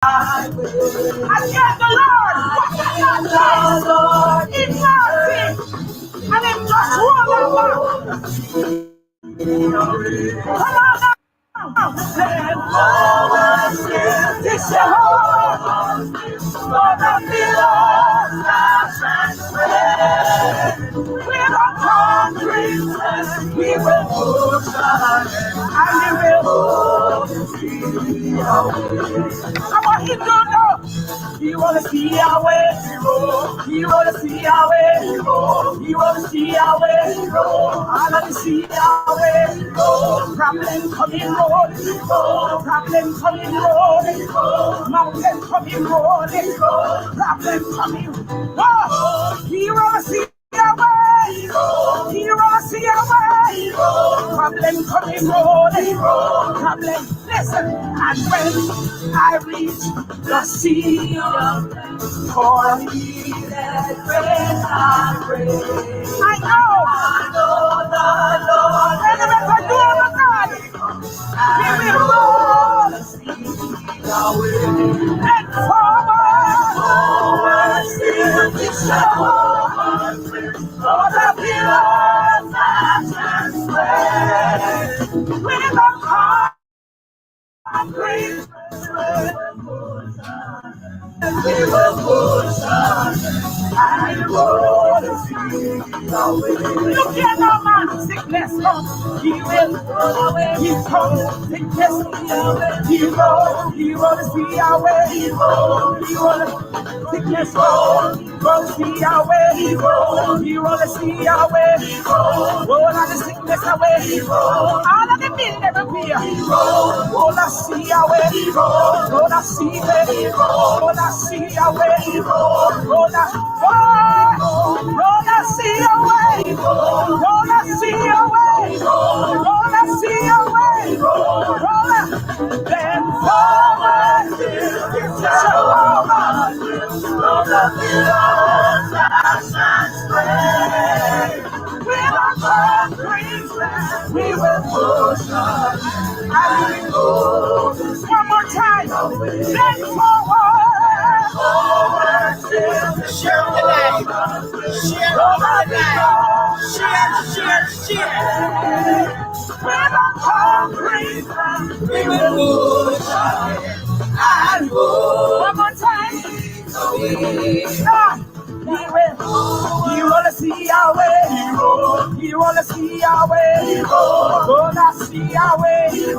And yet the Lord was not in mercy, and it just rolled over. Come on now. Then forward this Jehovah for the billows that transgress. With our concrete, we will push on, and we will see our way. Come on, he don't know. He wanna see our way. He wanna see our way. He wanna see our way. I wanna see our way. Problem coming road. Problem coming road. Mountain coming road. Problem coming. Oh, he wanna see our way. He wanna see our way. Problem coming road. Problem. Listen, and when I reach the sea for me that when I pray, I know the Lord, and if I do it, God, He will roll the way and forward, still be sure for the billows that transgress with a heart. I'm great. We will push on, and we will see our way. Look at no man, sickness come, he will run away. He comes, sickness he will see our way. He will sickness come, he will see our way. He will see our way. All of the sickness away. All of the bill never fear. All I see our way. All I see way. All I see our way. All I see our way. All I see our way. All I see our way. Then forward, Jehovah, from the billows that transgress. With our concrete, we will push on, and we move. One more time, then forward, share the light, share the light, share. With our concrete, we will push on, and move. One more time, you wanna see our way. You wanna see our way. Wanna see our way.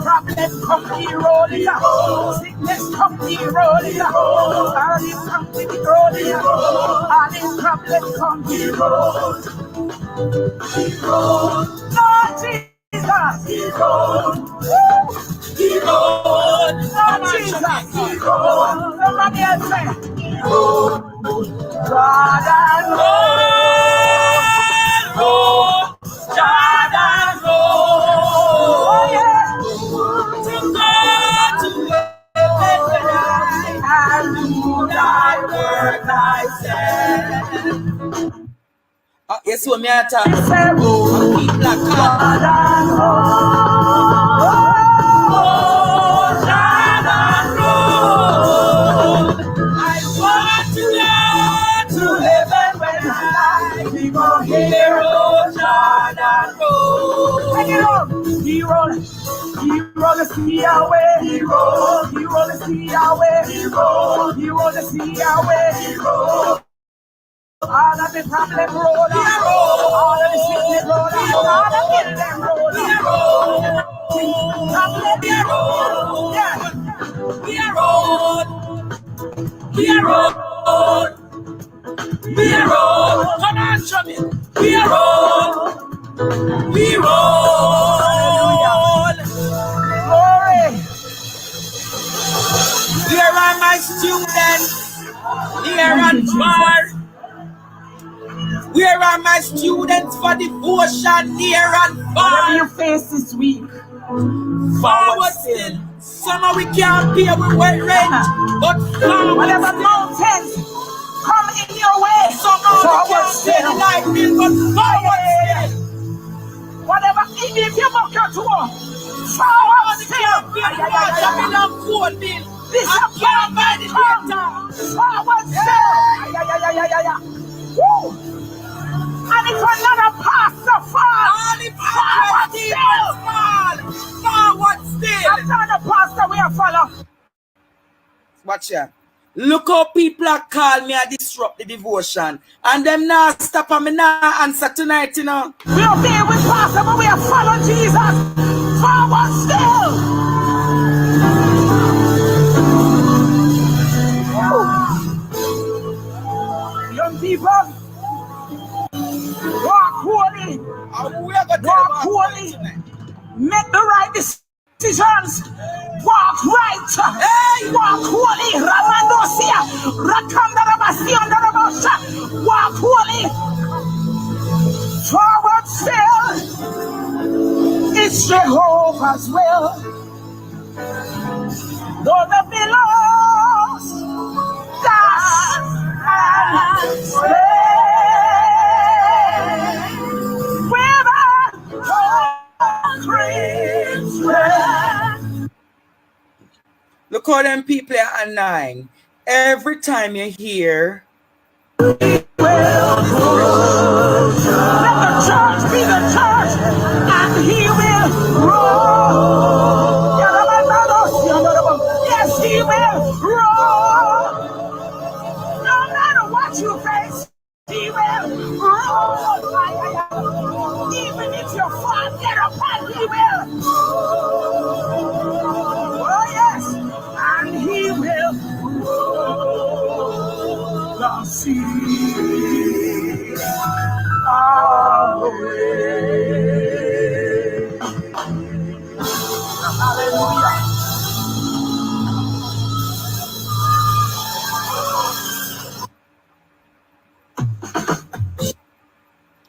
Problem come be rolling. Sickness come be rolling. All these come be rolling. All these problems come be rolling. Lord Jesus. Lord Jesus. Somebody else say. Jordan road, Jordan road. Oh yeah, to God to heaven and do thy work thyself. Yes, what me at? Jordan road. I want to go to heaven when I hero Jordan road. Take it on. He roll to see our way. He roll to see our way. He roll to see our way. All of the problem roll. All of the sickness roll. All of them roll. We are road. Come on, show me. We are roll. Glory. Here are my students. Here and far. Where are my students for devotion near and far? Whatever you face this week, forward still. Somehow we can't pay our rent, but whatever mountains come in your way, somehow we can't pay the light bill, but forward still. Whatever, even if you walk out to work, forward still. Disappointment come forward still. Woo. And if another pastor falls, forward still. I'm not a pastor, we are follow. Watch ya. Look how people are call me a disrupt the devotion. And them now stop and me now answer tonight, you know. We obey with pastor, but we are follow Jesus. Forward still. Young people, walk holy. Walk holy. Make the right decisions. Walk right. Hey. Walk holy. Ramandosia. Rakandarabasiandarabosha. Walk holy. Forward still. It's Jehovah's will. Though the billows dash and sway. Look how them people are annoying. Every time you hear, let the church be the church, and he will roll. Yes, he will roll. No matter what you face, he will roll. Even if you fall, get up and he will. Oh yes, and he will roll the sea away. Hallelujah.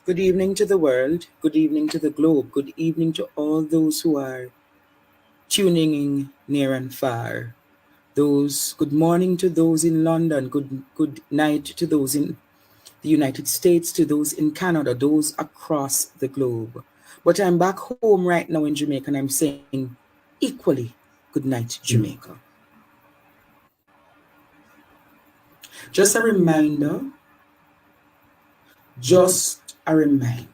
good evening to the world, good evening to the globe, good evening to all those who are tuning in near and far. Good morning to those in London, good night to those in the United States, to those in Canada, those across the globe. But I'm back home right now in Jamaica, and I'm saying equally good night, Jamaica. Just a reminder.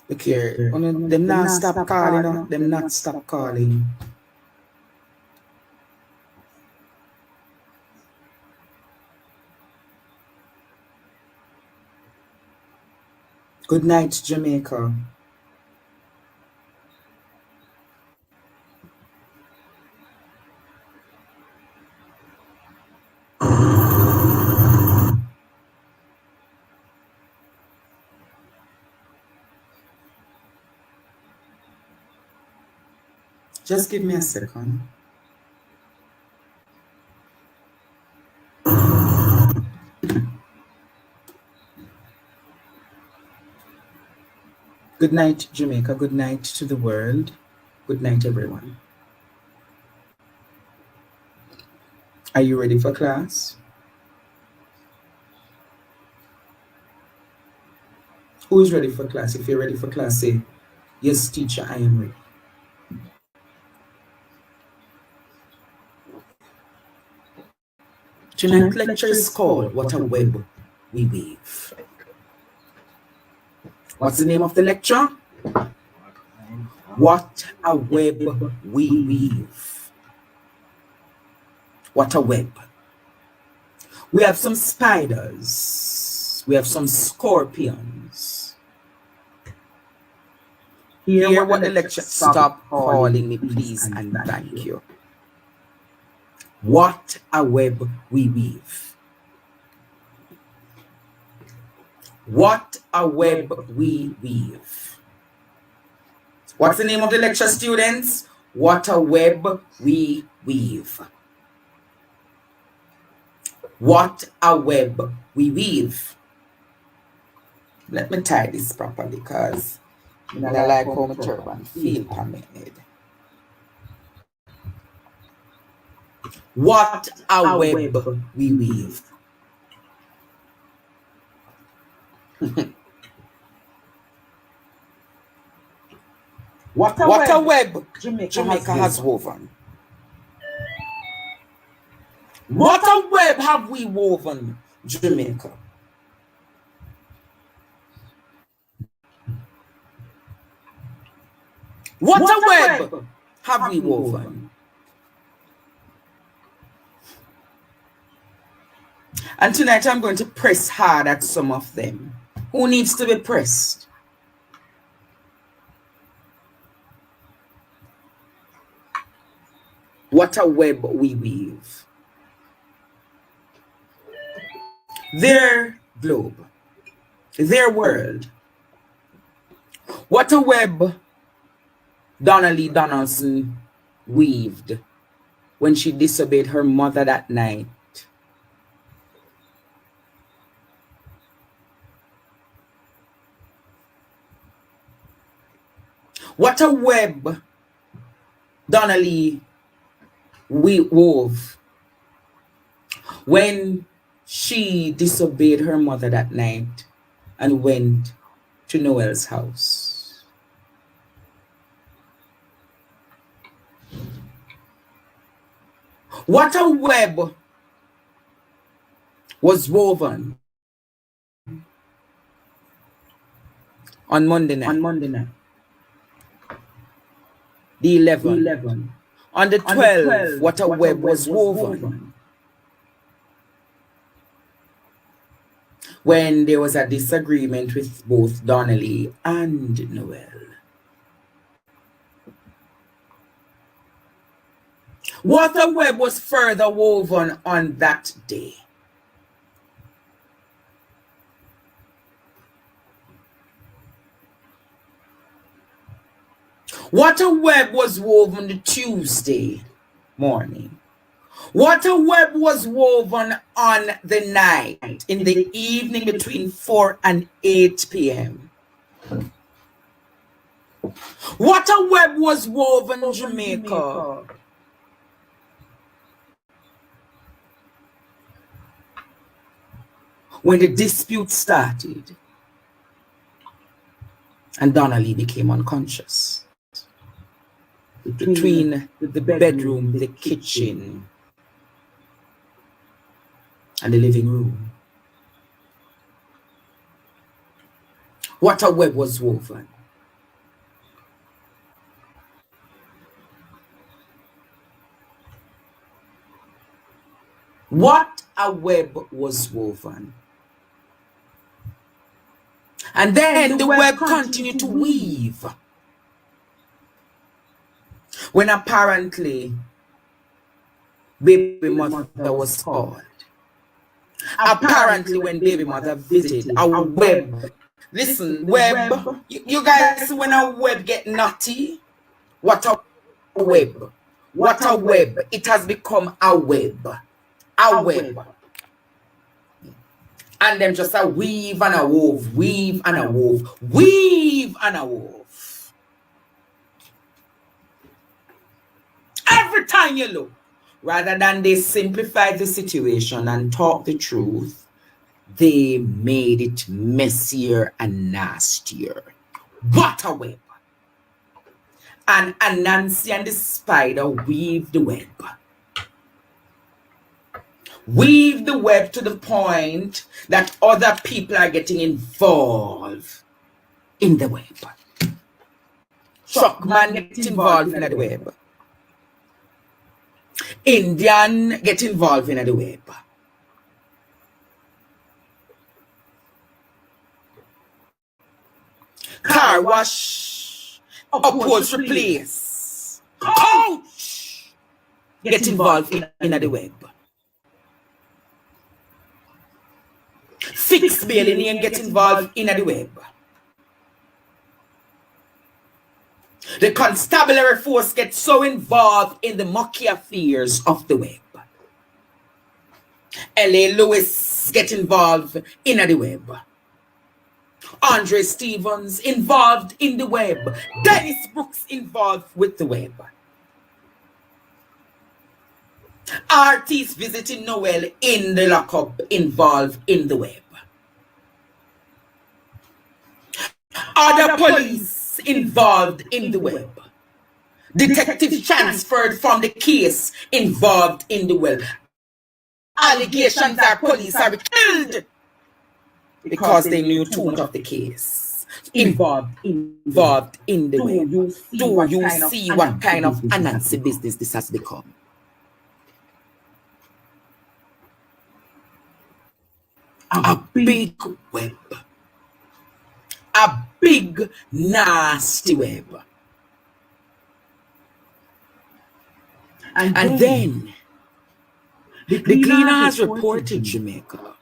Look here, them not stop calling, them not stop calling. Good night, Jamaica. Just give me a second. Good night, Jamaica. Good night to the world. Good night, everyone. Are you ready for class? Who is ready for class? If you're ready for class, say, yes, teacher, I am ready. Tonight's lecture is called What a Web We Weave. What's the name of the lecture? What a web we weave. What a web. We have some spiders. We have some scorpions. Hear what the lecture. Stop calling me, please, and thank you. What a web we weave. What a web we weave. What's the name of the lecture, students? What a web we weave. What a web we weave. Let me tie this properly because I like how my turban feel permitted. What a web we weave. What a web Jamaica has woven. What a web have we woven, Jamaica? What a web have we woven? And tonight I'm going to press hard at some of them. Who needs to be pressed? What a web we weave. Their globe, their world. What a web Donna-Lee Donaldson weaved when she disobeyed her mother that night. What a web Donna-Lee wove when she disobeyed her mother that night and went to Noel's house. What a web was woven on Monday night. The 11th. On the 12th, what a web was woven. When there was a disagreement with both Donna-Lee and Noel. What a web was further woven on that day. What a web was woven the Tuesday morning. What a web was woven on the night, in the evening between 4 and 8 p.m. What a web was woven in Jamaica. When the dispute started and Donna-Lee became unconscious. Between the bedroom, the kitchen, and the living room. What a web was woven. What a web was woven. And then the web continued to weave. When apparently baby mother was called. Apparently when baby mother visited, a web. Listen, web. You guys, when a web get naughty, what a web. What a web. It has become a web. A web. And them just a weave and a wove, weave and a wove, weave and a wove. Every time you look, rather than they simplify the situation and talk the truth, they made it messier and nastier. What a web. And Anansi and the spider weave the web. Weave the web to the point that other people are getting involved in the web. Truck man get involved in the web. Indian get involved in the web. Car wash, upholstery place, coach get involved in the web. Fixed bailing and get involved in the web. The constabulary force gets so involved in the mucky affairs of the web. L.A. Lewis get involved in the web. Andre Stevens involved in the web. Dennis Brooks involved with the web. Artists visiting Noel in the lockup involved in the web. Other police involved in the web. Detectives transferred from the case involved in the web. Allegations are police are killed because they knew too much of the case. Involved in the web. Do you see what kind of Anansi business this has become? A big web. A big, nasty web. And then the cleaner has reported Jamaica.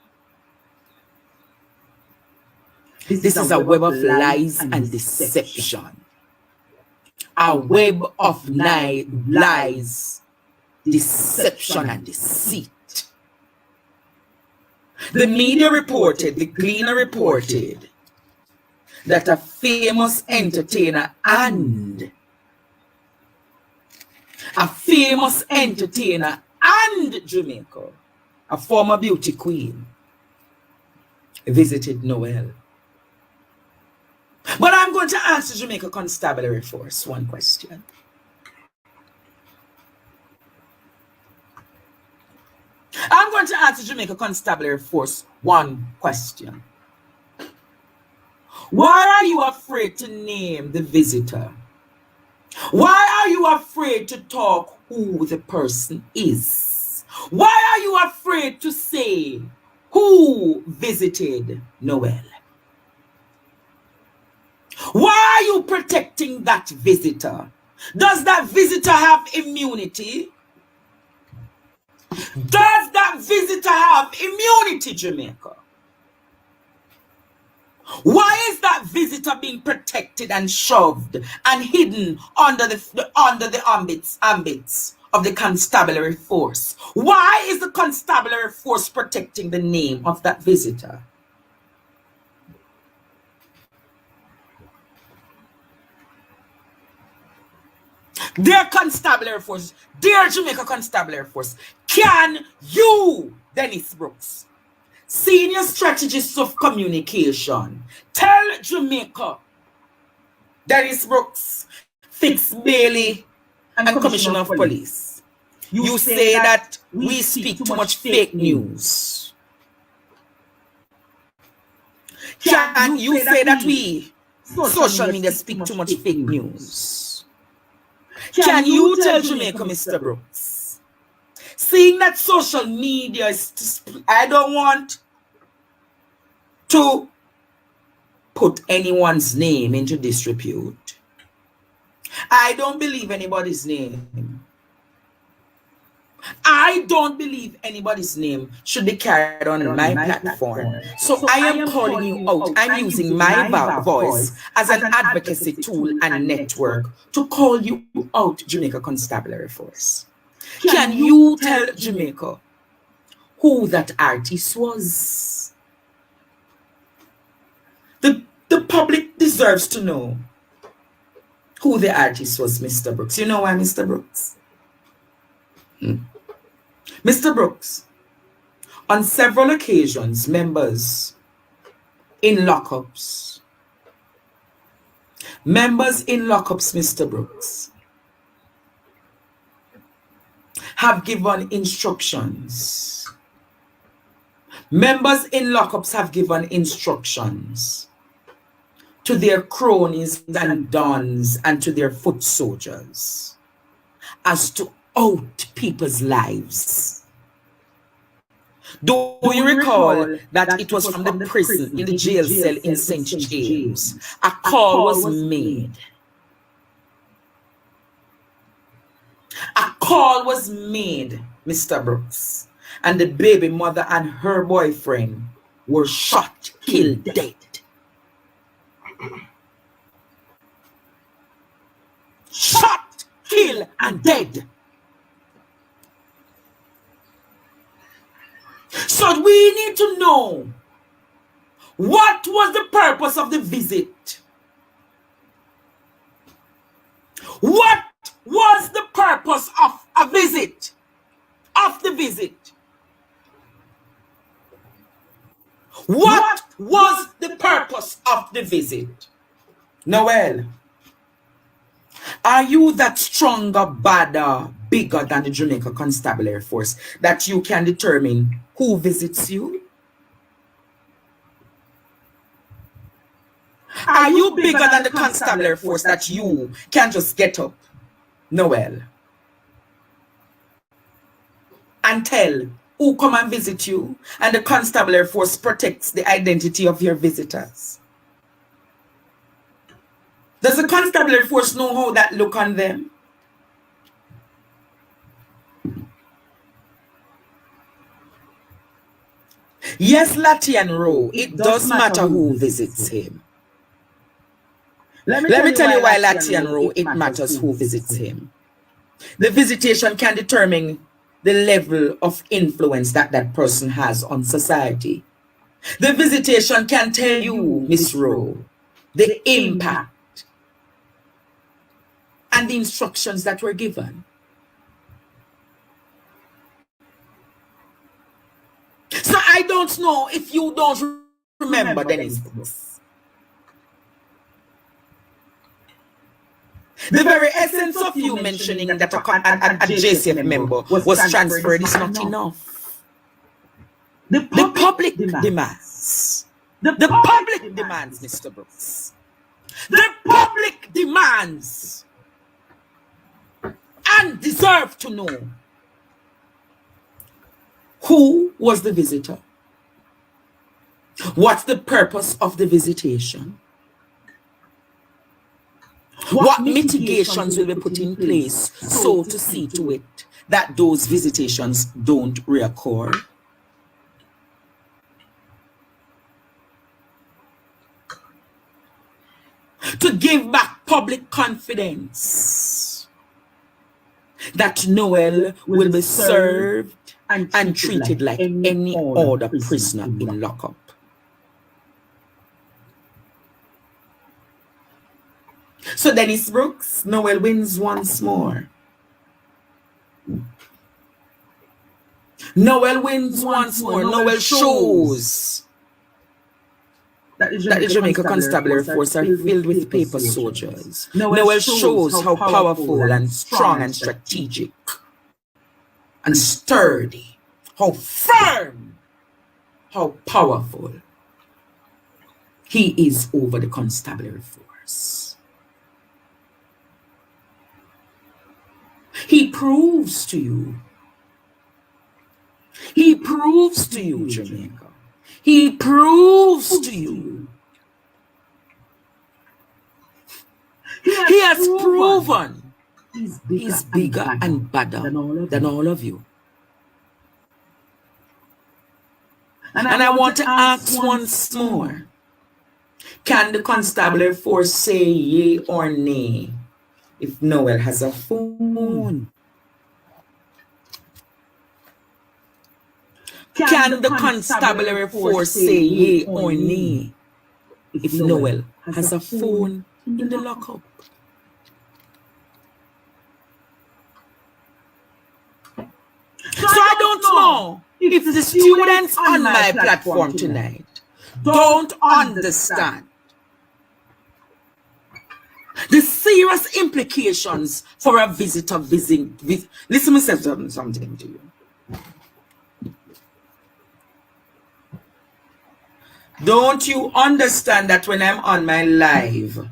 This is a web of lies and deception. A web of lies, deception, and deceit. The media reported, the cleaner reported, that a famous entertainer and Jamaica, a former beauty queen, visited Noel. But I'm going to ask the Jamaica Constabulary Force one question. I'm going to ask the Jamaica Constabulary Force one question. Why are you afraid to name the visitor? Why are you afraid to talk who the person is? Why are you afraid to say who visited Noel? Why are you protecting that visitor? Does that visitor have immunity? Does that visitor have immunity, Jamaica? Why is that visitor being protected and shoved and hidden under the ambits of the constabulary force? Why is the constabulary force protecting the name of that visitor? Dear constabulary force, dear Jamaica Constabulary Force, can you, Dennis Brooks, senior strategist of communication, tell Jamaica, Dennis Brooks, Fitz Bailey, and Commissioner of Police, you say that we speak too much fake news. Can you say that we, social media, speak too much fake news? Can you tell Jamaica, Mr. Brooks, seeing that social media is, I don't want to put anyone's name into disrepute. I don't believe anybody's name. I don't believe anybody's name should be carried on my platform. So I am calling you out. I'm using my voice as an advocacy tool and network to call you out, Jamaica Constabulary Force. Can you tell Jamaica who that artist was? The public deserves to know who the artist was, Mr. Brooks. You know why, Mr. Brooks? Mr. Brooks, on several occasions, members in lockups, Mr. Brooks, have given instructions. Members in lockups have given instructions to their cronies and dons and to their foot soldiers as to out people's lives. Do you recall that it was from the prison, in the jail cell in St. James, a call was made. A call was made, Mr. Brooks, and the baby mother and her boyfriend were shot, killed, dead. Shot, killed, and dead. So we need to know, what was the purpose of the visit? What was the purpose of a visit? Of the visit? What was the purpose of the visit? Noel, are you that stronger, badder, bigger than the Jamaica Constabulary Force that you can determine who visits you? Are you bigger than the Constabulary Force that you can just get up, Noel, and tell who come and visit you, and the Constabulary Force protects the identity of your visitors? Does the Constabulary Force know how that look on them? Yes, Latian Rowe, it does matter who visits him. Let me tell you why Latian Rowe, it matters who visits him. The visitation can determine the level of influence that that person has on society. The visitation can tell you, Miss Rowe, the impact and the instructions that were given. So I don't know if you don't remember Dennis. The very essence of you mentioning that a JCF member was transferred is not enough. The public demands. The public demands, Mr. Brooks. The public demands and deserve to know who was the visitor. What's the purpose of the visitation? What mitigations will be put in place so to see to it that those visitations don't reoccur? To give back public confidence that Noel will be served and treated like any other prisoner in lockup. So Dennis Brooks, Noel wins once more. Noel wins once more. Noel shows that the Jamaica Constabulary Force are filled with paper soldiers. Noel shows how powerful and strong and strategic and sturdy, how firm, how powerful he is over the Constabulary Force. He proves to you. He proves to you, Jamaica. He proves to you. He has proven he's bigger and badder than all of you. And I want to ask once more, can the Constabulary Force say yea or nay if Noel has a phone? Can the Constabulary Force say yea or nay if Noel has a phone in the lockup? So I don't know if the students on my platform tonight don't understand the serious implications for a visitor visiting. Listen, me say something to you. Don't you understand that when I'm on my live,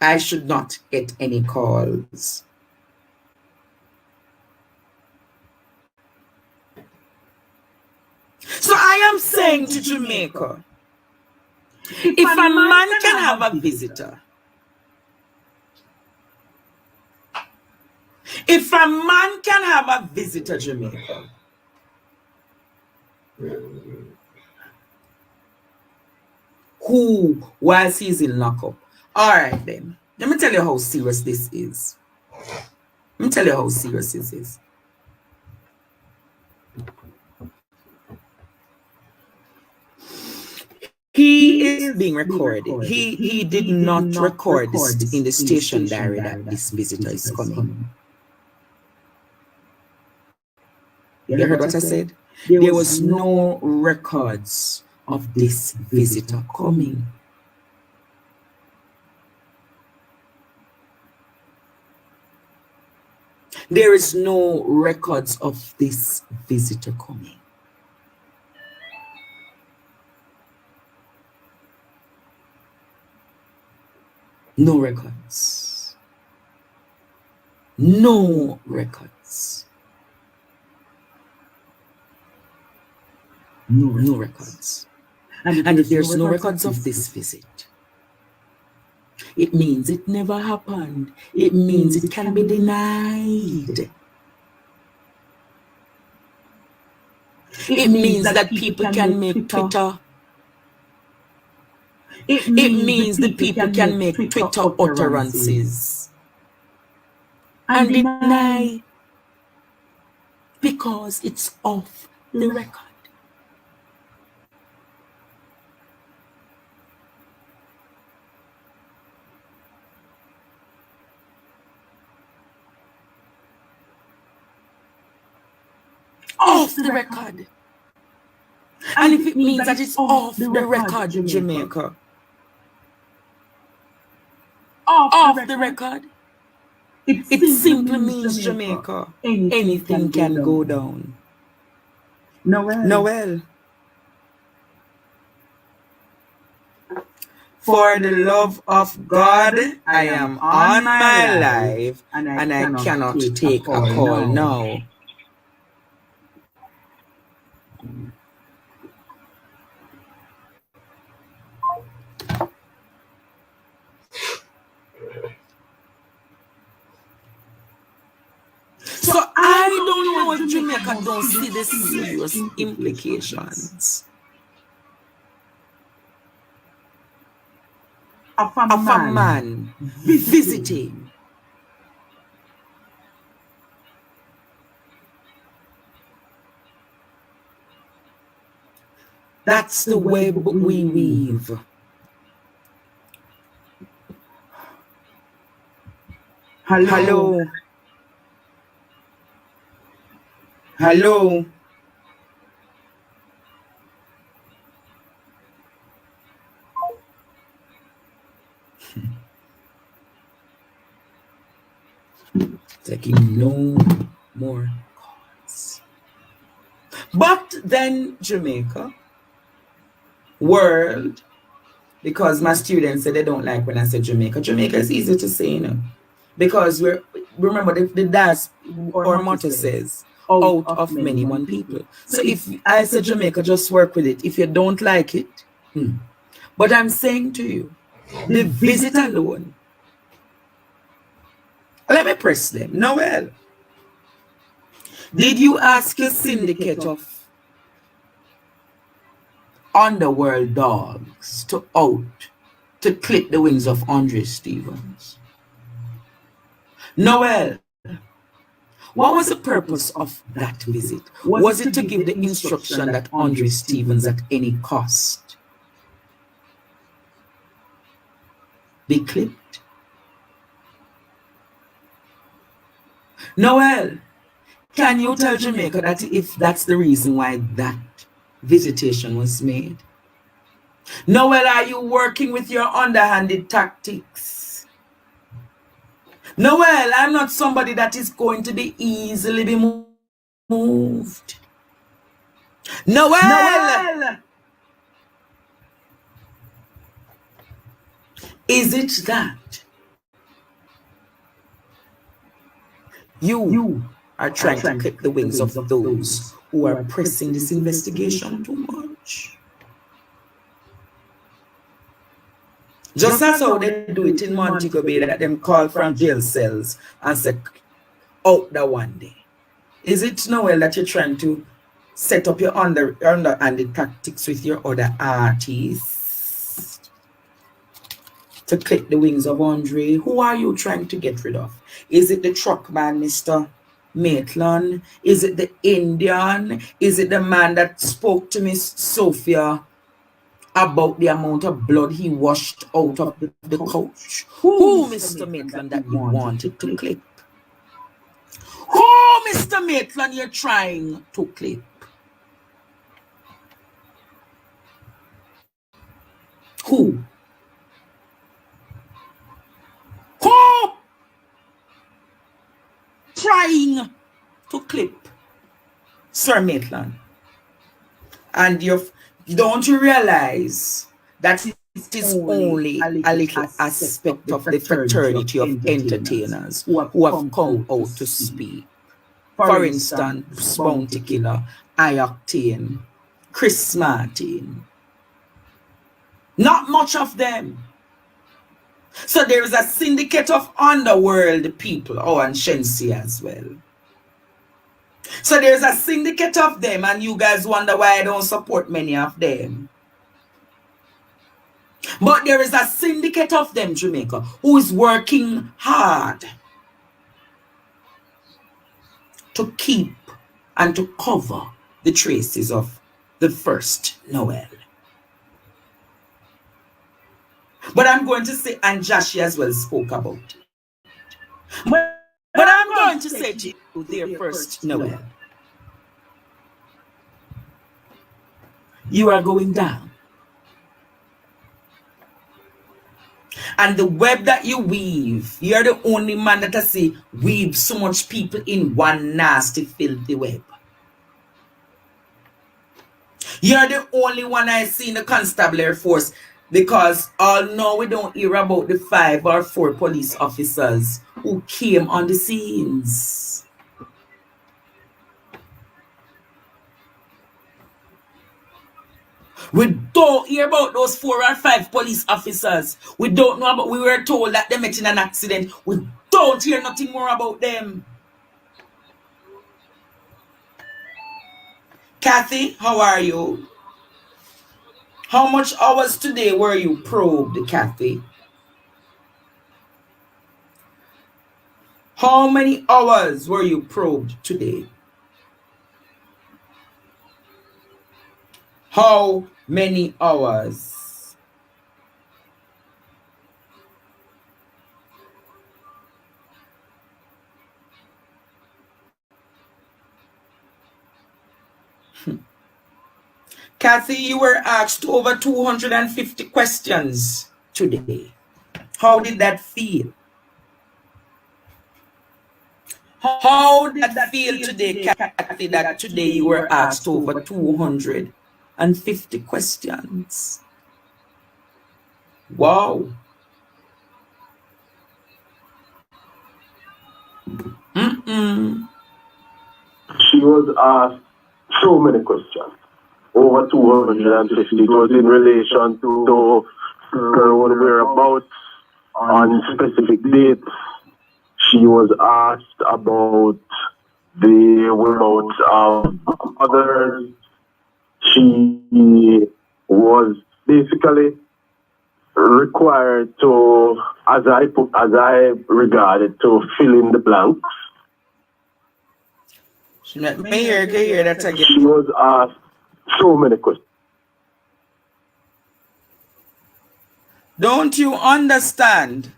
I should not get any calls? So I am saying to Jamaica, if a man can have a visitor, if a man can have a visitor, Jamaica, who, whilst he's in lockup? All right, then. Let me tell you how serious this is. Let me tell you how serious this is. He is being recorded. He did not record this in the station diary that this visitor is coming. You heard what I said? There was no records of this visitor coming. There is no records of this visitor coming. No records. No records. No records. And if there's no records of this visit, it means it never happened. It means it can be denied. It means that people can make Twitter. It means the people can make Twitter utterances and deny because it's off the record. Off the record. And if it means that it's off the record, Jamaica, off the record, it simply means Jamaica, anything can go down. Noel. For the love of God, I am on my live and I cannot take a call now. So I don't know if Jamaica don't see the serious implications of a man visiting. That's the web we weave. Hello. Hello. Taking no more calls. But then Jamaica, world, because my students say they don't like when I say Jamaica. Jamaica is easy to say, you know, because remember the DAS or motto says, out of many one people. So if I say Jamaica, just work with it. If you don't like it, But I'm saying to you, the visit alone. Let me press them. Noel, did you ask your syndicate of underworld dogs to clip the wings of Andre Stevens? Noel, what was the purpose of that visit? Was it to give the instruction that Andre Stevens at any cost be clipped? Noel, can you tell Jamaica that if that's the reason why that visitation was made? Noel, are you working with your underhanded tactics? Noel, I'm not somebody that is going to be easily moved. Noel! Is it that you are trying to clip the wings of those who are pressing this investigation too much? Just as how they do it in Montego Bay, that them call from jail cells and say, out the one day. Is it Noel that you're trying to set up your underhanded tactics with your other artists to clip the wings of Andre? Who are you trying to get rid of? Is it the truck man, Mr. Maitland? Is it the Indian? Is it the man that spoke to Miss Sophia about the amount of blood he washed out of the couch? Who, Mr. Maitland, that you wanted to clip? Who, Mr. Maitland, you're trying to clip? Who? Who trying to clip Sir Maitland? And don't you realize that it is only a little aspect of the fraternity of entertainers who have come out to speak? For instance, Bounty Killer, I-Octane, Chris Martin. Not much of them. So there is a syndicate of underworld people. Oh, and Shensi as well. So there's a syndicate of them, and you guys wonder why I don't support many of them. But there is a syndicate of them, Jamaica, who is working hard to keep and to cover the traces of the first Noel. But I'm going to say, and Jashi as well spoke about it. But I'm going to say to you, their first Noel, you are going down. And the web that you weave, you're the only man that I see weave so much people in one nasty, filthy web. You're the only one I see in the constabulary force, because although we don't hear about the 5 or 4 police officers who came on the scenes. We don't hear about those 4 or 5 police officers. We don't know about, we were told that they met in an accident. We don't hear nothing more about them. Kathy, how are you? How much hours today were you probed, Kathy? How many hours were you probed today? How many hours? Kathy, you were asked over 250 questions today. How did that feel? How did that feel today, Kathy, that today you were asked over 250 questions? Wow. She was asked so many questions. Over 250. It was in relation to her whereabouts on specific dates. She was asked about the whereabouts of others. She was basically required to, as I regarded, to fill in the blanks. She hear that again. She was asked so many questions. Don't you understand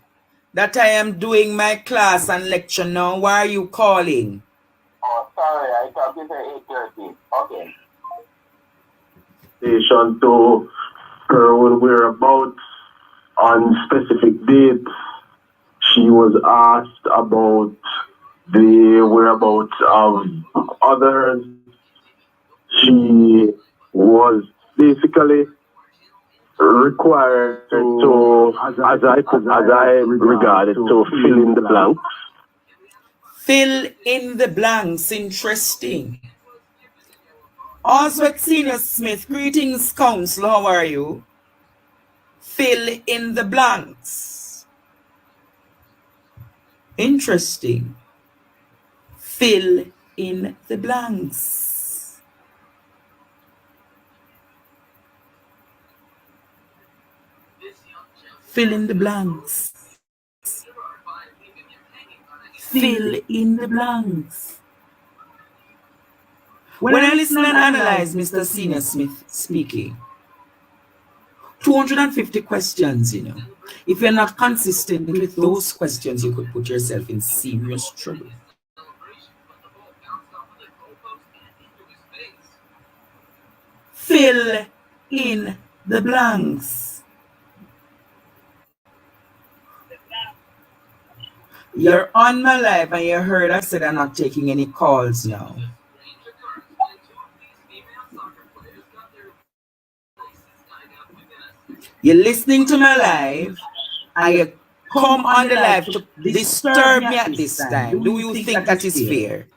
that I am doing my class and lecture now? Why are you calling? Oh, sorry, I thought you said 8:30. Okay. To her whereabouts on specific dates. She was asked about the whereabouts of others. She was basically required to, as I regard it, to fill in the blanks. Fill in the blanks. Interesting. Oswald Senior Smith, greetings, Council. How are you? Fill in the blanks. Interesting. Fill in the blanks. Fill in the blanks. Fill in the blanks. When I listen and analyze Mr. Senior Smith speaking, 250 questions, If you're not consistent with those questions, you could put yourself in serious trouble. Fill in the blanks. You're on my live and you heard I said I'm not taking any calls now. You're listening to my live and you come on the live to disturb me at this time. Do you think that is fair?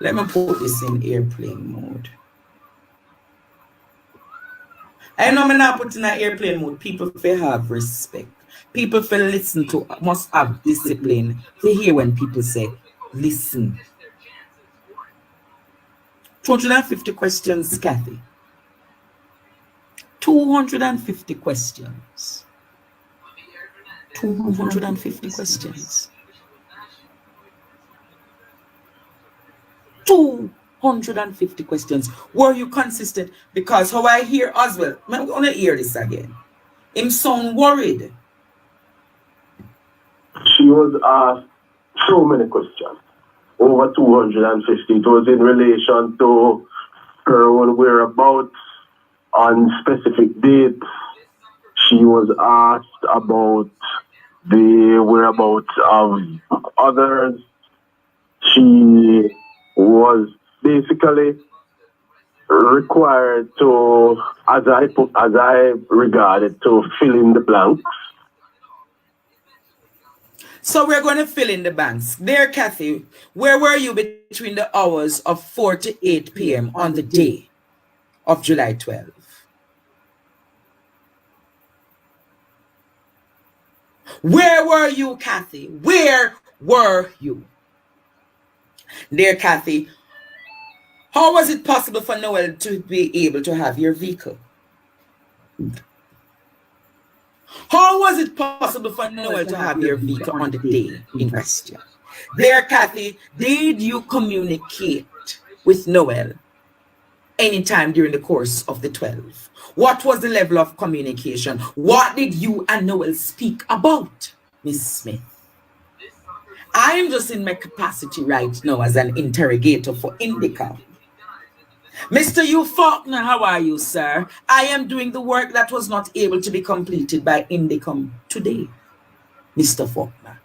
Let me put this in airplane mode. I know I'm not putting in airplane mode. People feel have respect. People feel listen to, must have discipline to hear when people say, listen. 250 questions, Kathy. 250 questions. 250 questions. 250 questions. Were you consistent? Because how I hear Oswald, I'm going to hear this again. Him sound worried. She was asked so many questions, over 250. It was in relation to her own whereabouts on specific dates. She was asked about the whereabouts of others. She was basically required to, as I regard it, to fill in the blanks. So we're going to fill in the blanks. There, Kathy, where were you between the hours of 4 to 8 p.m. on the day of July 12? Where were you, Kathy? Where were you? There, Kathy, how was it possible for Noel to be able to have your vehicle? How was it possible for Noel to have your vehicle on the day in question? There, Kathy, did you communicate with Noel anytime during the course of the 12? What was the level of communication? What did you and Noel speak about, Miss Smith? I am just in my capacity right now as an interrogator for Indica. Mr. Hugh Faulkner, how are you, sir? I am doing the work that was not able to be completed by Indicom today, Mr. Faulkner.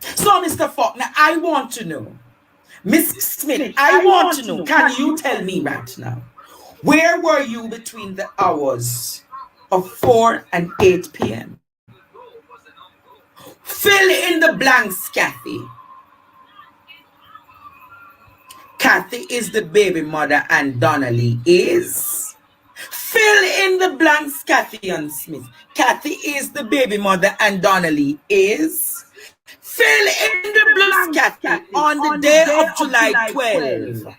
So, Mr. Faulkner, I want to know, Miss Smith, I want to know, can you tell me right now, where were you between the hours of 4 and 8 p.m.? Fill in the blanks, Kathy. Kathy is the baby mother and Donna-Lee is. Fill in the blanks, Kathy and Smith. Kathy is the baby mother and Donna-Lee is. Fill in the blanks, Kathy, on the day of July 12.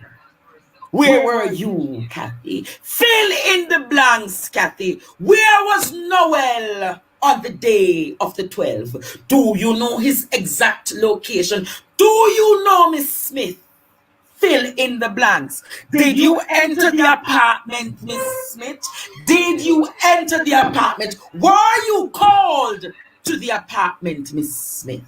Where were you, Kathy? Fill in the blanks, Kathy. Where was Noel on the day of the 12th? Do you know his exact location? Do you know, Miss Smith? Fill in the blanks. Did you enter the apartment, Miss Smith? Did you enter the apartment? Were you called to the apartment, Miss Smith?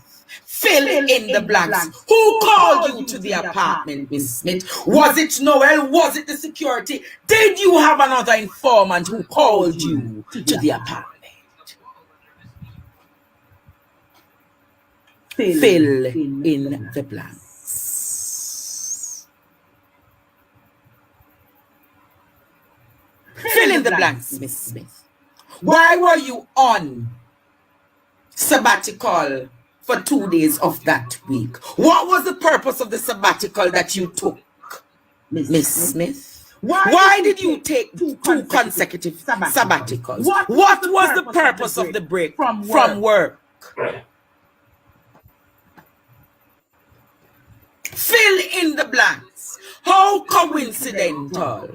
Fill in the blanks. Who called you to the apartment, Miss Smith? Was it Noel? Was it the security? Did you have another informant who called you to the apartment? Fill in the blanks. Fill in the blanks, Miss Smith. Why were you on sabbatical for 2 days of that week? What was the purpose of the sabbatical that you took, Miss Smith? Why did you take two consecutive sabbaticals? What was the purpose of the break from work? Fill in the blanks. How coincidental.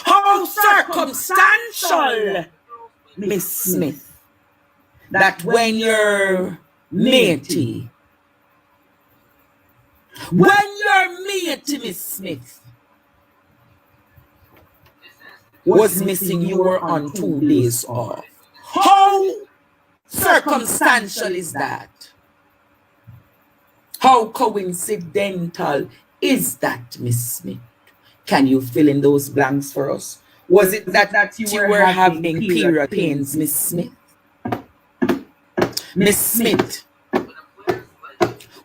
How circumstantial, Miss Smith, that when your matey, Miss Smith, was missing, you were on 2 days off. How circumstantial is that? How coincidental is that, Miss Smith? Can you fill in those blanks for us? Was it that you were having period pains, Miss Smith? Miss Smith,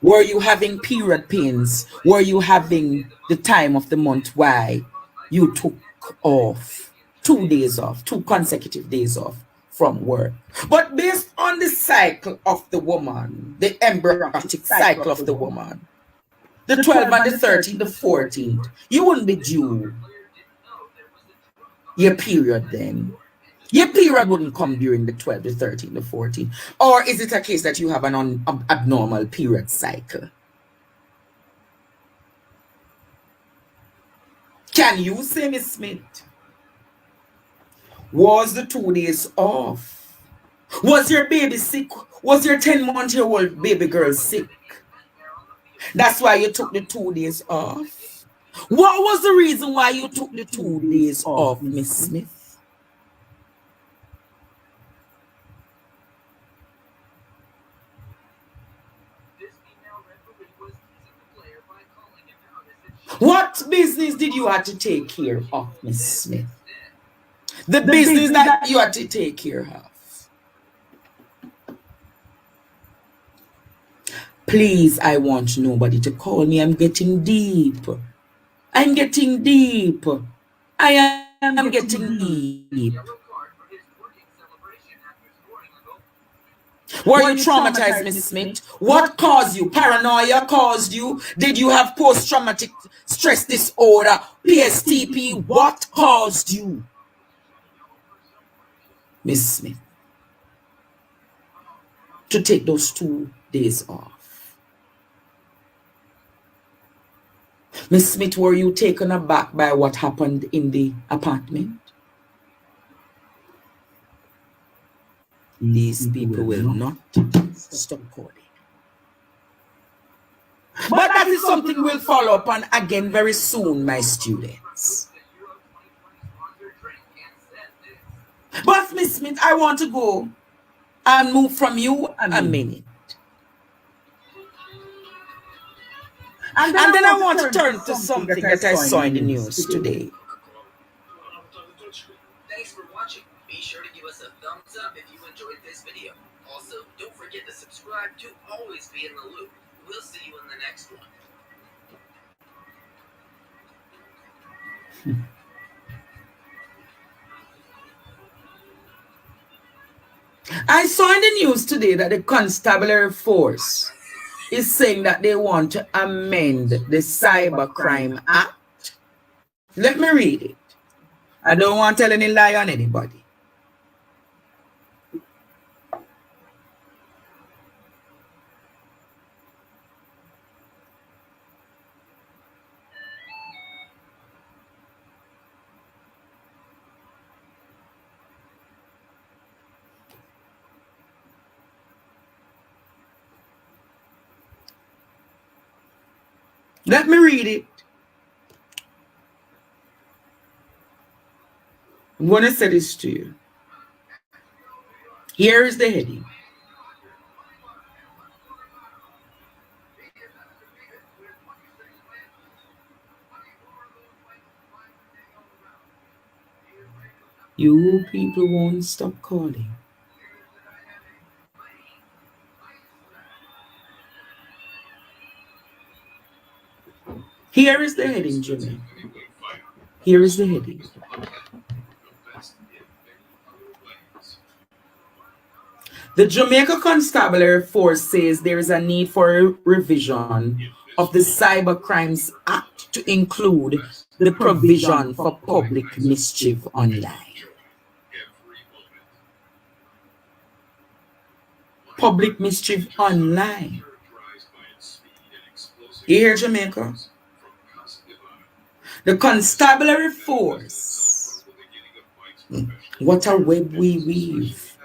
were you having period pains? Were you having the time of the month why you took off 2 days off, 2 consecutive days off from work? But based on the cycle of the woman, the embryonic cycle of the woman, the 12th and the 13th, the 14th, you wouldn't be due your period then. Your period wouldn't come during the 12th, the 13th, the 14th. Or is it a case that you have an abnormal period cycle? Can you say, Miss Smith, was the 2 days off? Was your baby sick? Was your 10-month-old baby girl sick? That's why you took the 2 days off. What was the reason why you took the 2 days off, Miss Smith? What business did you have to take care of, Miss Smith? The business that you had to take care of. Please, I want nobody to call me. I'm getting deep. I'm getting deep. I am getting deep. Were you traumatized, Miss Smith? What caused you? Paranoia caused you? Did you have post-traumatic stress disorder, PSTP? What caused you, Miss Smith, to take those 2 days off? Miss Smith, were you taken aback by what happened in the apartment? These people will not stop calling. But that is something we'll follow up on again very soon, my students. But Miss Smith, I want to go and move from you a minute. And then I want to turn to something that I saw in the news today. Thanks for watching. Be sure to give us a thumbs up if you enjoyed this video. Also, don't forget to subscribe to always be in the loop. We'll see you in the next one. I saw in the news today that the constabulary force is saying that they want to amend the Cybercrime Act. Let me read it. I don't want to tell any lie on anybody. Let me read it. I'm going to say this to you. Here is the heading. You people won't stop calling. Here is the heading, Jimmy. Here is the heading. The Jamaica Constabulary Force says there is a need for a revision of the Cyber Crimes Act to include the provision for public mischief online. Public mischief online. You hear, Jamaica? The Constabulary Force. What a web we weave.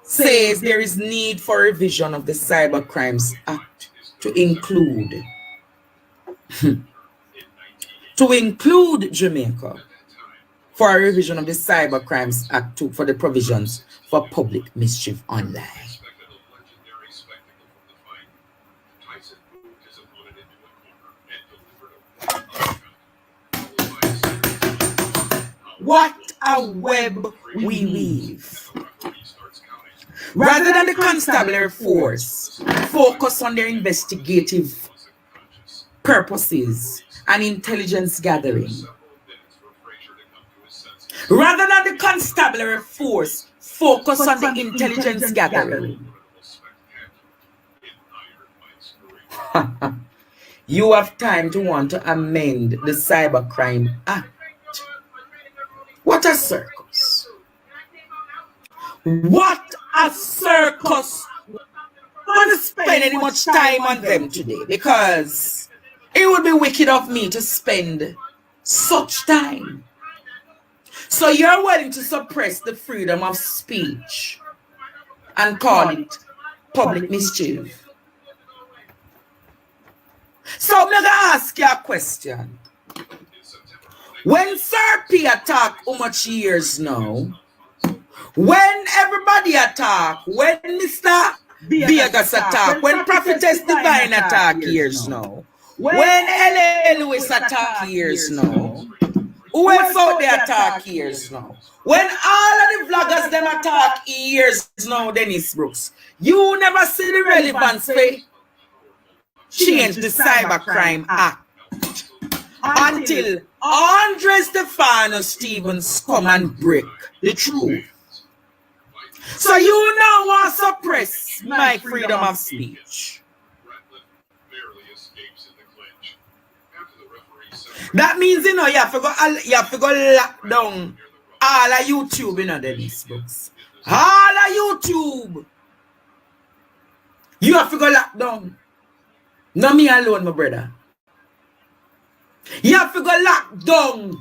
Says there is need for revision of the Cyber Crimes Act to include Jamaica for a revision of the Cyber Crimes Act for the provisions for public mischief online. What a web we weave. Rather than the constabulary force focus on their investigative purposes and intelligence gathering. Rather than the constabulary force focus on the intelligence gathering. You have time to want to amend the Cybercrime Act. What a circus. What a circus. I don't want to spend any much time on them today because it would be wicked of me to spend such time. So you're willing to suppress the freedom of speech and call it public mischief. So I'm going to ask you a question. When Sir P attack how much years now? When everybody attack, when Mr. Vegas attack, when Prophetess Divine attack years now, when L.A. Lewis attack years now, who else out there attack years now? When all of the vloggers them attack years now, Dennis Brooks, you never see the relevance for change the Cybercrime Act until Andre Stefano Stevens come and break the truth. So you now want to suppress my freedom of speech. That means, you know, you have to go lock down all of YouTube, you know, Dennis Brooks. All of YouTube. You have to go lock down. Not me alone, my brother. You have to go lock down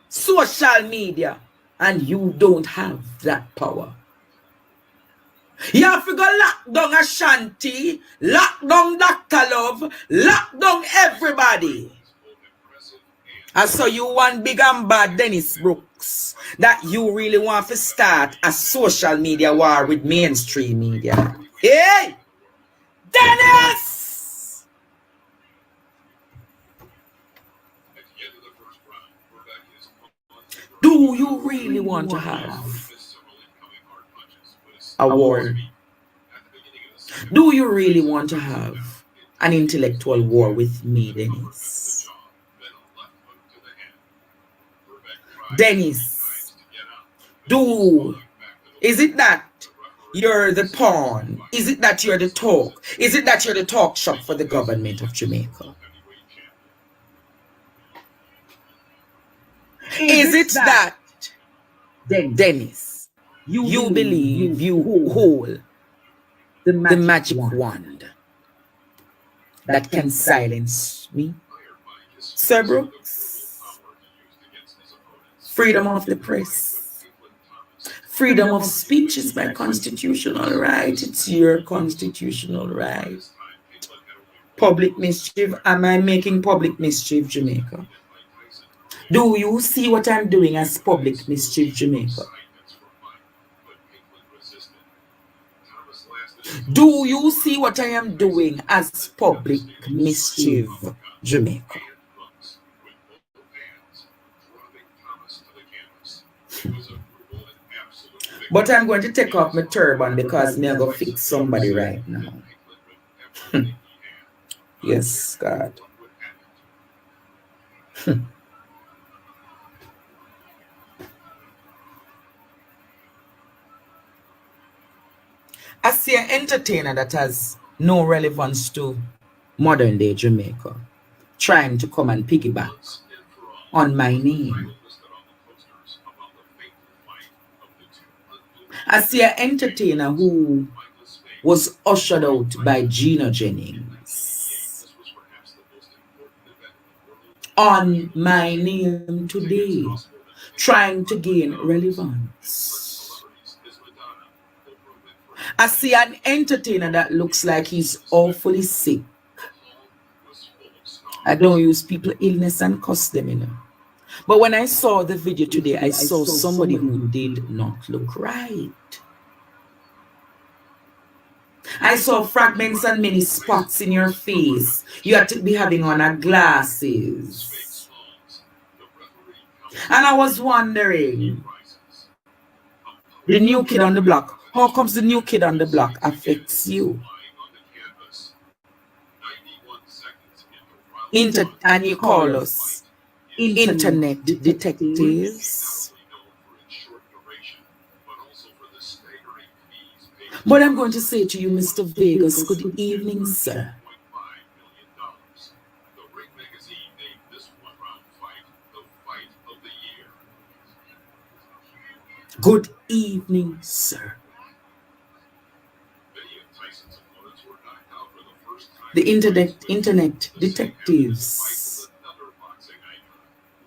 social media, and you don't have that power. You have to go lock down Ashanti, lock down Dr. Love, lock down everybody. And so you want big and bad Dennis Brooks that you really want to start a social media war with mainstream media. Hey! Dennis! Do you really want to have a war? Do you really want to have an intellectual war with me, Dennis? Dennis, is it that you're the pawn? Is it that you're the talk? Is it that you're the talk shop for the government of Jamaica? Is it that, Dennis, you believe you hold the magic wand that can silence me? Sir Brooks, freedom of the press, freedom of speech is my constitutional right. It's your constitutional right. Public mischief, am I making public mischief, Jamaica? Do you see what I'm doing as public mischief, Jamaica? Do you see what I am doing as public mischief, Jamaica? But I'm going to take off my turban because I'm going to fix somebody right now. Yes, God. I see an entertainer that has no relevance to modern day Jamaica trying to come and piggyback on my name. I see an entertainer who was ushered out by Gina Jennings on my name today, trying to gain relevance. I see an entertainer that looks like he's awfully sick. I don't use people illness and cuss them, you know. But when I saw the video today, I saw somebody who did not look right. I saw fragments and many spots in your face. You had to be having on a glasses. And I was wondering, the new kid on the block, how comes the new kid on the block affects you? And you call us internet detectives. But I'm going to say to you, Mr. Vegas, good evening, sir. Good evening, sir. The internet detectives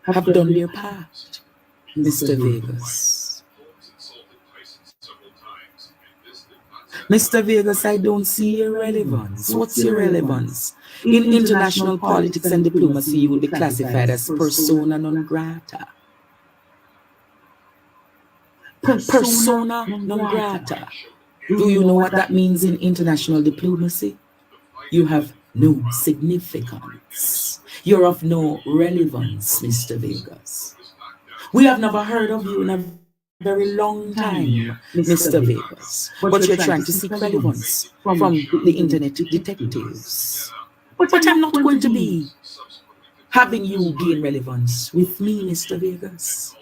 have done their part, Mr. Vegas. Mr. Vegas, I don't see your relevance. What's your relevance? In international politics and diplomacy, you would be classified as persona non grata. Persona non grata. Do you know what that means in international diplomacy? You have no significance. You're of no relevance, Mr. Vegas. We have never heard of you in a very long time, Mr. Vegas. But you're trying to seek relevance from the internet detectives. But I'm not going to be having you gain relevance with me, Mr. Vegas.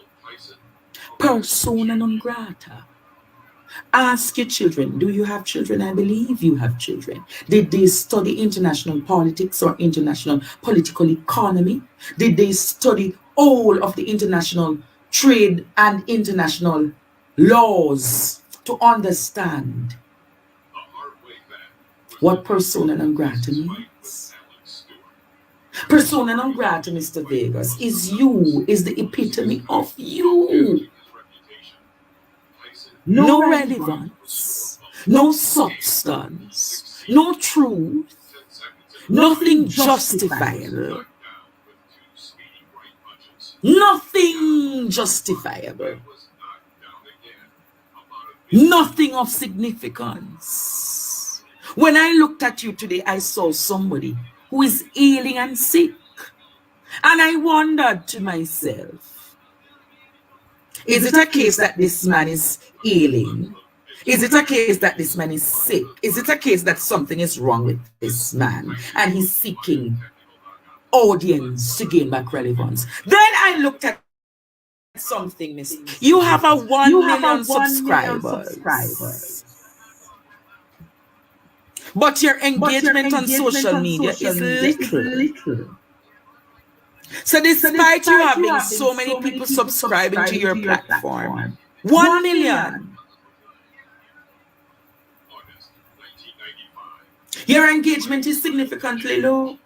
Persona non grata. Ask your children, do you have children? I believe you have children. Did they study international politics or international political economy? Did they study all of the international trade and international laws to understand what persona non grata means? Persona non grata, Mr. Vegas, is you, is the epitome of you. No relevance, no substance, no truth, nothing justifiable. Nothing justifiable. Nothing of significance. When I looked at you today, I saw somebody who is ailing and sick. And I wondered to myself, is it a case that this man is ailing? Is it a case that this man is sick? Is it a case that something is wrong with this man and he's seeking audience to gain back relevance? Then I looked at something, miss. You have a 1 million subscribers. But your engagement on social media is little. So despite you having so many people subscribing to your platform, 1 million, your engagement is significantly low.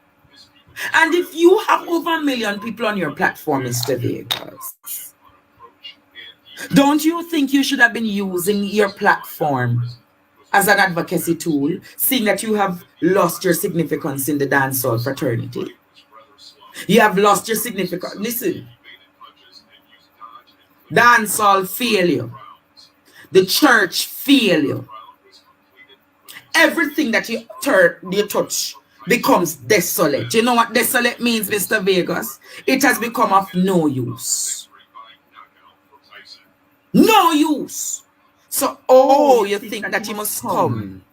And if you have over 1 million people on your platform, Mr. Vegas, don't you think you should have been using your platform as an advocacy tool, seeing that you have lost your significance in the dancehall fraternity? You have lost your significance. Listen, dancehall failure, the church failure. Everything that you touch becomes desolate. You know what desolate means, Mr. Vegas? It has become of no use. No use. So, you think that you must come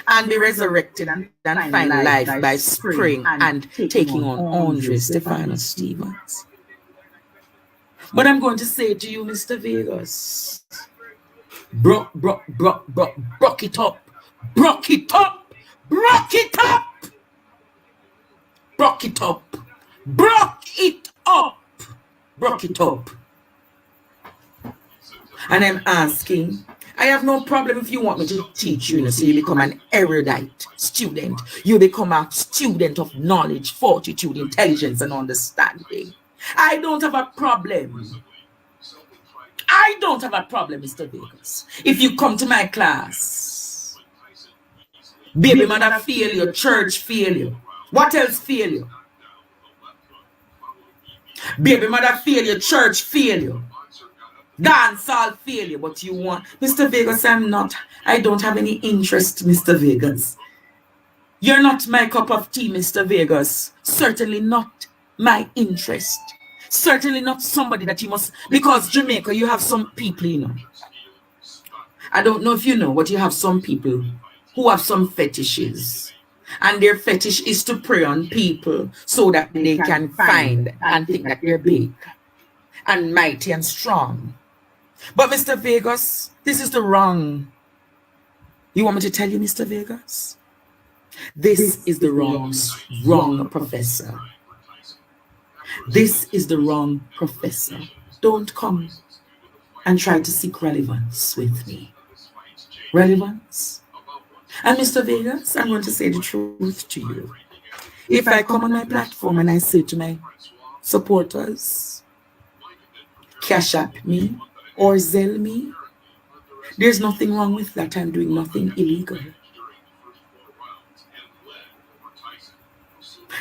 and be resurrected and find life by spring and taking on Andre Stephanus Stevens. But I'm going to say to you, Mr. Vegas, broke it up, broke it up, broke it up, broke it up, broke it up, broke it up, broke it up. And I'm asking, I have no problem if you want me to teach you, so you become an erudite student. You become a student of knowledge, fortitude, intelligence, and understanding. I don't have a problem. I don't have a problem, Mr. Vegas. If you come to my class, baby mother fail you, church fail you. What else fail you? Baby mother fail you, church fail you. Dance all fail you, but you want. Mr. Vegas, I don't have any interest, Mr. Vegas. You're not my cup of tea, Mr. Vegas. Certainly not my interest. Certainly not somebody that you must, because Jamaica, you have some people, you know. I don't know if you know, but you have some people who have some fetishes. And their fetish is to prey on people so that they can find and think that they're big and mighty and strong. But Mr. Vegas, this is the wrong. You want me to tell you, Mr. Vegas? This is the wrong professor. This is the wrong professor. Don't come and try to seek relevance with me. Relevance? And Mr. Vegas, I'm going to say the truth to you. If I come on my platform and I say to my supporters, cash app me or Zelle me, there's nothing wrong with that. I'm doing nothing illegal.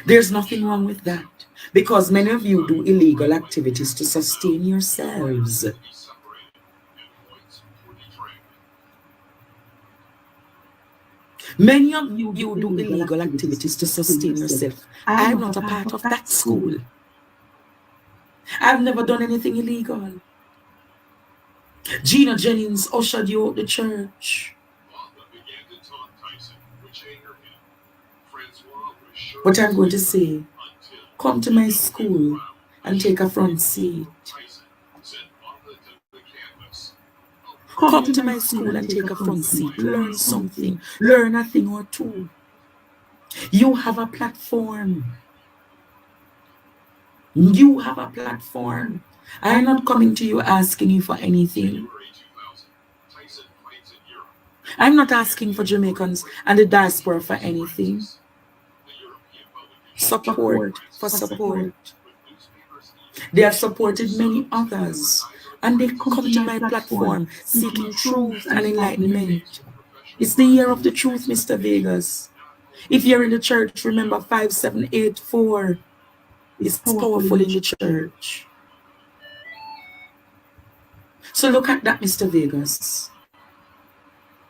There's nothing wrong with that. Because many of you do illegal activities to sustain yourselves. Many of you do illegal activities to sustain yourself. I'm not a part of that school. I've never done anything illegal. Gina Jennings ushered you out the church. But I'm going to say, come to my school and take a front seat. Come to my school and take a front seat. Learn something. Learn a thing or two. You have a platform. You have a platform. I'm not coming to you asking you for anything. I'm not asking for Jamaicans and the diaspora for anything. Support for support. They have supported many others, and they come to my platform seeking truth and enlightenment. It's the year of the truth, Mr. Vegas. If you're in the church, remember 5784 is powerful in the church. So look at that, Mr. Vegas.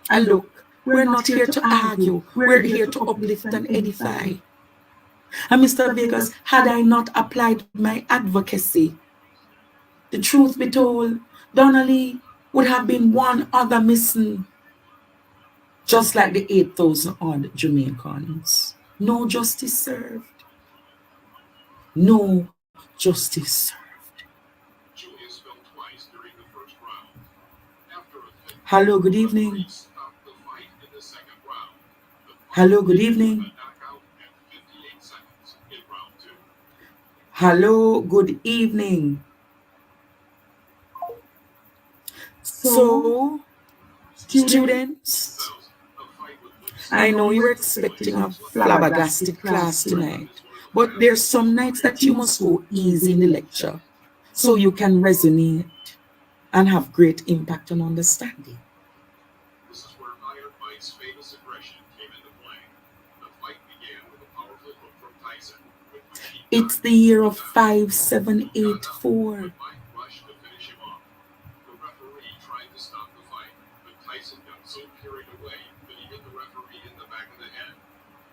And look, we're not here to argue. We're here to uplift and edify. And Mr. Vegas, had I not applied my advocacy, the truth be told, Donna-Lee would have been one other missing, just like the 8,000 odd Jamaicans. No justice served. No justice served. Hello, good evening. Hello, good evening. Hello, good evening. So, students, I know you were expecting a flabbergasted class tonight, but there's some nights that you must go easy in the lecture so you can resonate and have great impact and understanding. This is where Iron Mike's famous aggression came into play. The fight began with a powerful hook from Tyson. It's the year of 5784. Mike rushed to finish him off. The referee tried to stop the fight, but Tyson got so carried away that he hit the referee in the back of the head.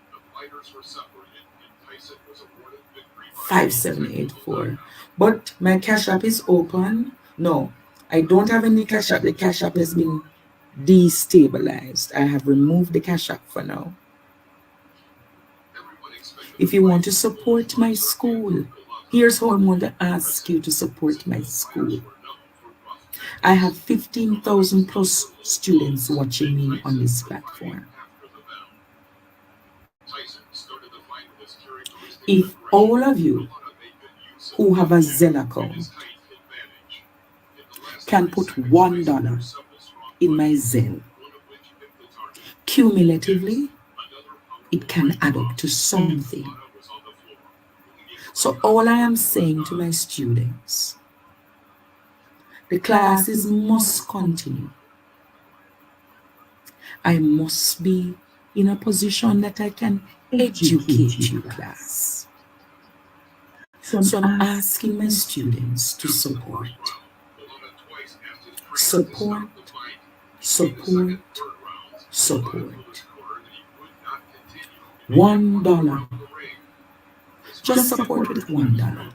The fighters were separated, and Tyson was awarded victory by 5784. But my cash app is open. No, I don't have any cash app. The cash app has been destabilized. I have removed the Cash App for now. If you want to support my school, here's how I want to ask you to support my school. I have 15,000 plus students watching me on this platform. If all of you who have a Zelle account can put $1 in my Zelle, cumulatively, it can add up to something. So all I am saying to my students, the classes must continue. I must be in a position that I can educate you, class. So I'm asking my students to support. Support, support, support. $1. Just support with $1.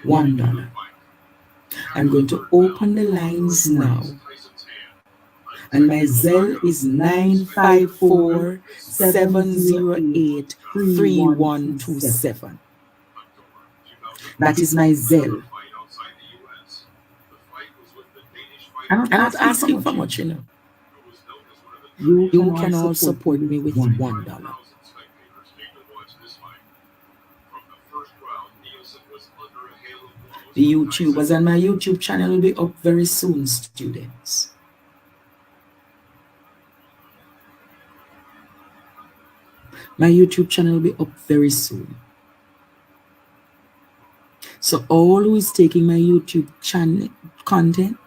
$1. I'm going to open the lines now. And my Zelle is 954-708-3127. That is my Zelle. I'm not asking for much, you know. You can all support me with $1. The YouTubers and my YouTube channel will be up very soon, students. My YouTube channel will be up very soon. So all who is taking my YouTube channel content,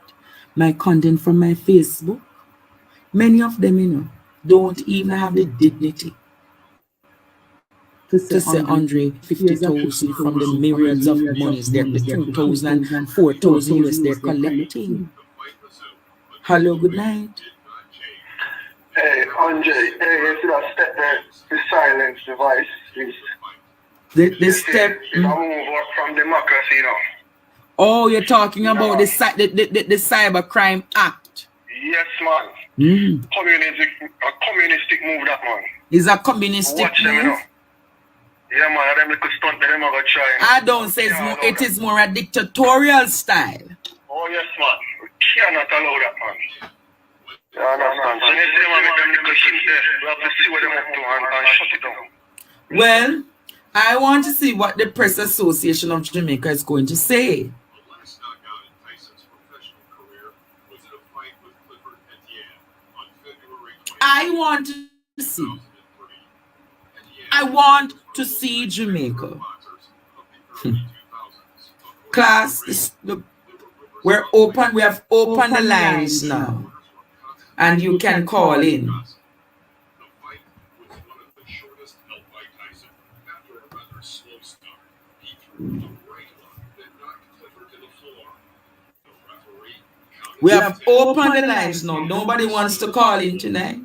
my content from my Facebook, many of them, you know, don't even have the dignity to say, Andre, 50,000 from the myriads of monies, the 2,000 and 4,000 US they're collecting. Hello, good night. Hey, Andre, hey, you should have stepped there to silence the voice, please. The step. If I move up from democracy, you know. Oh, you're talking about the Cybercrime Act. Yes, man. A communistic move, that man. Is a communistic Watch them, move? you know. Yeah, man, them little stunt them are gonna try. I don't say it's more. It is more a dictatorial style. Oh yes, man. We cannot allow that, man. You understand? So next time I make them little shit there, we have to see what them up to and shut it down. Well, I want to see what the Press Association of Jamaica is going to say. I want to see. I want to see Jamaica. Class, we're open. We have opened the lines now, and you can call in. We have opened the lines now. Nobody wants to call in tonight.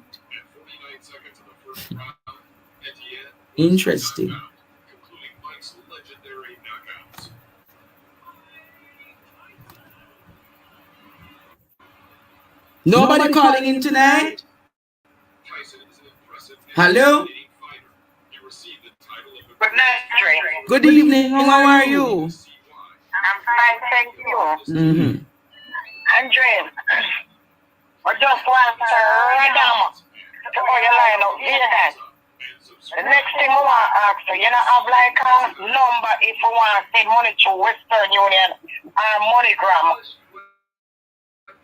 Interesting. Nobody calling in tonight? Hello? Good night, Trey. Good evening. How are you? I'm fine, thank you. Mm-hmm. Andre, I just want to write down to all your line up here that. The next thing I want to ask you, you know, have like a number if you want to send money to Western Union or MoneyGram.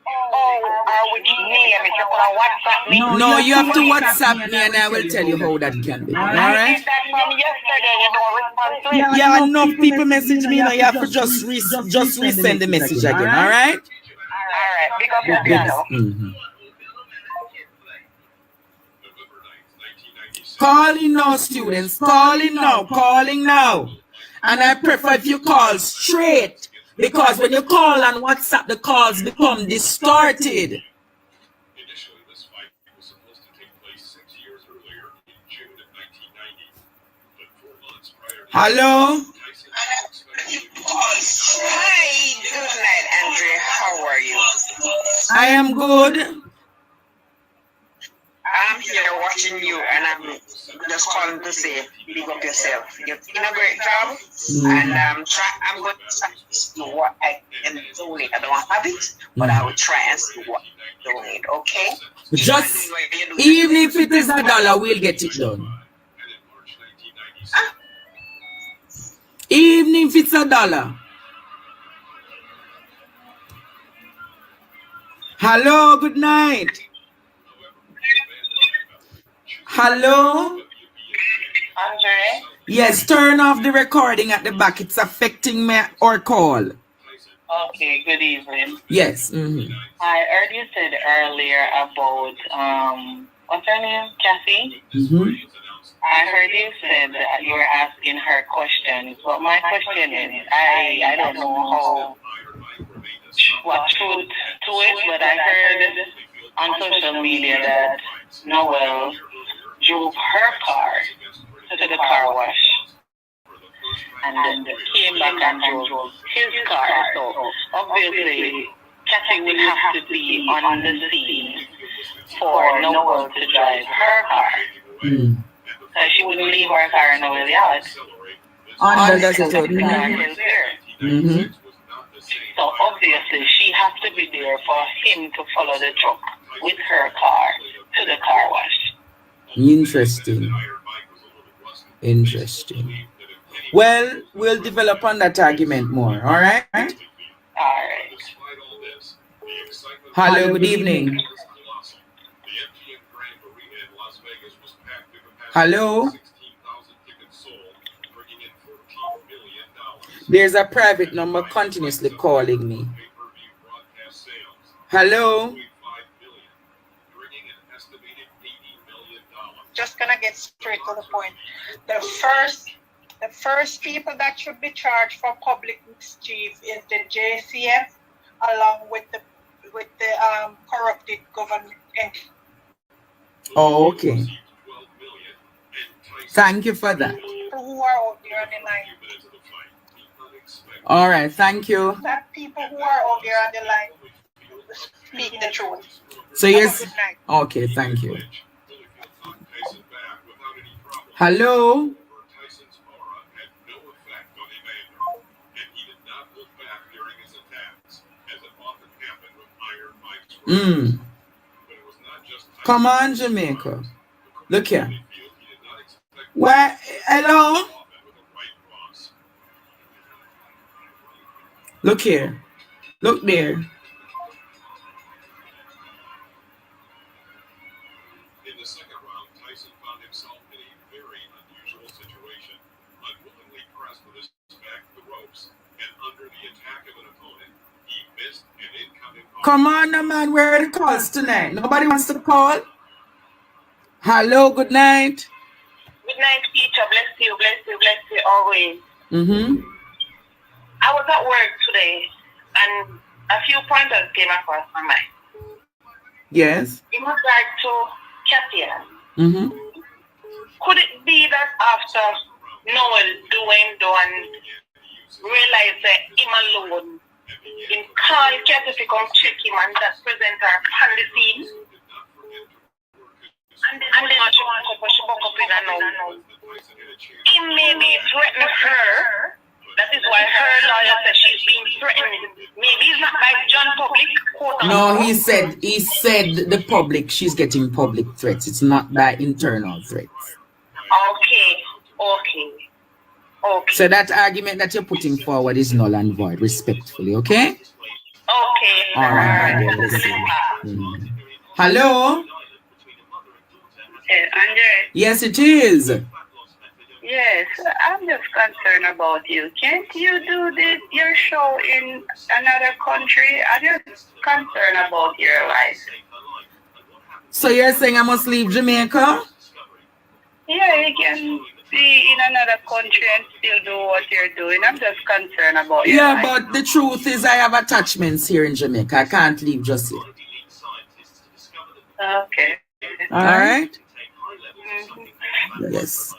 Or which name, if you could WhatsApp me. No, you have to WhatsApp me and I will tell you how that can be. All right? I did that from yesterday, you don't respond to it. Yeah, enough people message me now. You have to just resend the message again. All right? Alright, big up your piano. Mm-hmm. Calling now, students. Calling now. And I prefer if you call straight. Because when you call on WhatsApp, the calls become distorted. Initially, this fight was supposed to take place 6 years earlier in June of 1990. But 4 months prior to Hello? Hi, good night, Andre. How are you? I am good. I'm here watching you, and I'm just calling to say, big up yourself. You're doing a great job, and I'm going to see what I can donate. I don't have it, but I will try and see what I donate. Okay? Just even if it is $1, we'll get it done. Even if it's $1. Hello, good night. Hello? Andre? Yes, turn off the recording at the back. It's affecting me or call. Okay, good evening. Yes. I heard you said earlier about, what's her name? Kathy? I heard you said that you were asking her questions, but my question is, I don't know what truth to it, but I heard on social media that Noel drove her car to the car wash and then came back and drove his car. So obviously, Kathy will have to be on the scene for Noel to drive her car. So she wouldn't leave her car in Noel's yard. Understood. So obviously, she has to be there for him to follow the truck with her car to the car wash. Interesting. Well, we'll develop on that argument more. All right? All right. Hello, good evening. Hello? There's a private number continuously calling me. Hello? Just gonna get straight to the point. The first people that should be charged for public mischief is the JCF, along with the corrupted government entity. Oh, okay. Thank you for that. Who are out there on the line? All right, thank you. That people who are out there on the line speak the truth. So yes. Good night. Okay, thank you. Hello? Come on, Jamaica. Look here. Why? Hello? Look here. Look there. In the second round, Tyson found himself in a very unusual situation. Unwillingly pressed with his back to the ropes, and under the attack of an opponent, he missed an incoming call. Come on, man. Where are the calls tonight? Nobody wants to call? Hello, good night. Good night, teacher. Bless you always. I was at work today, and a few pointers came across my mind. Yes. In regard to Katia, could it be that after Noel doing and realize that him alone, him call Katia to come check him and that present her on the scene? And then she wants to push back up in a now. He maybe threaten her. That is why her lawyer said she's being threatened. Maybe it's not by John Public. No, he said the public, she's getting public threats. It's not by internal threats. Okay. So that argument that you're putting forward is null and void, respectfully, okay? Okay. All right. Hello? Andre? Yes, it is. Yes, I'm just concerned about you. Can't you do your show in another country? I'm just concerned about your life. So you're saying I must leave Jamaica? Yeah, you can be in another country and still do what you're doing. I'm just concerned about your life. Yeah, but the truth is I have attachments here in Jamaica. I can't leave just yet. Okay. All right? Yes.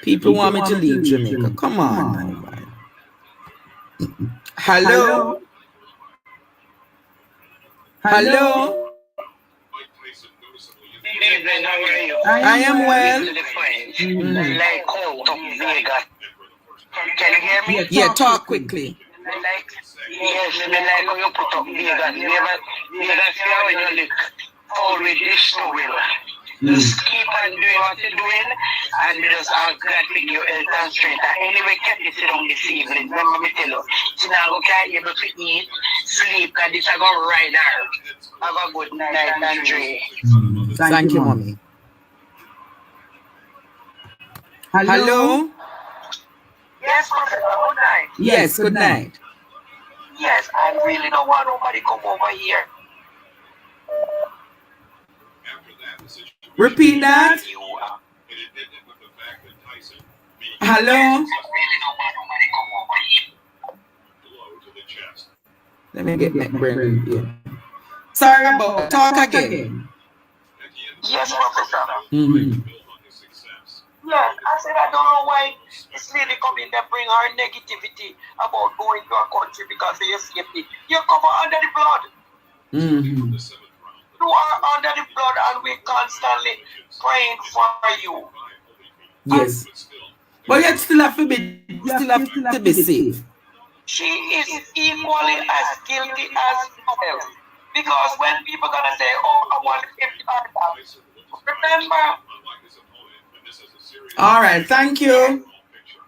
People want me to leave Jamaica. Come on, man. Hello? Hello? I am well. Like out of Vegas. Can you hear me? Yeah, talk quickly. Like, yes, me like how you put up Vegas. Vegas here when you look always this snowing. Just keep on doing what you're doing and just ask God to give you health and strength. And anyway, Kathy sit down this evening. Remember me tell you, she now go can't able to eat, sleep, and this I go ride her. Have a good night and dream. Thank you, mommy. Hello? Yes, Professor, good night. Yes, good night. Yes, I really don't want nobody come over here. Repeat that. Hello? Let me get my brain here. Sorry about talk again. Yes, Professor. Mm-hmm. Yeah, I said I don't know why this lady come in there bring her negativity about going to a country because of your safety. You cover under the blood. Mm-hmm. You are under the blood and we're constantly praying for you. Yes. But you still have to be safe. She is equally as guilty as yourself. Because when people gonna say, oh, I want to give you that, remember. All right, thank you.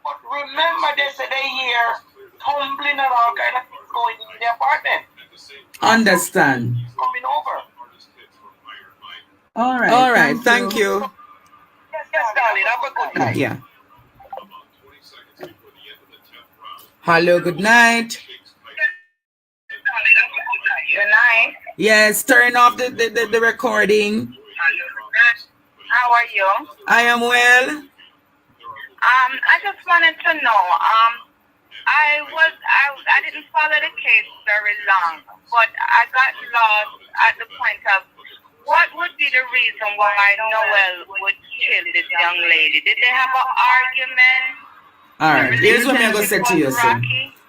But remember, they say they hear tumbling and all kind of things going in the apartment. Understand. Coming over. All right, thank you. Yes, darling, have a good night. Yeah. Hello, good night. Good night. Yes, turn off the recording. How are you? I am well. I just wanted to know. I didn't follow the case very long, but I got lost at the point of what would be the reason why Noel would kill this young lady? Did they have an argument? All right, here's what I'm going to say to you, sir.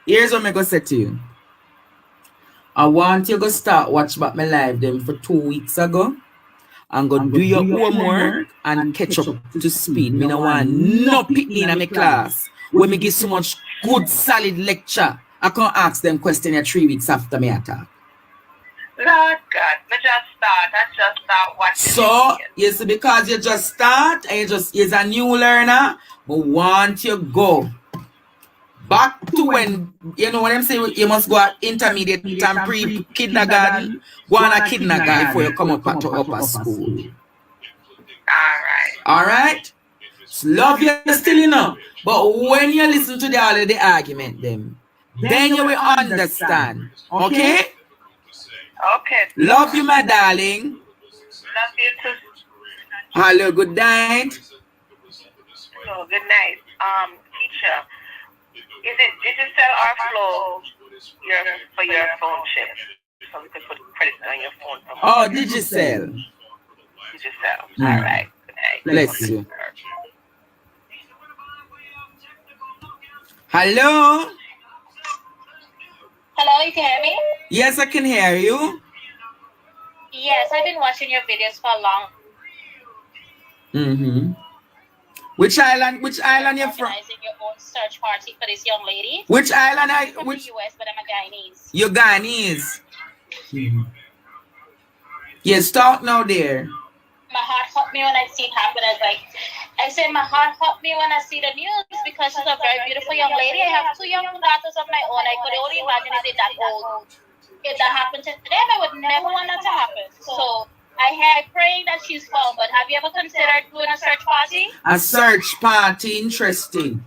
Here's what I'm going to say to you. I want you to start watch back my live them for 2 weeks ago. And go do your homework and catch up to speed. Me no want no pitney in my class when me give so much good solid lecture. I can't ask them question 3 weeks after me attack. Lord God, I just start watching. So, yes, because you just start and you're a new learner, but want you go back to when, you know what I'm saying, you must go at intermediate and pre-kindergarten, go on a kindergarten before you come up to upper school. All right? So love you still, you know. But when you listen to all of the argument, then you will understand. Okay? Okay. Love you, my darling. Love you too. Hello, good night. So, good night. Teacher, did you sell our flow for your phone chip? So we can put credit on your phone. Oh, did you sell? Did you sell? All right. Good night. Bless you. Hello? Hello, you can hear me? Yes, I can hear you. Yes, I've been watching your videos for long. Mm-hmm. Which island you're from? Organizing your own search party for this young lady. Which island I'm from the US, but I'm a Guyanese. You're Guyanese. Mm-hmm. Yes, talk now there. My heart hurt me when I see it happen. I said my heart hurt me when I see the news because she's a very beautiful young lady. I have 2 young daughters of my own. I could only imagine if they're that old. If that happened to them, I would never want that to happen. So I had praying that she's found, but have you ever considered doing a search party? A search party, interesting.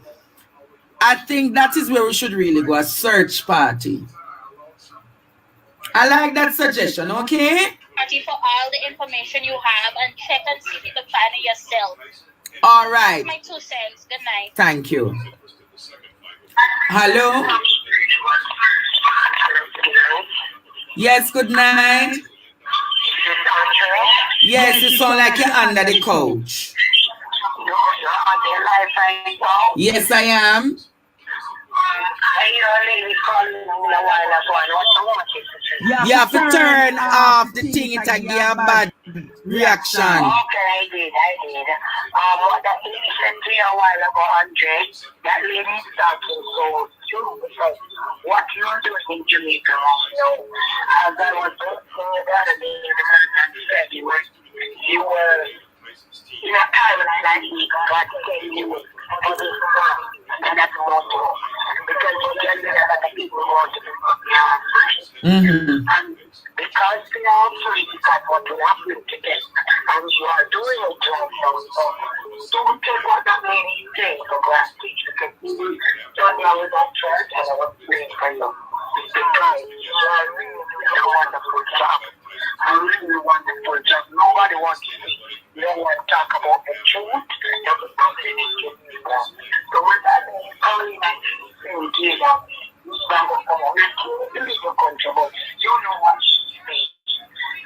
I think that is where we should really go, a search party. I like that suggestion, okay? Party for all the information you have and check and see if you can find it yourself. All right. That's my 2 cents. Good night. Thank you. Hello? Yes, good night. Yes, you sound like you're under the couch. You're on your life right now? Yes, I am. hear a lady calling a while ago, and what you want it to say? You have to turn off the thing, it give a bad reaction. Okay, I did. What that lady said to you a while ago, Andre, that lady is talking so true, because what you're doing in Jamaica right now, as I was saying the other day, the man that said you were in a timeline like me, God said you were for this song, and that's not true, because you can get a lot of people who want to be free. And because they are free, because what will happen to them, and you are doing it right now, so don't take what that lady is saying for granted, because you don't know that church, and I was praying for you, because you are really doing a wonderful job. A really wonderful job. Nobody wants to see. You don't want to talk about the truth. That's the something that you need. So when that is calling and saying, Jesus, you stand up for me. You live your country, but you know what she's saying.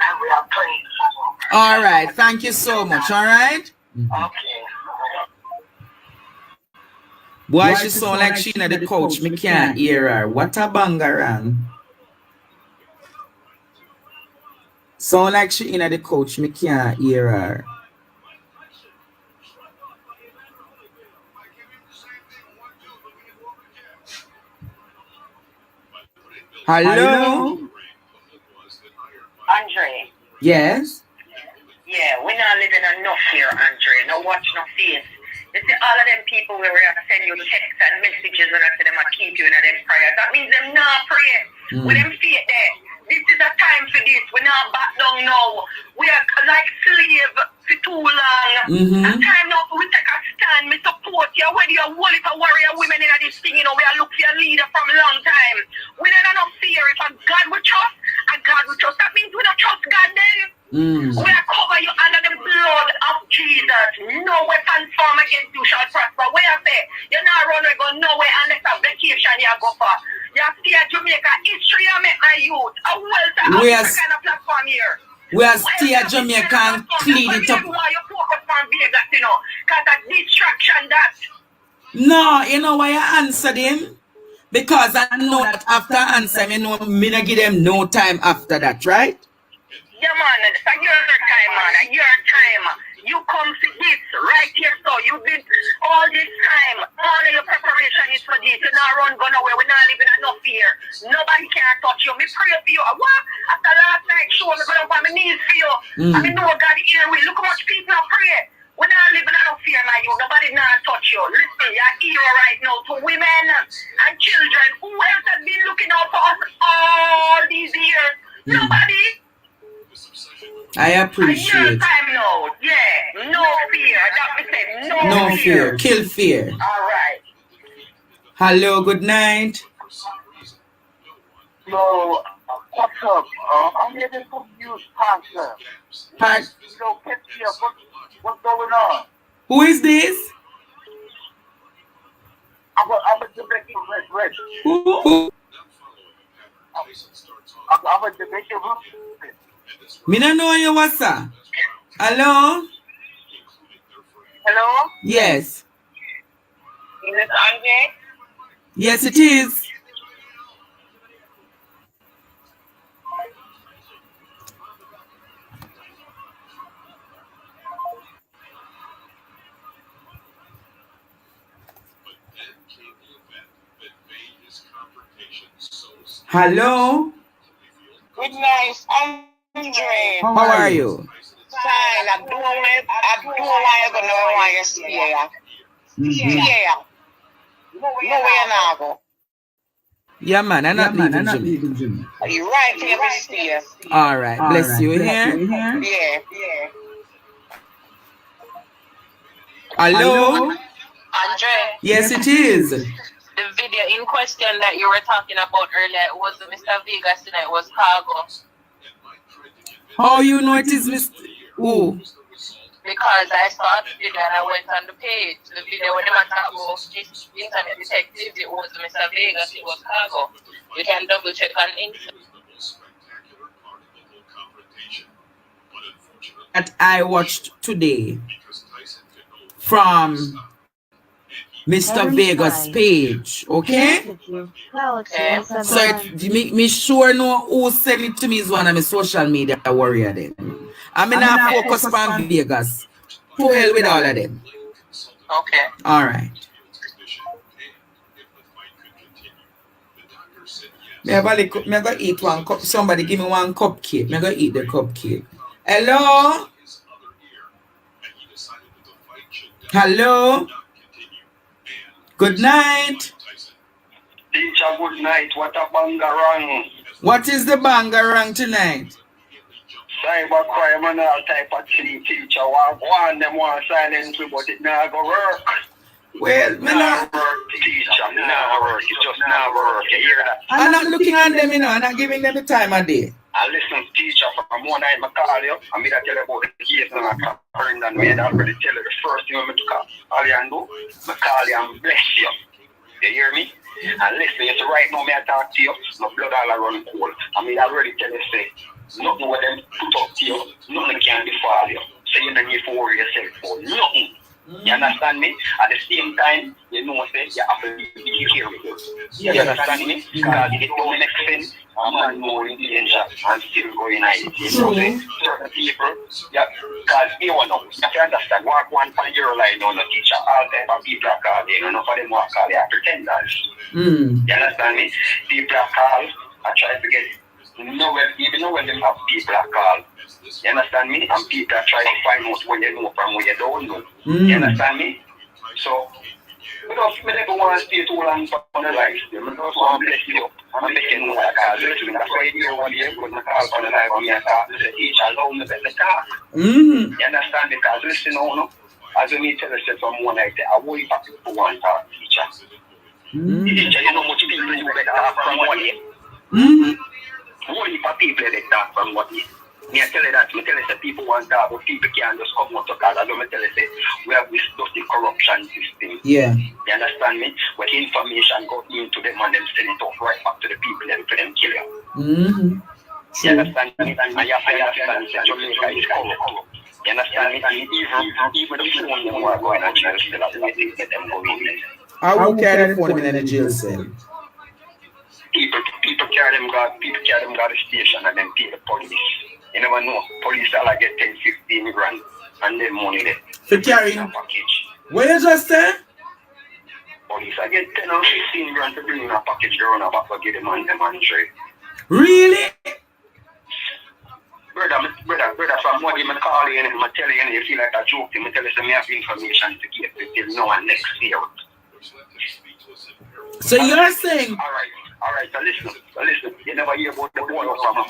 And we are praying for you. All right. Thank you so much. All right. Okay. Boy, she sound like she in the couch. Me can't hear her. What a bangarang. Sound like she in the couch. Me can't hear her. Hello? Andre. Yes? Yeah, we're not living enough here, Andre. No watch, no face. You see, all of them people where we are send you texts and messages and I say them I keep you in them prayers. That means them not pray. With them faith there. This is a time for this. We're not back down now. We are like slave for too long. A time now for we take a stand. Me support you. Whether you're a warrior women in this thing, you know, we are looking for a leader from a long time. We don't have no fear. If a God we trust, a God we trust. That means we don't trust God then. We are cover you under the blood of Jesus. No weapon formed against you shall prosper. Where I say, you're not run, we go nowhere unless a vacation you go for. You stay at Jamaica history and make my youth. A well kind of platform here. We are still at Jamaica and clean it up. Why you focus on Vegas, you know? Because that distraction that. No, you know why I answered him? Because I know that after answer, me know me not give them no time after that, right? Yeah, man, it's a your time, man. A your time. You come to this right here, so you did all this time. All of your preparation is for this. You're not run, go nowhere. We're not living enough fear. Nobody can touch you. Me pray for you. What? After last night, show me going on my knees for you. I mean, no God here with. Look how much people are praying. We're not living enough fear, my you. Nobody not touch you. Listen, you're here right now to women and children. Who else has been looking out for us all these years? Nobody. I appreciate. Time now. Yeah, no fear. That we said no fear. Kill fear. All right. Hello, good night. So, what's up? I'm getting confused, Pastor. What's going on? Who is this? I'm a Jamaican red. Who? I'm a Jamaican red. Me no know you, what's that? Hello? Hello? Yes. Is it Andre? Yes, it is. Hello? Good night, Andre. How are you? Fine, I'm doing why you're gonna know why you're here. No way now go. Yeah, man, I'm not leaving Jamaica. Are you right here, Mr. All right, bless you here. Yeah. Hello? Andre? Yes, it is. The video in question that you were talking about earlier was Mr. Vegas tonight, was Cargo. How you know it is Mr. Who? Because I saw the video and I went on the page. The video when the man talked about this internet detective, it was Mr. Vegas, it was Cargo. You can double check on Instagram. That I watched today from Mr. Vegas page, okay? So me sure know who send it to me is one of my social media warrior then. I'm not focus on Vegas. To hell with all of them. Okay. All right. Me go eat one cup. Somebody give me one cupcake. Me go eat the cupcake. Hello? Hello? Good night. Teacher, good night. What a bangarang. What is the bangarang tonight? Cybercrime and all type of thing, teacher. One them want silence me, but it not go work. Well, me not work, teacher. Not work. It just not work. You hear that? I'm not looking at them, you know. I'm not giving them the time of day. I listen, teacher, from one night I call you. I'm going to tell you about the case and I can and me. I already tell you the first thing I'm going to call. All you can do, I call you and bless you. You hear me? And listen, you say right now, I talk to you, my blood all around cold. I mean, I already tell you, say, nothing with them put up to you, nothing can befall you. So you don't need to worry yourself for nothing. You understand me? At the same time, you know, say, you have to be careful. You understand me? Because if you don't make sense, a man more in danger and still going on. You know, say, certain people, yeah, because you know, you have to understand, walk one for your line on a teacher, all type of people are called, you know, none of them walk call, they are pretenders. You understand me? People are called, I try to get, even know when them have people are called. You understand me? And people are trying to find out what you know from what you don't know. You understand me? So, I don't want to stay too long for the life. I don't want to bless you. I'm making more calls. That's why you want to put the call for the life of me and talk to the teacher alone to the talk. You understand? Because listen, no, as you need to listen from one night, I will be back to one talk teacher. Teacher, you know much people you better talk from what you. Only for people that talk from what you. Me tell you that, me tell you that people want to talk, but people can't just come out to call. I don't tell you that we have this dirty corruption system. Yeah. You understand me? When information go into them and them send it off right back to the people and for them kill you. You understand me? And you have to understand that Jamaica is corrupt. You understand me? And even the phone them who are going to jail still have to think that them go in there. I will carry the phone in the jail cell. People carry them to the station and then pay the police. You never know. Police are like get 10, 15 grand and then money there. For carrying a package. What you just said? Police are get 10 or 15 grand to bring in a package around a back to give them and trade. Really? Brother, from what I'm calling you and I'm telling you, you feel like a joke. I'm telling you, I have information to give till now and next year. So you're saying? All right. So listen. You never hear about the boy from a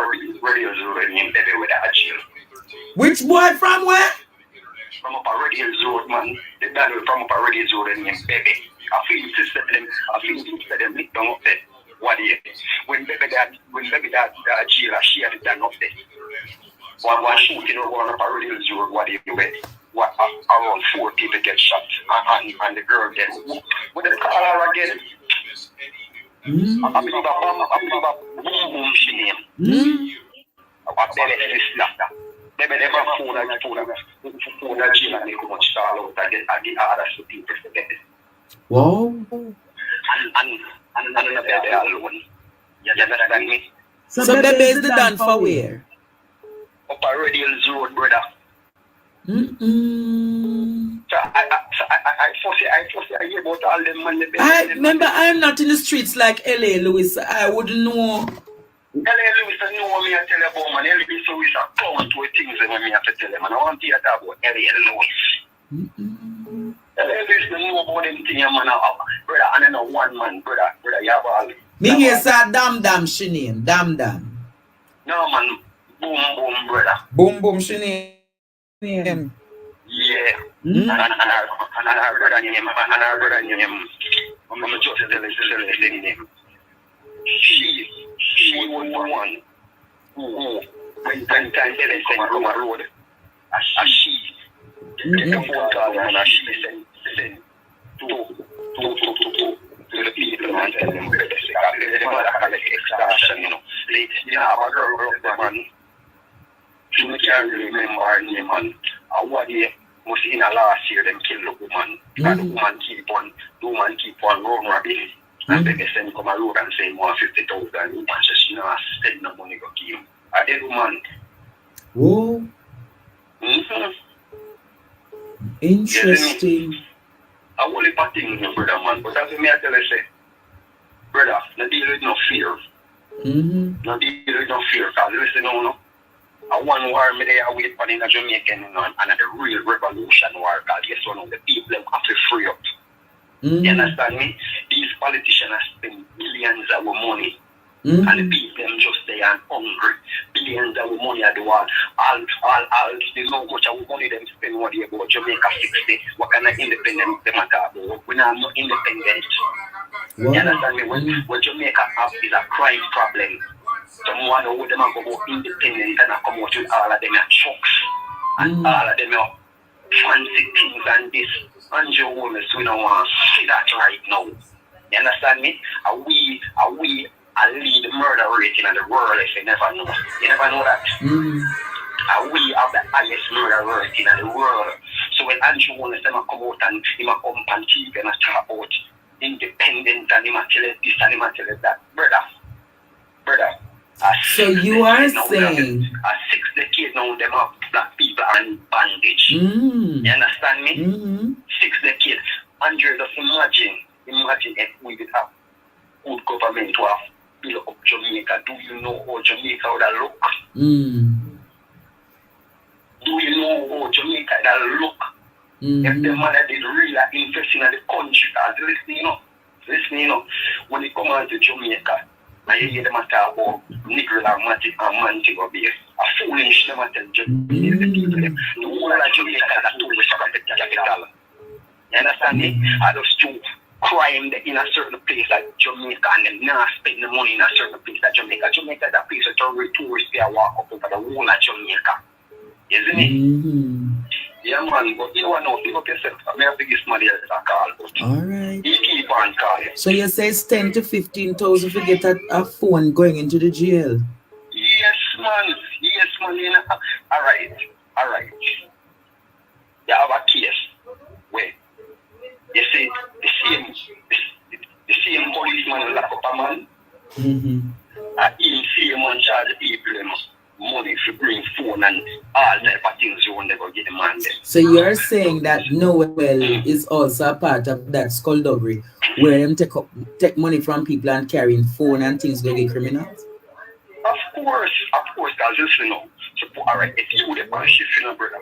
radio road named Bebe with a jail. Which boy from where? From a radio road, man. The dad from a radio road named Bebe. I feel them lick down up there. What year? When Bebe that jail, she had it done up there. One shooting over on a radio road, what year? Around 4 people get shot, and the girl get what they call her again? I believe a boom she name. A baby sister. Baby never phone a jail and they come much stall out and get others to people for baby. Wow. And the baby alone. You understand me? So baby is the done for where? Up a Radio Road, brother. So I hear about all them man. I remember I'm not in the streets like L.A. Lewis. I wouldn't know. L.A. Lewis I know what me I tell you about man. L.A. Lewis a count to things that me have to tell them. And I want to hear about L.A. Lewis. L.A. Lewis don't know about them things, man. Brother, and I know one man, brother, you have all. Me here say Dam she name. Dam. No man, boom, brother. Boom she name. Yeah. And our brother name, I'm just telling you name. She was the one who, when time they sent from a road, as she take a phone call and she sent to the people and tell them where they say, they mother collect extortion, you know. They have a girl up there, man. She can't remember her name, man. What day Must in a last year them kill the woman. And the woman keep on road rabbit. And then they send come a road and say more 50,000. The woman says she not spend no money go give him. A dead woman. Whoa. Interesting. I will leave a thing, brother man. But that's what me I tell you say. Brother, no deal with no fear. No deal with no fear. Because listen no. I one war me there wait for in the Jamaican and the real revolution war. Because yes one of the people them have to free up. You understand me? These politicians have spent billions of money. And the people them just there and hungry. Billions of money at the wall. All they know how much of money them spend what they about Jamaica 60. What kind of independence them at about? We are not independent. You understand me? What Jamaica have is a crime problem. Someone who them go about independent and come out with all of them are chucks. And all of them are fancy things and this. And you women, we don't want to see that right now. You understand me? Are we lead murder rate in the world if you never know. You never know that. We have the highest murder rate in the world. So when Andrew Wallace come out and he come on TV and talk about independent and he tell it this and he tell it that. Brother. So you are saying a 6 decade now them have black people are in bondage. You understand me? 6 decades. Andrew, just imagine if we did have good government to have built up Jamaica. Do you know how Jamaica would have look? Do you know how Jamaica would have look? If the man did really invest in the country, as listening, when it comes out to Jamaica, and you hear them talk about Negro and Montego Bay, a foolish them tell Jamaica, the people, the whole of Jamaica is a tourist capital. You understand me? I just to crime in a certain place like Jamaica and then not spend the money in a certain place like Jamaica. Jamaica is a place where tourists they walk up over the whole of Jamaica. Isn't it? Yeah, man, but you don't know, pick up yourself. I'm the biggest money that I call. But alright. You keep on calling. So you say it's 10 to 15,000 to get a phone going into the jail? Yes, man. You know. Alright. You have a case where you see the same policeman lock up a man. And he see a man charge people money if you bring phone and all type of things you want to go get the man there. So you're saying that Noel is also a part of that skullduggery where them take money from people and carrying phone and things to get criminals? Of course, because listen now. So, alright, if you would have been shifting, brother,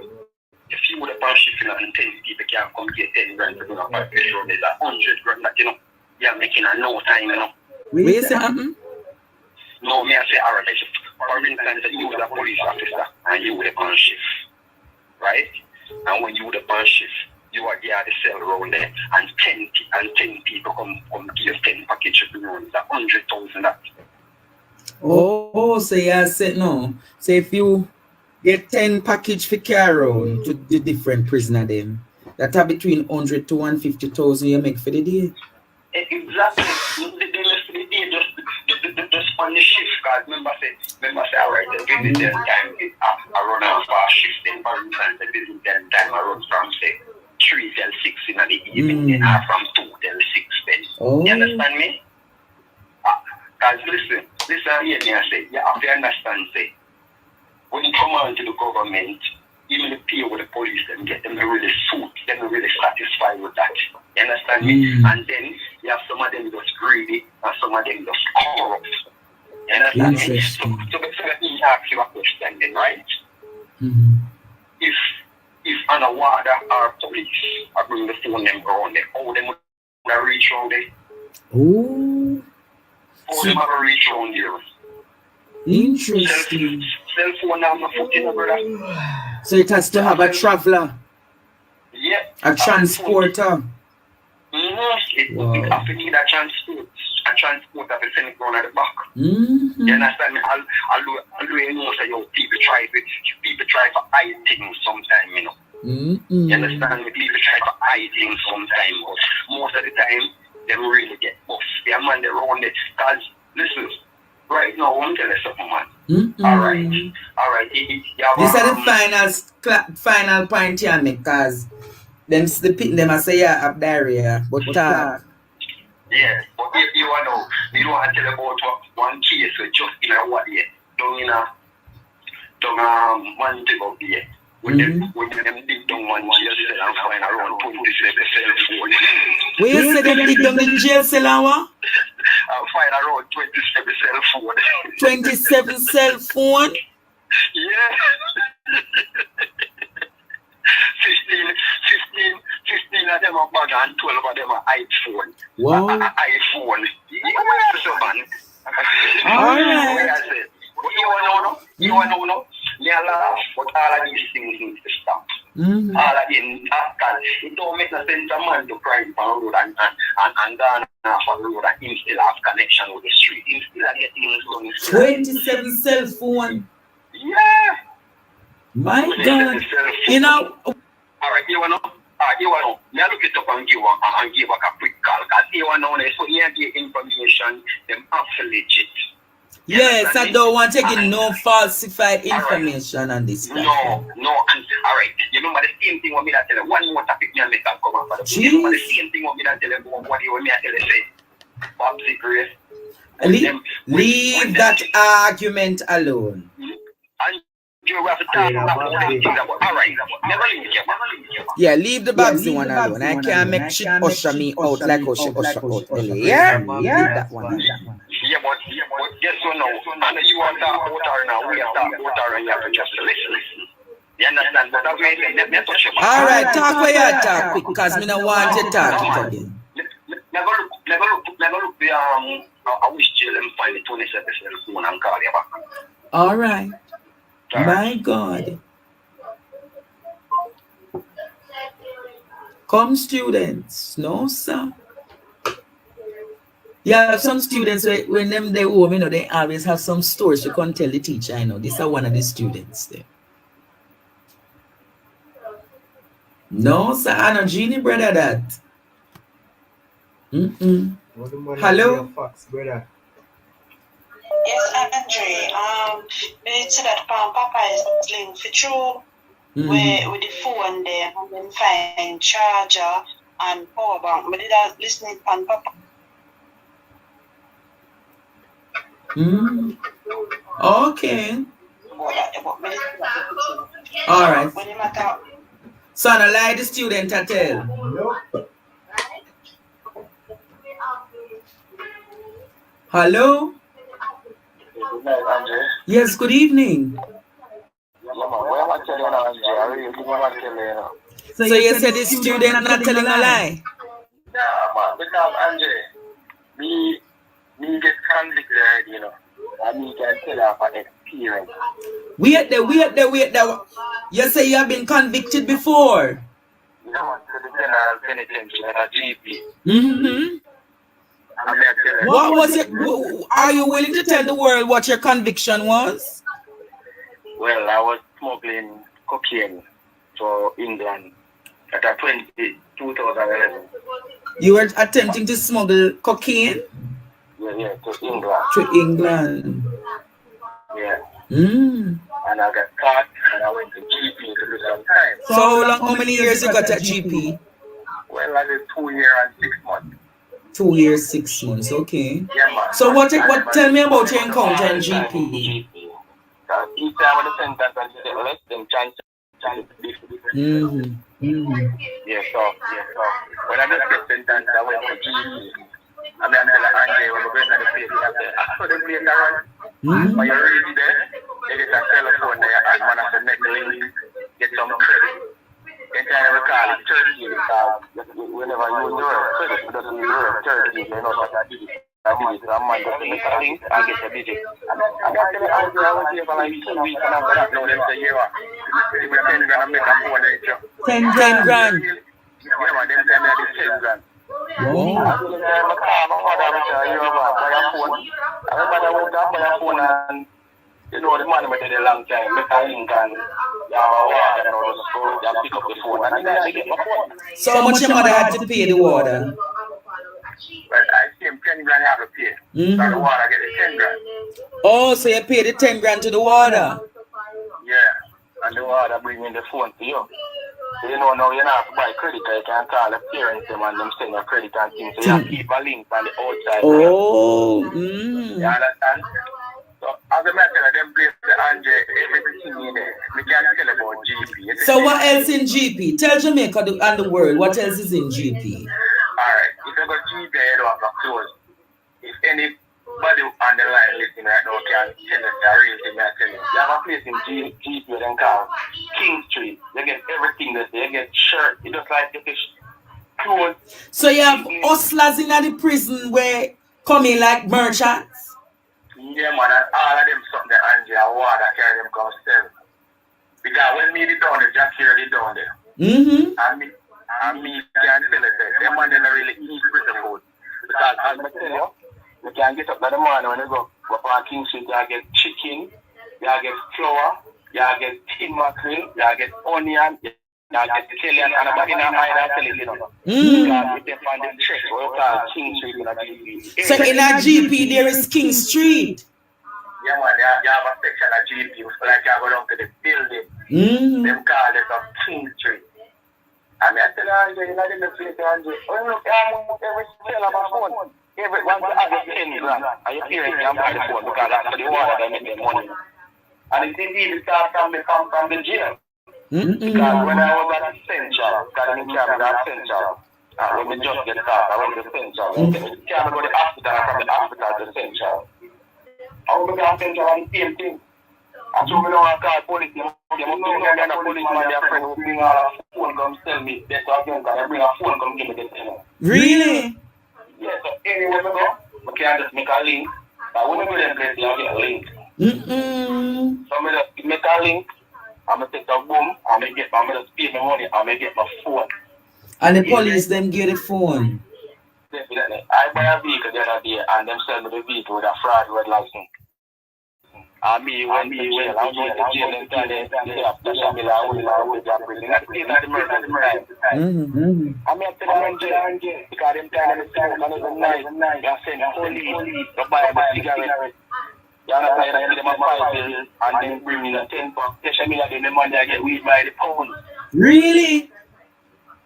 if you would have been shifting and 10 people can come get 10 grand to do a park show, there's 100 grand that, you're making a no time, Wait a second. No, me I say, alright, for instance, you was a police officer and you would have on shift, right? And when you would have on shift, you are there at the cell around there and 10 people come give 10 package of loans, that's 100,000 that. Oh, so you said no. So if you get 10 package for carry to the different prisoner then, that are between 100 to 150,000 you make for the day. Exactly. Just on the shift, because remember say, alright, the visit them time, I run out for a shift, then for instance, the visit them time, I run from, say, 3 till 6 in the evening, then from 2 till 6 then. Oh. You understand me? Because listen, hear me I say, you have to understand, say, when you come on to the government, even the pay with the police, them get them really suit, them really satisfied with that. You understand me? And then you have some of them just greedy and some of them just corrupt. You understand me? So let me ask you a question then, right? If an award or police are bring the phone number on them, how them would reach on there? Oh. How them would reach on there? Interesting. Cell phone number 14, brother. So it has to have a traveler. Yeah. A transporter. It would have to need a transport. A transporter to send it down at the back. You understand me? I'll do it most of your people try for hide things sometime, You understand me? People try for hide things sometime, but most of the time, they really get buff. They man they run it. Because, listen, right now, I'm telling you something, man. All right. This is the final point here, because them sleeping, them I say you have diarrhea, but talk. Yes, but if you want to know, you don't want to tell about one case, so just in a what year, don't one thing about here. When them dig down one jail cell and find around 27 cell phone. Where you say them dig down the jail cell and what? And find around 27 cell phone. 27 cell phone? Yeah. 15 of them are bag and 12 of them are iPhone. Wow. iPhone. Alright. You want to know? But all of these things need to stop. All of them, it don't make no sense a man to cry on the road and gone off on the road and him still have connection with the street. Him still get things done. 27 cell phone. Yeah. My God. You know. Alright, you want to know? Now look it up and give a quick call. Because you want to know, so you get information, them absolutely legit. Yes, I don't want to get no falsified information on this. No, and alright. You remember the same thing when me that tell you one more topic me and make them come up for the you remember the same thing when me that tell you what you me tell you say Bobsy Grace. Leave that argument alone. And you have to talk about things about alright. Never leave it. Yeah, leave the Babsy one alone. I can't make shit usher me out like how she usher out Ellie. Yeah? Leave that one. Yeah, but guess what now? And you want to talk about her now. We have to talk about her and you have to just listen. You understand? But that's why let me touch you. Alright, talk where you talk quick, because me don't want to talk it again. Never look the I wish jail and find the 27 phone and call you back. Alright. My God. Come students. No, sir. Yeah, some students, when they home, you know, they always have some stories you can't tell the teacher. I know. These are one of the students there. No, sir. I know Genie brother that. Hello? Fox, brother. Yes, Andre. Me say that Papa is linked for true with the phone there and then find charger and power bank. Me did that listening on Papa. Okay. Alright. So I lie the student I tell. Nope. Hello? Good night, Andre. Yes, good evening. So you said the student not telling a lie? Yeah, man, because Andre, me get convicted already, you know. And me can tell her for experience. Wait there. You say you have been convicted before? No, to the general penitentiary at a GP. What was it? Are you willing to tell the world what your conviction was? Well, I was smuggling cocaine to England at 2011. You were attempting to smuggle cocaine? Yeah, to England. To England. Yeah. And I got caught and I went to GP to do some time. So how many years you got at GP? Well, I did 2 years and 6 months. 2 years, 6 months, okay. Yeah, man. So what tell me about your encounter in GP? Each time with the sentence and say less than chance. Yeah, so when I just get sentenced, I went to GP. I mean, I tell Andre when we go into the place, I couldn't play around. But you reach there, you get a telephone there, and man, I said, make the link, get some credit. And then we call it Turkey, because whenever you use the word credit, it doesn't use the word Turkey, you know what I did. So I'm man, just make a link, I get a digit. And I tell Andre, I was here for like 2 weeks, and after that, now them say, yeah, give me 10 grand, I make a phone there, too. 10 grand? Yeah, man, them tell me I did 10 grand. Wow. And you know the money waited a long time. Make a link and pick up the phone and I get my phone. So how much your mother had to pay the water? Well, I see them 10 grand you have to pay. So the water get the 10 grand. Oh, so you pay the 10 grand to the water? Yeah, and the water bring in the phone to you. So you know now you don't have to buy credit card, you can call the parents them and them send your credit and things. So you have to keep a link on the outside. Oh, You understand? So as a matter of them place the Andre, everything in there. We can't tell about GP. So what else in GP? Tell Jamaica and the world what else is in GP. Alright, if you go GP, you don't have to close. If anybody on the line listening right now can tell us the real thing I tell you. You have a place in GP then called King Street. You get everything that you get shirt, you just like get clothes. So you have hustlers in the prison where come in like merchants? Yeah man, and all of them something that Angie and water carry them come sell. Because when me the down there, just hear the down there. And me can tell it that them man they don't really eat prison food. Because as I tell you, you can get up in the morning when you go up on King Street, you get chicken, you get flour, you get tin mackerel, you get onion, you get scallion, and nobody not hide and tell it, you know. Because we depend on the church, what you call King Street in a GP. So in a GP there is King Street? Yeah man, you have a section of GP, so like you go down to the building, them call it a King Street. I mean, I tell Andre, you know, in the place, Andre, when you come every sale of a phone, every one to have 10 grand, and you hear it, you buy the phone, because that's the water that make the money. And it's indeed it starts from the jail. Because when I was at Central, because I'm in Canada at Central, when we just get started, I went to Central. You can't go to the hospital, and from the hospital to Central. I went to Central and the same thing. I told me no one call police. They must be a policeman, their friend who bring a phone come tell me that's what I'm going to bring a phone come give me the thing. Really? Yeah, so anywhere we go, we can just make a link. But when we go to them place, you get a link. So I just make a link, I'm going to take a boom, I'm going to just pay my money, I'm going to get my phone. And the police them get the phone? Definitely. I buy a vehicle the other day and them sell me the vehicle with a fraudulent license. And me went to jail. I was going to jail and tell them after Shamila, I will be prison. That's the murder time. I mean, I tell them because them time they smoke and it's nice. They send police to buy a cigarette. You understand? I give them a 5 bill and then bring me a 10 bucks. Tell Shamila then the money I get weed by the pound. Really?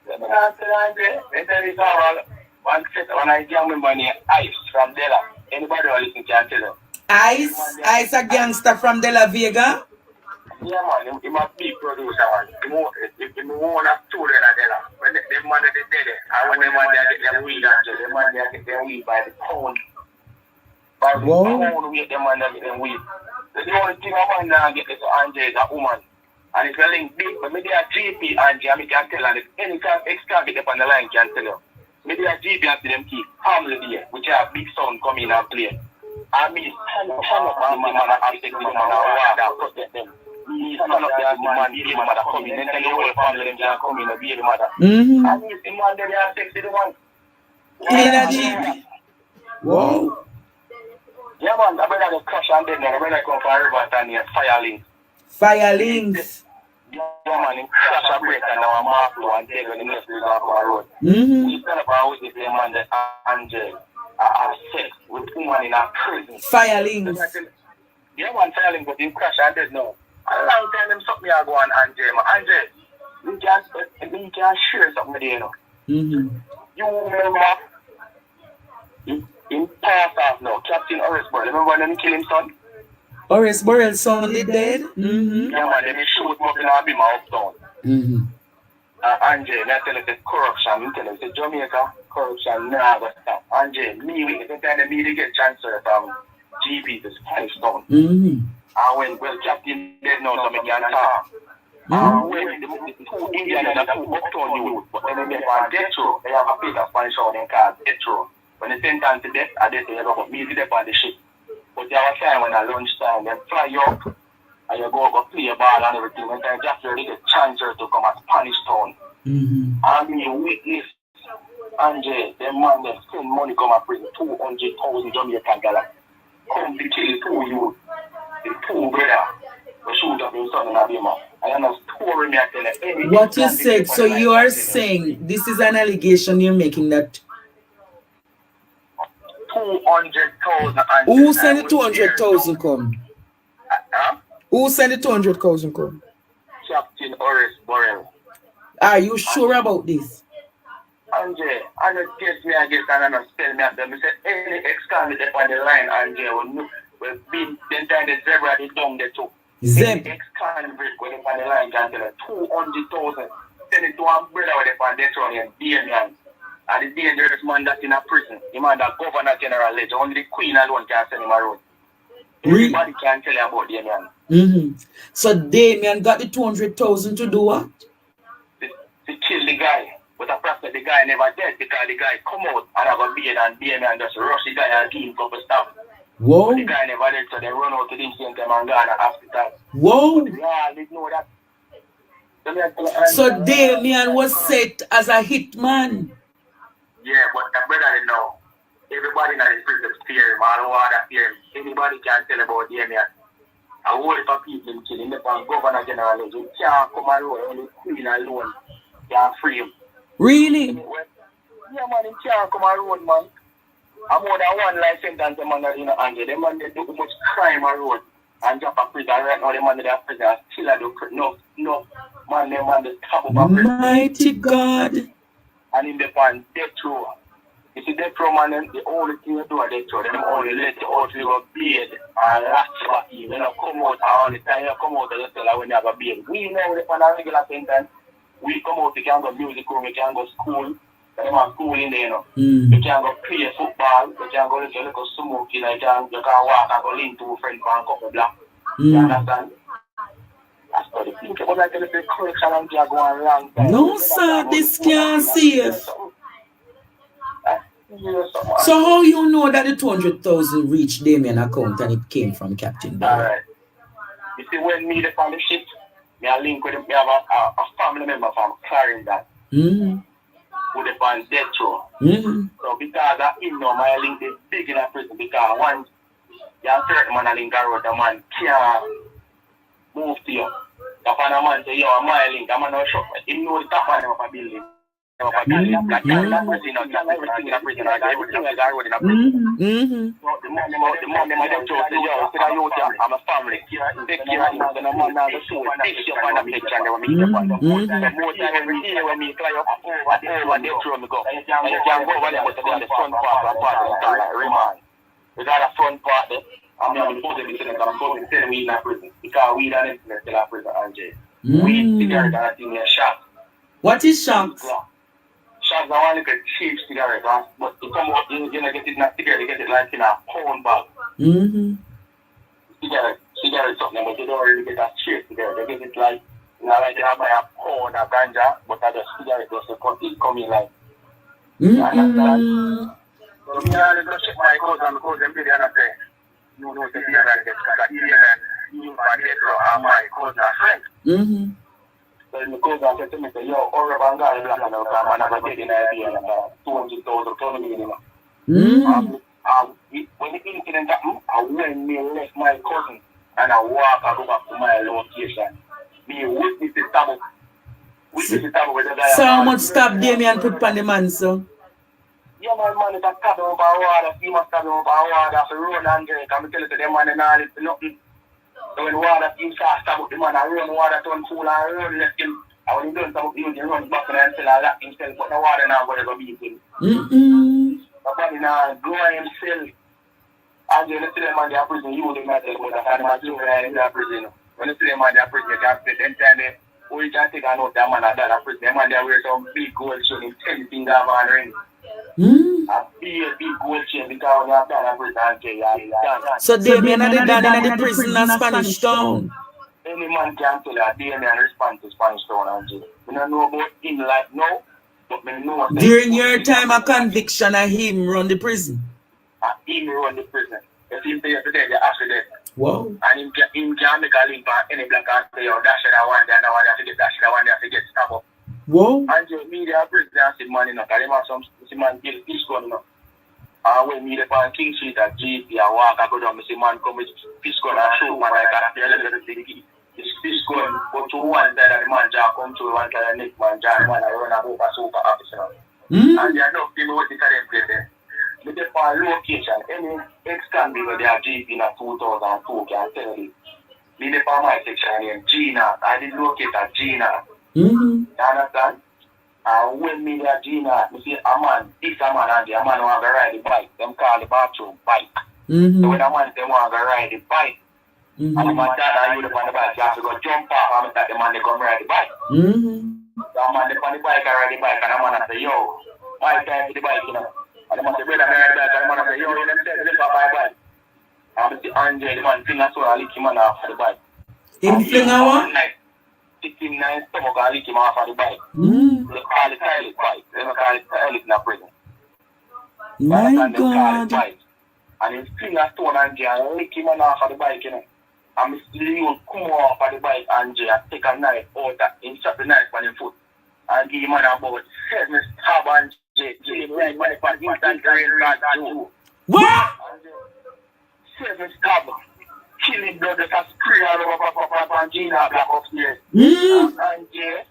I tell them, they tell me all one set when I give me money, ice from Della. Anybody who listen can tell them. Ice a gangster from De La Vega? Yeah man, he must be producer man. He won't have children at Della. When them man they dead, and when them man they get their weed and them man they get their weed by the pound. By the pound we get them man they get their weed. The only thing a man now get is Andre is a woman. And it's a link big, but maybe a GP Andre, I can tell and if any extra get up on the line can tell you. Maybe a GP and them keep family there, which have big sound come in and play. I mean, stand up the man and take the man and water protect them. Stand up there the man, baby mother come in, then tell the whole family them can come in and baby mother. I mean, the man them are sexy the one. Energy. Wow. Yeah man, I better crash and then I better come from river and near fire links. Fire links. Yeah man, in crash a break and now I'm mark and take when the next is off our road. We stand up and with the man that Angel. Have sex with woman in a prison. Firelings. Yeah, one fireling, but in crash and dead now. A long time them something I go on Andre. We can share something with you know. You remember in past off now, Captain Horace Burrell. Remember when they kill him son? Horace Burrell's son is dead? Yeah man, they shoot him up in a beam uptown. Andre, I tell you the corruption, I tell you the Jamaica corruption never stop. Andre, me, every time they need to get transferred from GB to Spanish Town. And when Captain dead now, so I can talk. When the two Indian and the two uptown youth, but then they have death row, they have a bit of Spanish Town and called death row. When they send down to death, they say, you me to death on the ship. But there was time when at lunchtime, they fly you up. And you go play a ball and everything, and then just really get transfer to come at Spanish Town. And me witness, Andre, them man, they spend money come and bring 200,000 Jamaican dollars. Come to kill 2 youth, the 2 brother, they shoot up his son in a beamer. And I'm not story me, I tell you. What you said, so you are saying, this is an allegation you're making that 200,000. Who sent the 200,000 come? Huh? Who sent the 200,000 come? Captain Horace Burrell. Are you sure about this? Andre, I don't guess me, I guess, and I don't tell me at them. I said, any ex-candidate on the line, Andre, will be the time the zebra is down there too. Zeb. Any ex-candidate going on the line can tell her 200,000. Send it to one brother with the on that one and Damien. And the dangerous man that's in a prison. The man that Governor General Ledge. Only the Queen alone can send him around. Everybody can tell you about Damien. So Damien got the 200,000 to do what? To kill the guy. But apparently the guy never dead because the guy come out and have a beard and Damien just rush the guy and give him a couple stuff. Whoa. But the guy never dead, so they run out to the same time and go to the hospital. Whoa. Yeah, they know that. So Damien was set as a hitman. Yeah, but the brother didn't know. Everybody in the prison fear him, all over that fear him. Anybody can tell about Damien. A whole heap of people him killing the Governor General. You can't come around, only Queen alone can free him. Really? Yeah, man, you can't come around, man. I'm more than one life sentence, the man that in the anger. The man that do much crime around and jump a prison. Right now, the man that prison are still at the no, man, the man that top of a prison. Mighty God. And in the pan, death row. You see, death row, man, the only thing you do at death row, they only let you out with a beard and latch back in. When you come out, all the time you come out, you tell her when you have a beard. We know the pan a regular sentence. We come out, we can go music room, we can go school. They have school in there, you know. You can go play football, you can go to a smoke, you can walk and go link to a friend for a couple black. You understand? That's what you think. But I tell you, the correction and you go on long time. No, sir, this can't safe. So how you know that the 200,000 reached Damien account and it came from Captain Burrell? Alright. You see, when me on the ship, me a link with him, we have a family member from Clarendon. With the on death row. So because of him now, my link is big in a prison because once you have certain man a link around, the man can't move to you. The man say, yo, my link, I'm not sure. He know the top of a building. Everything in a prison, everything I got road in a prison. The man them just say, yo, I'm a family. Take care of him. So the man now just show it. Take you on a picture and they will meet up on them. The more time every day when me fly up, over death row me go. And you can go over there, but they're on the front part of the car, like remand. We got a front part there. I'm not supposed to be sitting there. I'm supposed to be sitting in a prison. Because we don't still in a prison, Andre. We cigarette and I think they're shot. What is shots? Shots are one little cheap cigarette, but to come out, you're going to get it in a cigarette, you get it like in a pound bag. Cigarette something, but you don't really get a cheap cigarette. You get it like, you know, like you have a pound of ganja, but I just cigarette just to come in like. You understand? So, me I just check my cousin because them did and say, no, the cigarette gets got in and you and Pedro are my cousin friends. So the cousin said to me, yo, Orab and God, black and man, I'm a dead in idea and 200,000 minimum. When the incident happened, I went me left my cousin and I walk and go back to my location. Me witness the taboo. With the guy. So how much stab Damien put on the man, so? Yeah, man, is a stab over water. He must stab over water for run and drink. I'm telling you, the man and all, it's nothing. So when water, you start stab up the man and run water, turn full and run, let him. And when he done stab up the man, run back and still a lock himself, but the water now going to beat him. The body now grow himself. And when you see them on the prison, you will not tell about the animal in the prison. When you see them on the prison, you can sit anytime or you can take a note that man at that prison. Them man, they wear some big gold chain, 10 finger man ring. A big gold chain because when you have done a prison, so Damien had it done in the prison in Spanish Town. Any man can tell you Damien respond to Spanish Town and jail. We don't know about him like now, but we know. During your time of conviction, of him run the prison. Him run the prison. If he say today, they after that. Wow. And him can make a link on any black and say, oh, that's the one there, now I have to get, that's the one there, have to get stabbed up. Whoa. And just media prison and see man, you know, because they have some man kill fish gun, you know. When me on King Street at GP, I walk, I go down, I see man come with fish gun and shoot, man, like I feel a little bit. This fish gun go to one side of the man, jaw come to one side of the next man, jaw, man, I run a super officer. And they are not giving what the current place there. But the on location. Any ex-convict where they are GP in 2002 can tell you. Me the for my section named Gina. I did locate a Gina. You understand? And when me there Gina, me see a man, this a man and the man want to ride the bike. Them call the bathroom bike. So when a man them want to ride the bike, and the man that you on the bike, you have to go jump off and that the man they come ride the bike. So a man they on the bike and ride the bike and a man say, yo, my time for the bike, you know. And the man say, brother, ride the bike, and the man say, yo, you never said lift off my bike. And the Andre, the man fling a sword and lick him on off the bike. Him fling a what? Stick him in his stomach and lick him off of the bike. They call it toilet bike. They don't call it toilet in a prison. My God. And he fling a stone and lick him on off of the bike, you know. And Mr. Leon come off of the bike and take a knife out and shot the knife on his foot. And give him an about 7 stab and kill him right by the instant green rod too. What? 7 stab. Kill him blood just a spray all over and Gina black upstairs. And Jay,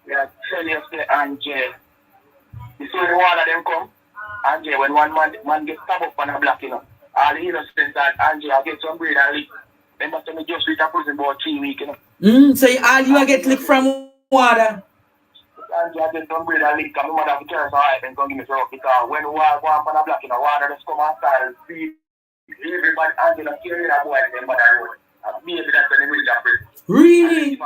we are telling you and Jay. You see the one of them come? And Jay, when one man gets stabbed up on a block, you know, all the innocent and Jay, I get some bread and lick. They must have just reached a prison about 3 weeks, you know. So all you get lick from water? And I get some bread and lick, and my mother have to turn so high and come give me some rope, because when water go on a block, you know, water just come outside and feed everybody, Angela carry that boy and mother road. Maybe that's when they reach that prison. Really?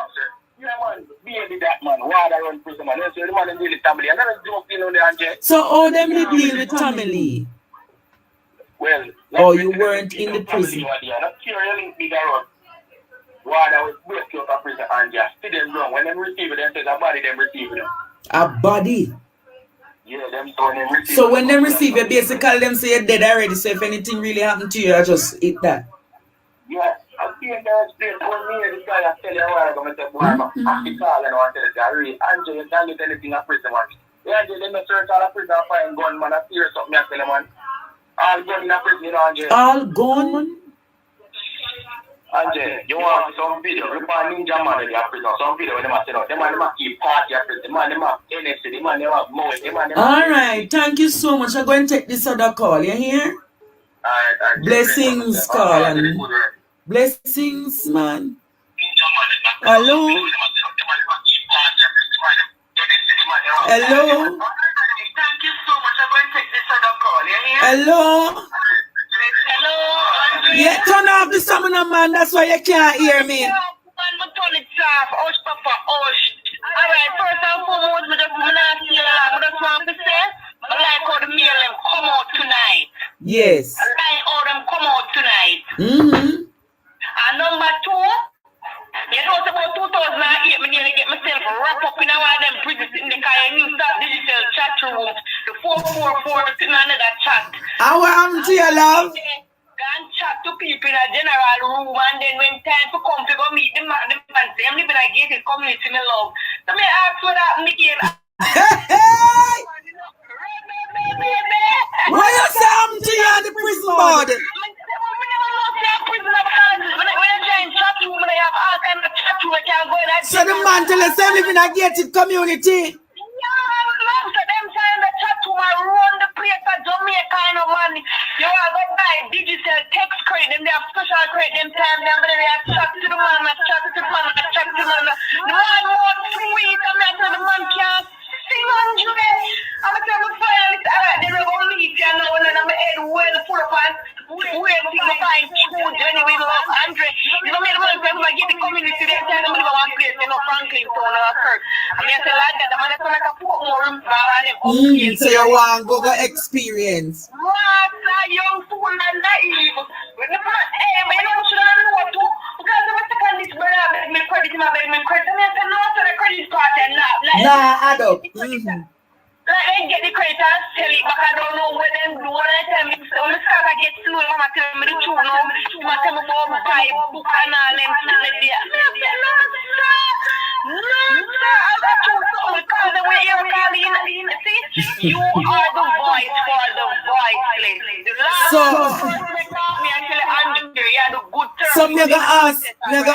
Yeah, man, maybe that man, water run prison, man. So the man deal with family. And that's joke, you know, the Angela. So how them they deal with family? Well, oh, you weren't in the prison. Not carry a link bigger road. Water was break you out of prison and just still them wrong. When them receive it, them say a body, them receive it. A body? Yeah, them so them receive. So when they receive it, basically them say you're dead already. So if anything really happened to you, I just eat that. Yeah, I think that's the one me, this guy I tell you why I'm going to say, boy, I'm a call and I want to tell you, Angel, you can't get anything in prison, man. Yeah, Angel, they may search all the prison and find gun, man. I fear something, I tell you, man. All gun in the prison, you know, Angel. All gun? Angel, you want some video? You want Ninja Man in your prison, some video when they say, no, they man keep party at prison, they man have NSC, they man have Moe, they man have... All right, thank you so much. I'm going to take this other call, you hear? Alright, blessings, call. And blessings, man. Hello? Hello? Thank you so much. I'm going to take this other call, you hear? Hello? Hello? Yeah, turn off the summoner, man. That's why you can't hear me. Man, turn it off. Hush, Papa, hush. Alright, first and foremost, I just want to say, I like how the mail them come out tonight. Yes. I like how them come out tonight. And number 2, you know, it's about 2008, I nearly get myself wrapped up in one of them prisons in the car, new start digital chat room, the 444 sitting under that chat. How am to your love? Go and chat to people in a general room, and then when time to come to go meet the man say, I'm living in a gated community, my love. So me ask what happened again. Hey! What you say happened to you on the prison board? So the man tell us they live in a gated community. So them time the chat to my run the place at Jamaica kind of money. You are going to buy digital text credit, them they have special credit, them time they have chat to the man, chat to the man, chat to the man. The man wants sweet, and that's the man can't sing on you. I'm going to tell you finally, they're going to leave you now, and I'm head well full of fun. We're going to find food anyway, love Andre. You know, me the one time I get the community, they tell them to go one place, you know, Franklin Town or Kirk. I mean, I tell like that, the man is like a poor more room for them. So you want to go experience? What a young fool and naive. When the man, hey, but you know what you don't know too? Because I'm second this brother, I beg me credit, I beg me credit. And I said, no, so the credit card and not. Nah, add up. Like, I get the credit and sell it, but I don't know where them do. When I tell me, when I start to get slow, I'm tell me the truth, no. I'm tell me about buy book and all them shit like that. No, sir. No, sir. I got you something because the way you're calling, see, you are the voice for the voiceless. The last person that taught me, actually, Andrew, you had a good term. So I'm gonna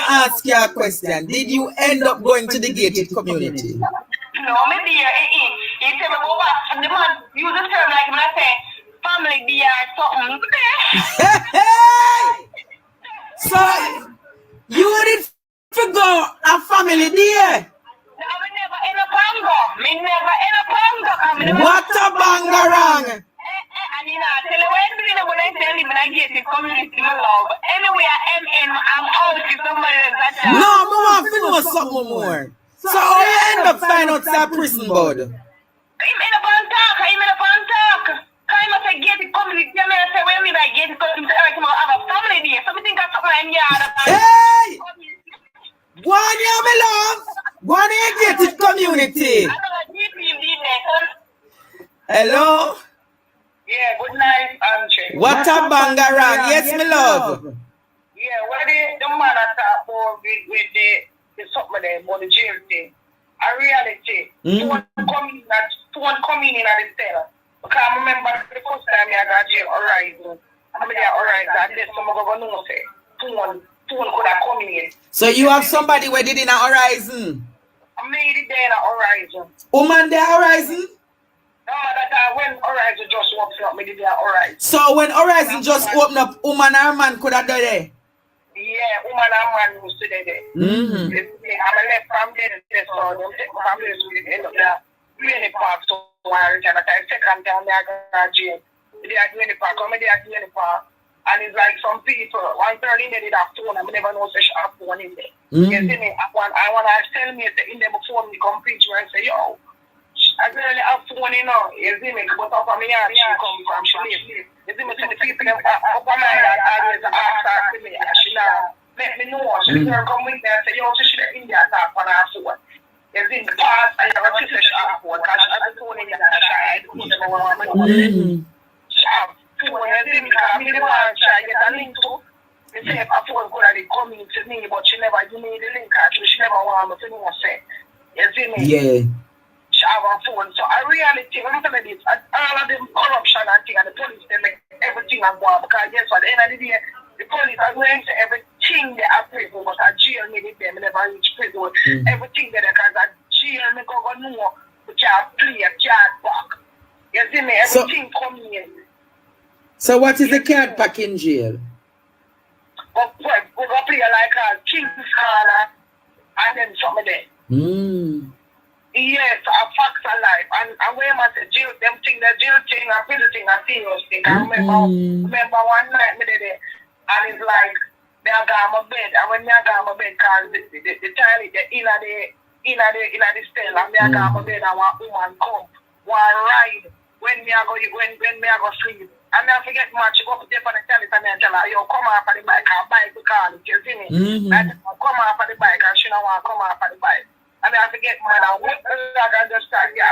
ask you a question. Did you end up going to the gated community? No, maybe he tell me go back. The man use the term like when I say, family day or something. Hey! So, you did forgo a family day? Me never in a panga. What a bangarang! And you know, tell you when I tell you when I get the community love. Anyway, I'm out to somebody that's No, I want to know something more. So how you end up finding out that prison bud? I'm in a pantalk. I'm a get the community. I say when me I get the community, I have a family day. So I think I took my yard. Hey! Go on here, my love. Go on here, get it community. Hello? Yeah, good night, Andre. What a bangarang. Yes, my love. Yeah, what the man I talk about with the something there about the jail thing. A reality. Someone coming in at the cell. Because I remember the first time I got jail Horizon. I mean, Horizon. And then someone go no say. Someone could have come in. So you have somebody where did in a Horizon? I made it there in a Horizon. Woman there Horizon? No, that when Horizon just walks up, me did there Horizon. So when Horizon just open up, woman or man could have done it? Yeah, woman and man used to do that. I'm a left from there and so them take my family to the end of that. Many park so I return at the second time I got jail. They are doing the park, come they are doing the park. And it's like some people, 1:30 they did have phone, I never know such a phone in there. You see me, I want to tell me in there before me come preach where I say, yo, I really have phone, you know, you see me, but up on me yard, she come from, she live. You see me, so the people up on my yard, always ask her to me, and she now let me know, she never come with me and say, yo, she should in there talk on her phone. You see the past, I never see such a phone, because I have the phone in there, and she had the phone, never want to she have phone, you see me, because I'm in the one, try to get a link to. They say if a phone could have come in to me, but she never give me the link, actually, she never want me to know, say. You see me? Yeah. She have a phone. So I really think, let me tell you this, all of them corruption and thing, and the police, they make everything and go on, because guess what, at the end of the day, the police are going to everything they are prison, but a jail made it them, never reach prison. Everything that they because a jail, they go know, we can't play a card back. You see me? Everything come in. So what is the card back in jail? We're going to play like a King's Corner and then something there. Yes, a facts of life. And when I say jail, them thing, the jail thing and prison thing are serious thing. I remember one night me there, and it's like, me I got my bed, and when me I got my bed, because the toilet, the inner the cell, and me I got my bed, and one woman come, one ride, when me I go sleep. And I forget much, go up there on the toilet, and I tell her, yo, come off of the bike, I'll bike the car, you see me? And come off of the bike, and she don't want to come off of the bike. And I forget, man, I went and just start, you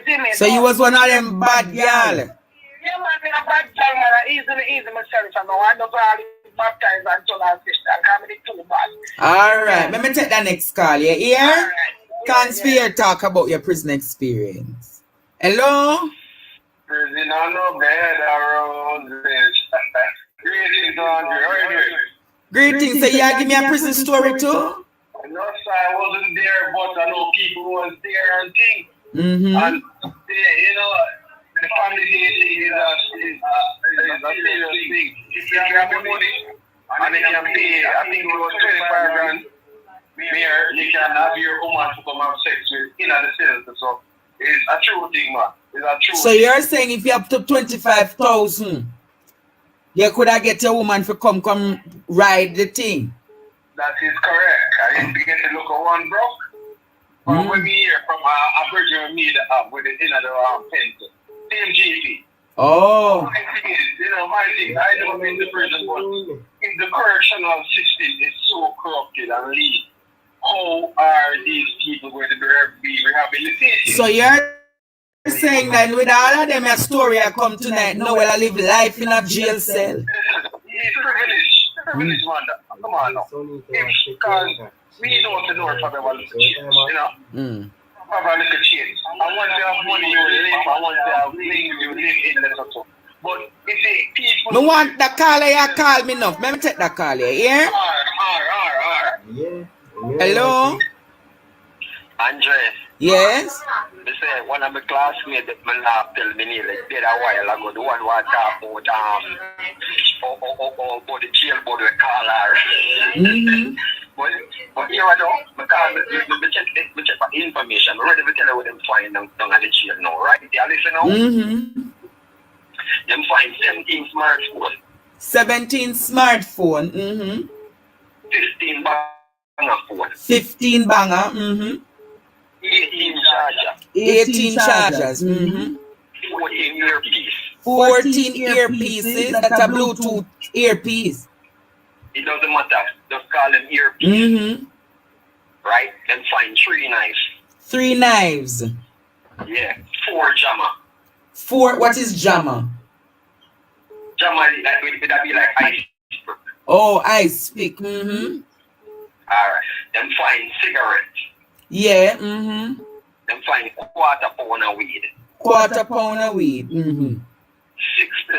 see me? So you was one of them bad girl? Yeah, man, I'm a bad girl, man. I easily myself, and I don't probably baptize and turn and sister, and come in too bad. Alright, let me take that next call. You hear? Can't fear talk about your prison experience. Hello? Prison on no bed around this. Greetings, Andre. How are you doing? Greetings. So you give me a prison story too? No, sir, I wasn't there, but I know people who was there and things. And, you know, the family thing is a serious thing. If you have the money, and you can pay, I think it was 25 grand, where you can have your woman to come have sex with in the cell. So it's a true thing, man. It's a true So you're saying if you have to 25,000, you could have get a woman to come ride the thing? That is correct. I didn't begin to look at one broke. But when we hear from a virgin me with the inner pen, same GP. Oh. My thing is, you know, I never been to prison, but if the correctional system is so corrupted and lean, how are these people going to be rehabilitated? So you're saying that with all of them a story I come tonight, no well I live life in a jail cell. He's privileged man. Come on now. Because we know to know for them a little change, you know? Have a little change. I want to have money you live, I want to have things you live in the sort. But you see, people... I want the caller you call me enough. Let me take that call here, yeah? R. Hello? Andre. Yes? They say one of my classmates that my lab tell me nearly dead a while ago, the one who I talk about about the jailboard we call her. But you know, because we check for information, we're ready to tell you what them find down at the jail now, right? You listen now? Them find 17 smartphone. 17 smartphone. 15 banger phone. 15 banger. 18 charger. 18 chargers. 14 earpiece. 14 earpieces. That's a Bluetooth earpiece. It doesn't matter. Just call them earpiece. Right? Then find 3 knives. 3 knives. Yeah. 4 jammer. 4. What is jammer? Jammer, that would be like ice. Oh, ice pick. Alright. Then find cigarette. Yeah. Then find quarter pound of weed. Quarter pound of weed. 60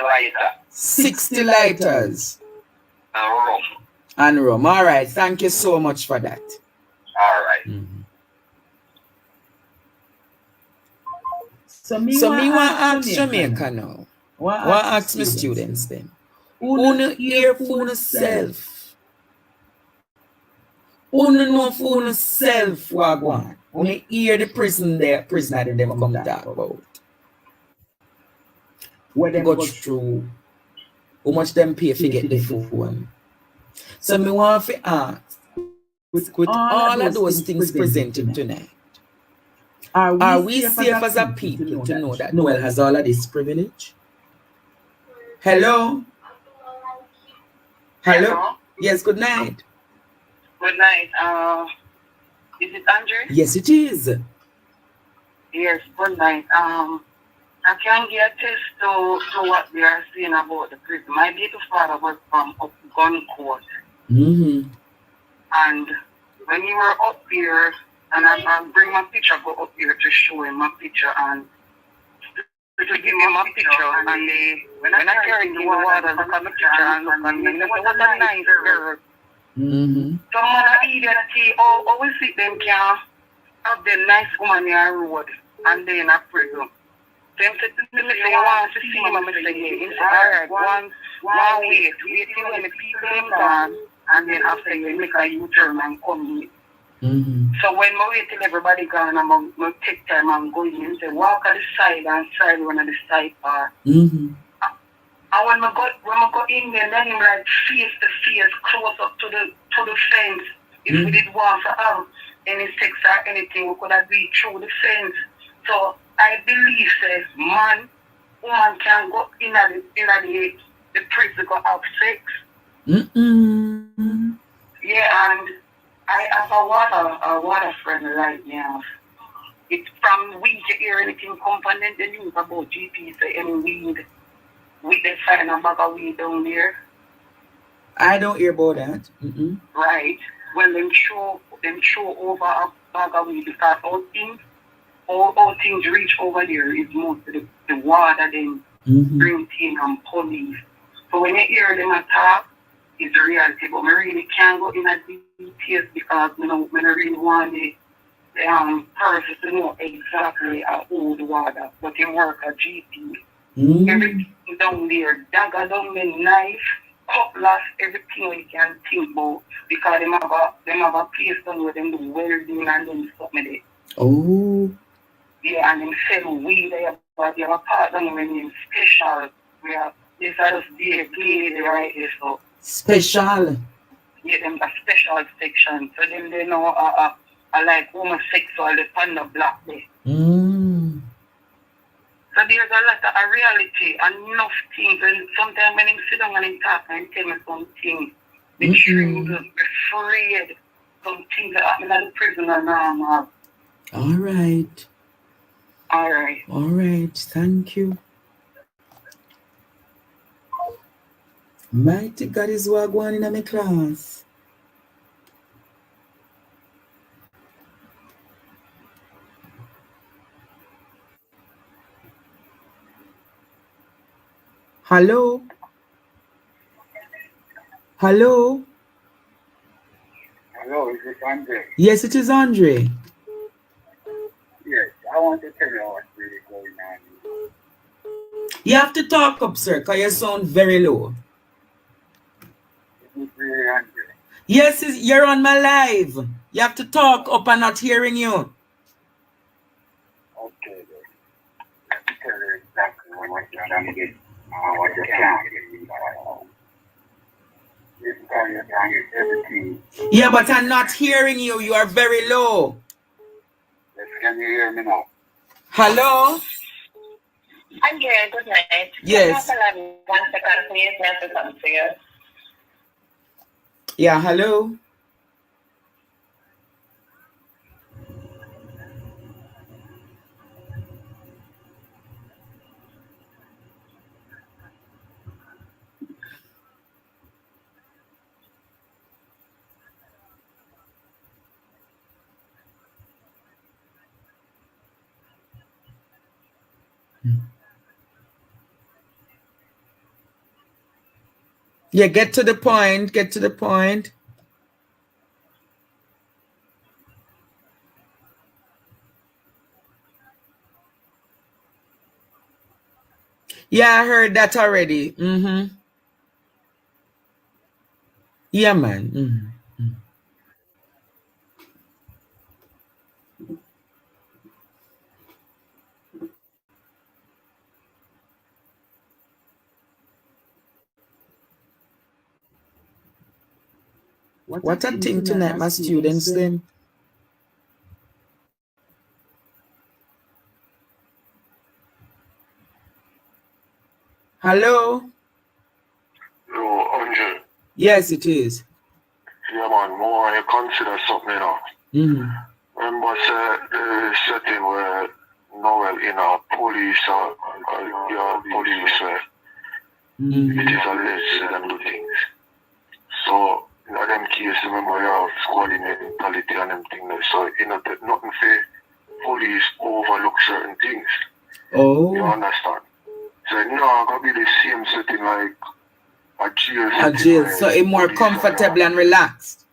lighter. 60 lighters. And rum. And rum. All right. Thank you so much for that. All right. So me want ask Jamaica now. Want ask my students then. Who hear for yourself? Who know for yourself what go on? Who hear the prisoner them come talk about? What them go through? How much them pay to get the phone? So me want to ask, with all of those things presented tonight, are we safe as a people to know that Noel has all of this privilege? Hello? Hello? Yes, good night. Good night. Is it Andre? Yes, it is. Yes, good night. I can get a test to what they are saying about the prison. My little father was from up gun court. And when you were up here, and I bring my picture, go up here to show him my picture, and to give me my picture, and when I carry the water, look at my picture, and look at me, what a nice girl. Some man are idiot, always see them can have the nice woman in the road, and they in a prison. Them said to me, say, you want to see him, and I say, yeah. He said, all right, one wait till when the people them gone, and then after you make a U-turn and come in. So when I wait till everybody gone, I'm going to take time and go in and say, walk at the side and side one of the side part. And when I go in there, then I'm like face to face, close up to the fence. If we did want to have any sex or anything, we could have been through the fence. So I believe that woman can go in the prison go have sex. Yeah, and I have a water friend right now. It's from weed to hear anything component the news about GP say any weed. We they find a bag of weed down there. I don't hear about that. Right. Well, them show over a bag of weed because all things reach over there is mostly the water them bring in and police. So when you hear them attack, it's reality. But I really can't go in a details because I don't really want the person to know exactly how the water, but they work at GP. Everything down there, dagger down there, knife, cutlass, everything we can think about because them have a place down where them do welding and them stuff like that. Oh. Yeah, and them sell weed there, but they have a part down where them special. We have this are just the right here, so. Special. Yeah, them a special section. So them they know I like homosexual, the panda black there. So there's a lot of reality and enough things, and sometimes when I sit down and I talk and tell me some things, the truth is afraid some things that happen in the prison are normal. All right. All right. All right. Thank you. Mighty God is what going in my class. Hello? Hello? Hello, is it Andre? Yes, it is Andre. want to tell you what's really going on. You have to talk up, sir, because you sound very low. It's really angry. Yes, you're on my live. You have to talk up. I'm not hearing you. Okay, then. Let me tell you exactly what you're trying to get. What you can't get. It's because you're trying to get everything. Yeah, but I'm not hearing you. You are very low. Yes, can you hear me now? Hello? Andrea, good night. Yes. Can I have 1 second, please? I have to come to you. Yeah, hello? Yeah, get to the point. Get to the point. Yeah, I heard that already. Mm-hmm. Yeah, man. Mm-hmm. What a thing tonight, my students, them. Hello? Yo, Andre. Yes, it is. Yeah, man, more you consider something, you know. Mm-hmm. Remember, the setting where Noel in a police or police where it is alleged that them do things. So, in them case, remember, you have squaddy mentality and them things. So, you know, nothing for police overlook certain things. Oh. You understand? So, no, it's going to be the same setting like a jail setting. A jail, so it's more comfortable and relaxed.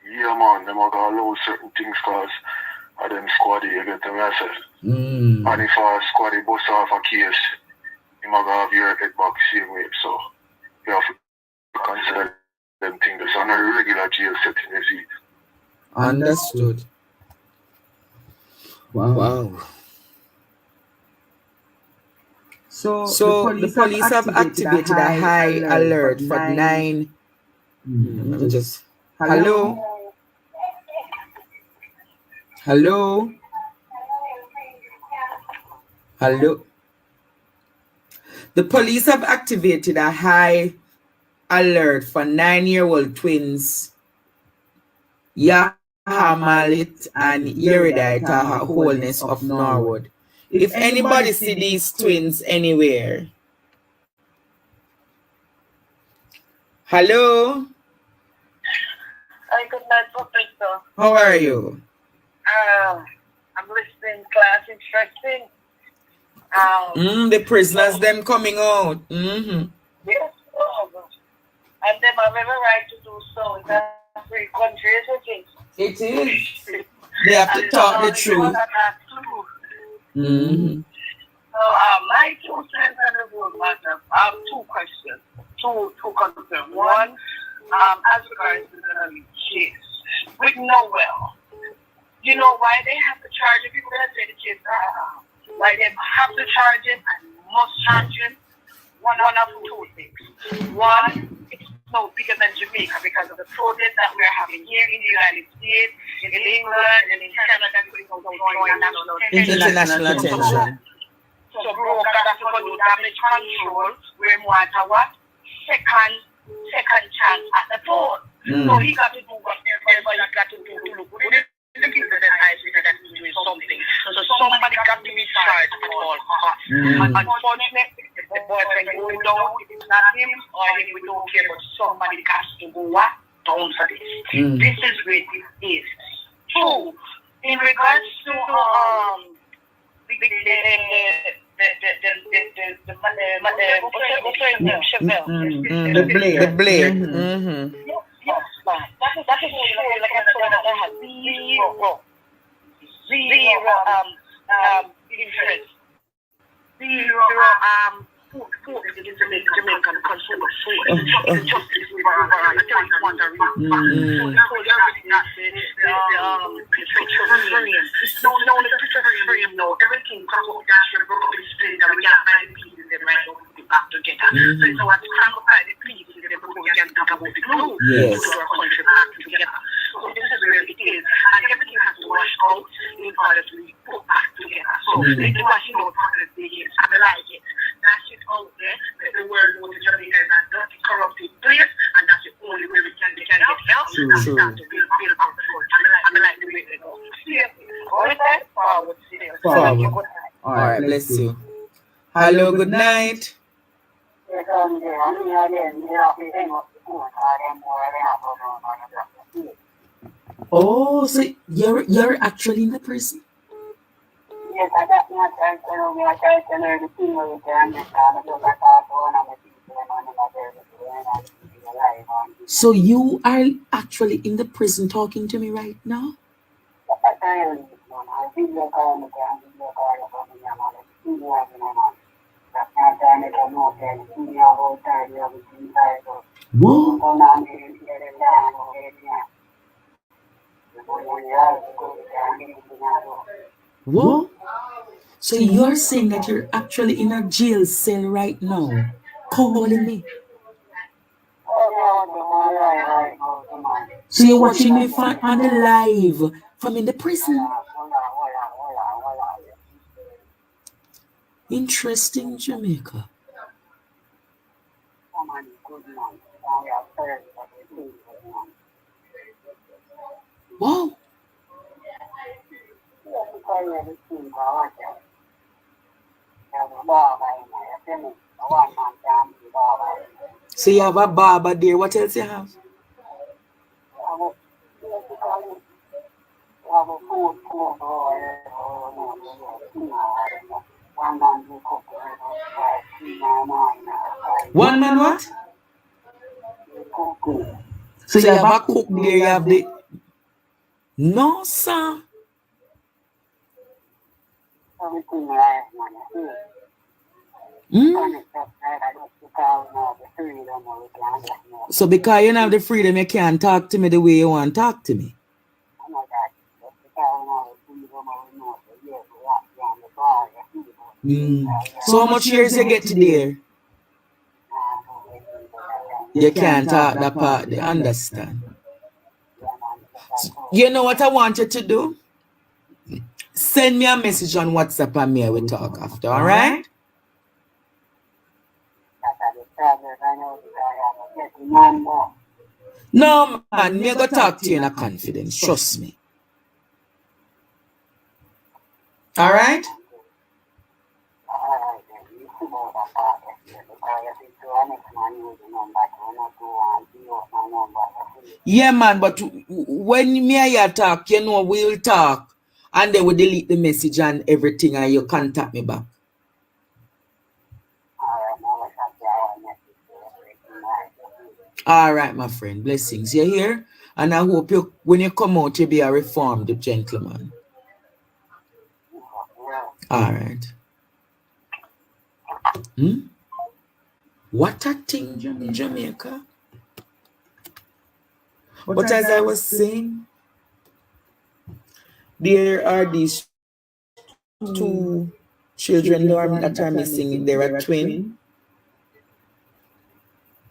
Yeah, man, them are going to allow certain things because of them squaddy, you get them yourself. And if a squaddy bust off a case, you might have your head back same way. So, you have to consider them things. It's not a regular jail setting, you see. Understood. Wow. So the police have activated a high alert for 9. Let me just. Hello? Hello? Hello? The police have activated a high alert for 9-year-old twins Yahamalit and Yerida Taha Wholeness of Norwood. If anybody see these twins anywhere. Hello? Hi, good night, Professor. How are you? I'm listening, class, interesting. The prisoners, them coming out. Mm-hmm. Yes, and them have every right to do so. It's a free country, isn't it? It is. They have to talk the truth. Mm-hmm. So, my 2 cents on the road matter. I have 2 questions, two concerns. One, as regards to the case with Noel, you know why they have to charge him? People that say the case, why they have to charge him and must charge him? One of 2 things. One, it's no bigger than Jamaica because of the protest that we're having here in the United States, in England, and in Canada, International attention. So broker got to go do damage control where Mwata what? Second chance at the phone. So he got to do whatever he got to do to look good. Looking at the eyes that he's doing something. So somebody got to be charged at all costs. Unfortunately, the boyfriend going down, if it's not him or him, we don't care, but somebody has to go what? Down for this. This is where this is. 2, in regards to The Blade. Mm-hmm. Yes, man. That is true. Like I said, that has zero interest. 4 in Jamaican consumer food. Justice overall. I tell you one reason. So you're already not the picture frame. It's not only picture frame now. Everything comes up that you broke up in split and we can't find the pieces and right now put it back together. So it's what crank up the pieces and before we can talk about the glue. Yes. Put our country back together. So this is where it is. And everything has to wash out in order to be put back together. So it's washing out for the years. I like it. That shit out there, let the world know the Jamaica is a dirty, corrupted place, and that's the only way we can get help. And start to build up the food. I like the way they go. Forward. All right, bless you. Hello, good night. Oh, so you're actually in the prison? Yes, I got my chance to know me. I tried to learn the thing where you can understand the book. I thought one of the people and so you are actually in the prison talking to me right now? Whoa. Whoa. So you're saying that you're actually in a jail cell right now, calling me? So you're watching me on the live from in the prison? Interesting, Jamaica. Wow. So you have a barber there. What else you have? One man what? So you have a cook there, you have the... No, sir. So because you don't have the freedom, you can't talk to me the way you want to talk to me. So how much years you get to there? You can't talk that part, they understand. You know what I want you to do? Send me a message on WhatsApp and me will talk after, all right? No, man, me go talk to you in a confidence, trust me. All right? Yeah, man, but when me and you talk, you know, we'll talk and then we delete the message and everything and you contact me back. All right, my friend. Blessings. You're here, and I hope you, when you come out, you'll be a reformed gentleman. All right. What a thing in Jamaica. But as I was saying, there are these two children that are missing. They're a twin.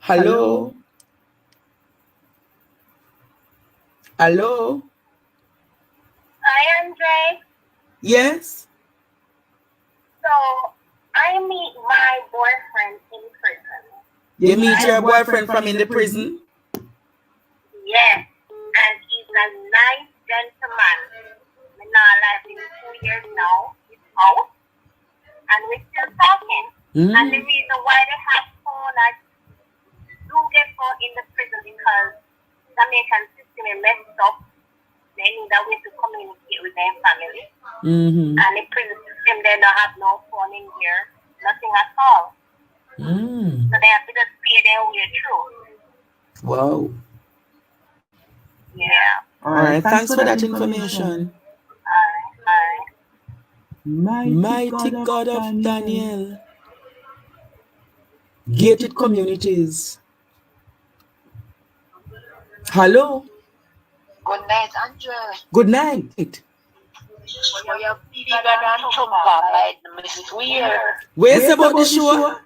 Hello? Hello? Hi, Andre. Yes? So, I meet my boyfriend in prison. You meet your boyfriend from in the prison? Yes, and he's a nice gentleman. We're not like in 2 years now. He's out, and we're still talking. And the reason why they have do get put in the prison because the Jamaican system is messed up. They need a way to communicate with their family. And the prison system, they don't have no phone in here, nothing at all. So they have to just pay their way through. Wow. Yeah. All right. Thanks for that information. All right. Mighty God of Daniel. Gated communities. Hello. Good night, Andre. Good night. We are bigger than Trump, right? Mr. Weird. Where's about the show?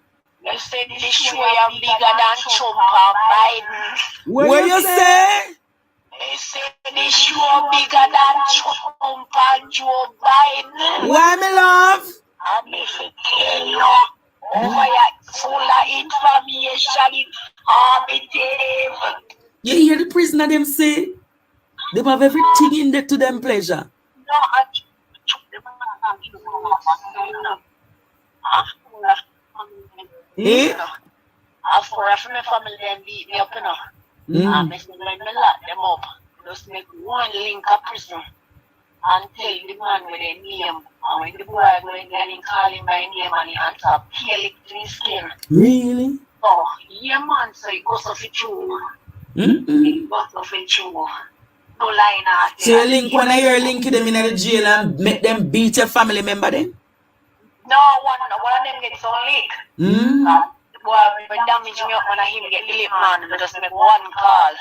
You said the show are bigger than Trump and Biden. What you say? They said the show bigger than Trump and Joe Biden. Why, my love? I'm tell you, over here full of information, arbitrary. You hear the prisoner them say? They have everything in there to them pleasure. No, after my family them beat me up, you know. I lock them up. Just make one link a prison and tell the man with their name. And when the boy going there and call him by name and he answer, peel it to his skin. Really? Oh, yeah, man, so it goes off it true. It goes off it true. No lie now. So you link one of your link them in the jail and make them beat your family member then? No, one of them gets on leak. Boy, we damage me up when I him get the lip man. We just make one call.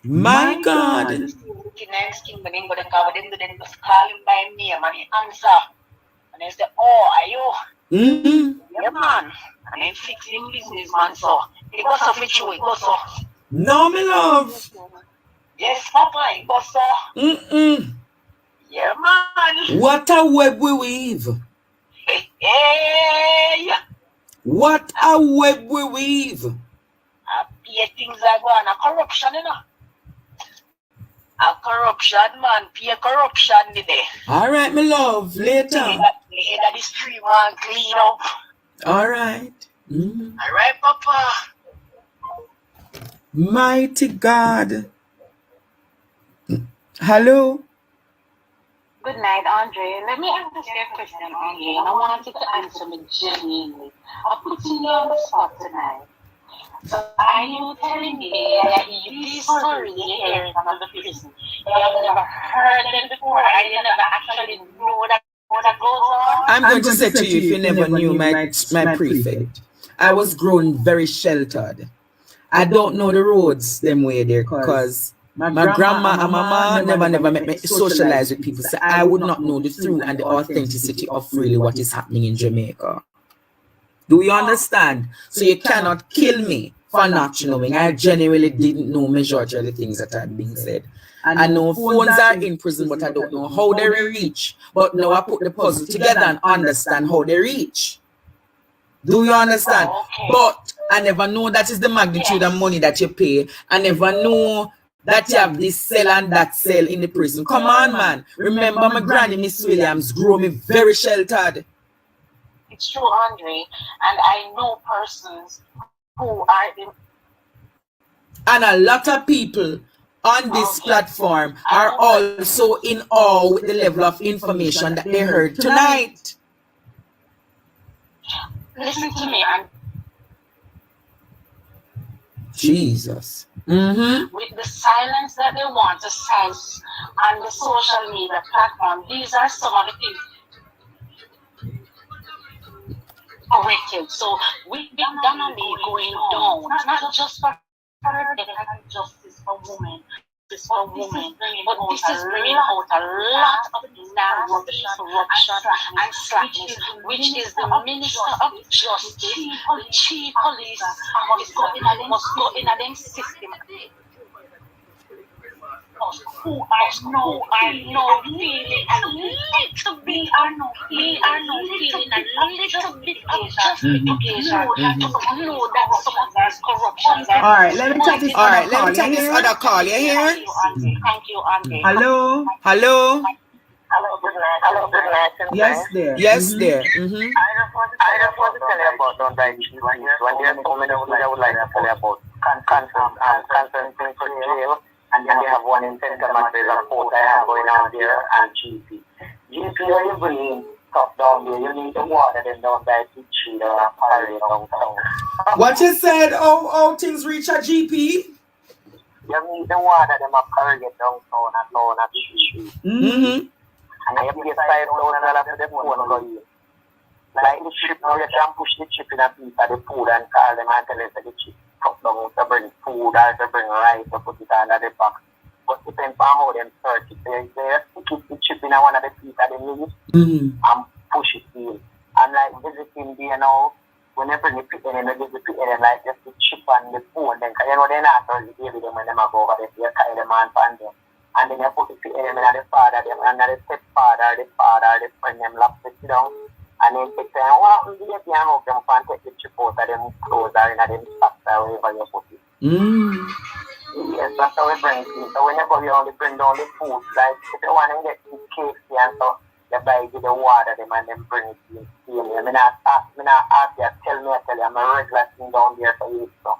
My God. Next thing, when they go to cover them, then just call him by name and he answer. And they say, oh, are you? Yeah, man. And then fix him business, man. So it goes off with you, it goes off. No, my love. Yes, Papa, it goes off. Yeah, man. What a web we weave. Hey. What a web we weave. Pay things are going on. Corruption, you know. A corruption, man. Pay corruption today. All right, my love. Later. That the stream and clean up. All right. All right, Papa. Mighty God. Hello. Good night, Andre. Let me ask you a question, Andre, and I want you to answer me genuinely. I'll put you on the spot tonight. So are you telling me that these stories you're hearing from the prison, you have never heard them before, and you never actually know that goes on? I'm going to say to you, if you never knew my prefect, I was grown very sheltered. I don't know the roads them way there because my grandma and my mom never met me socialize with people, so I would not know the truth and the authenticity of really what is happening in Jamaica. Do you understand? So you cannot kill me for not knowing. I genuinely didn't know majority of the things that are being said. I know phones are in prison, but I don't know how they reach. But now I put the puzzle together and understand how they reach. Do you understand? But I never know that is the magnitude of money that you pay. I never know that you have this cell and that cell in the prison. Come on, man. Remember my granny, Miss Williams, grew me very sheltered. It's true, Andre, and I know persons who are in. And a lot of people on this platform are also in awe with the level of information that they heard tonight. Listen to me, and Jesus. With the silence that they want to silence on the social media platform, these are some of the things corrected. So with Donna-Lee going down, it's not just for her, they have justice for women. This for women, but this is bringing out a lot of nasty corruption and slackness, which is the Minister of Justice, the Chief Police, must go in a them system. Who are now feeling a little bit, we are now feeling a little bit of justification to know that some of these corruptions. All right, let me take this other call. You hear? Thank you, Andre. Hello? Hello? Hello, good night. Yes, there. Yes, there. I just want to tell you about Donna-Lee. When they're coming out, I would like to tell you about consent for jail. And they have one in Central Madrid, a port I have going on there, and GP. GP, when you bring stuff down there, you need to water them down by the tree or carry it downtown. What you said? Oh, things reach a GP? You need to water them up, carry it downtown and down at the tree. and you pay $5,000 for the phone go in. Like the chip now, you can push the chip in a piece of the food and call them and tell them that the chip cut down to bring food or to bring rice to put it under the box. But depends on how them search it. They stick the chip in one of the pieces of the meat and push it in. And like visiting there now, when you bring the pit in, they give the pit in like just the chip and the phone. Then, because you know they're not going to give them when they go over there, you tie them on pan them. And then you put the pit in them and the father, them, and the stepfather, the friend, them lock it down. And then take them, what happens if you have them and take the chip out of them clothes or in them socks or wherever you put it. Yes, that's how we bring it. So whenever you only bring down the food, like if you want to get the cakes and stuff, you buy the water them and then bring it in. I mean, I ask you, tell you, I'm a regular thing down there for you. So.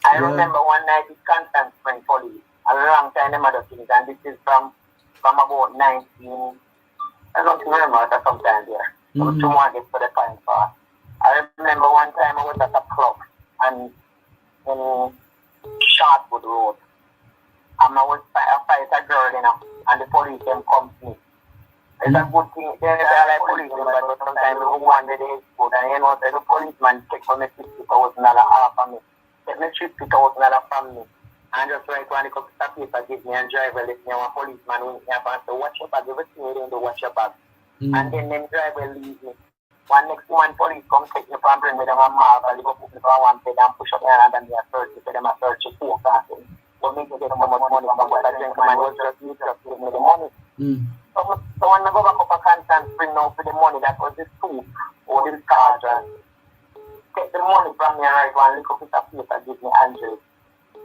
I remember one night the Constant Spring Police, a long time them other things, and this is from about 19, I don't remember at some time there. So 2 months for the time fast. I remember one time I was at a club and in Shortwood Road. And I was fight a girl, and the police them come to me. It's a good thing. They're like police, but sometimes we go on the day good. And the policeman take from me $50,000 off of me. Take me $50,000 from me. And just write one couple of paper, give me a driver, let me a policeman with me and say, watch your bag, everything you do, watch your bag. And then them driver leave me. One police come take me from bring me them a marble, they go put me for one bed and push up there and then they are search me, them a search you 4 classes. But me get how much money from what I drink, man, was just give me the money. So when I go back up a Constant Spring now for the money, that was the soup or the charger. Take the money from me and write one little piece of paper, give me 100.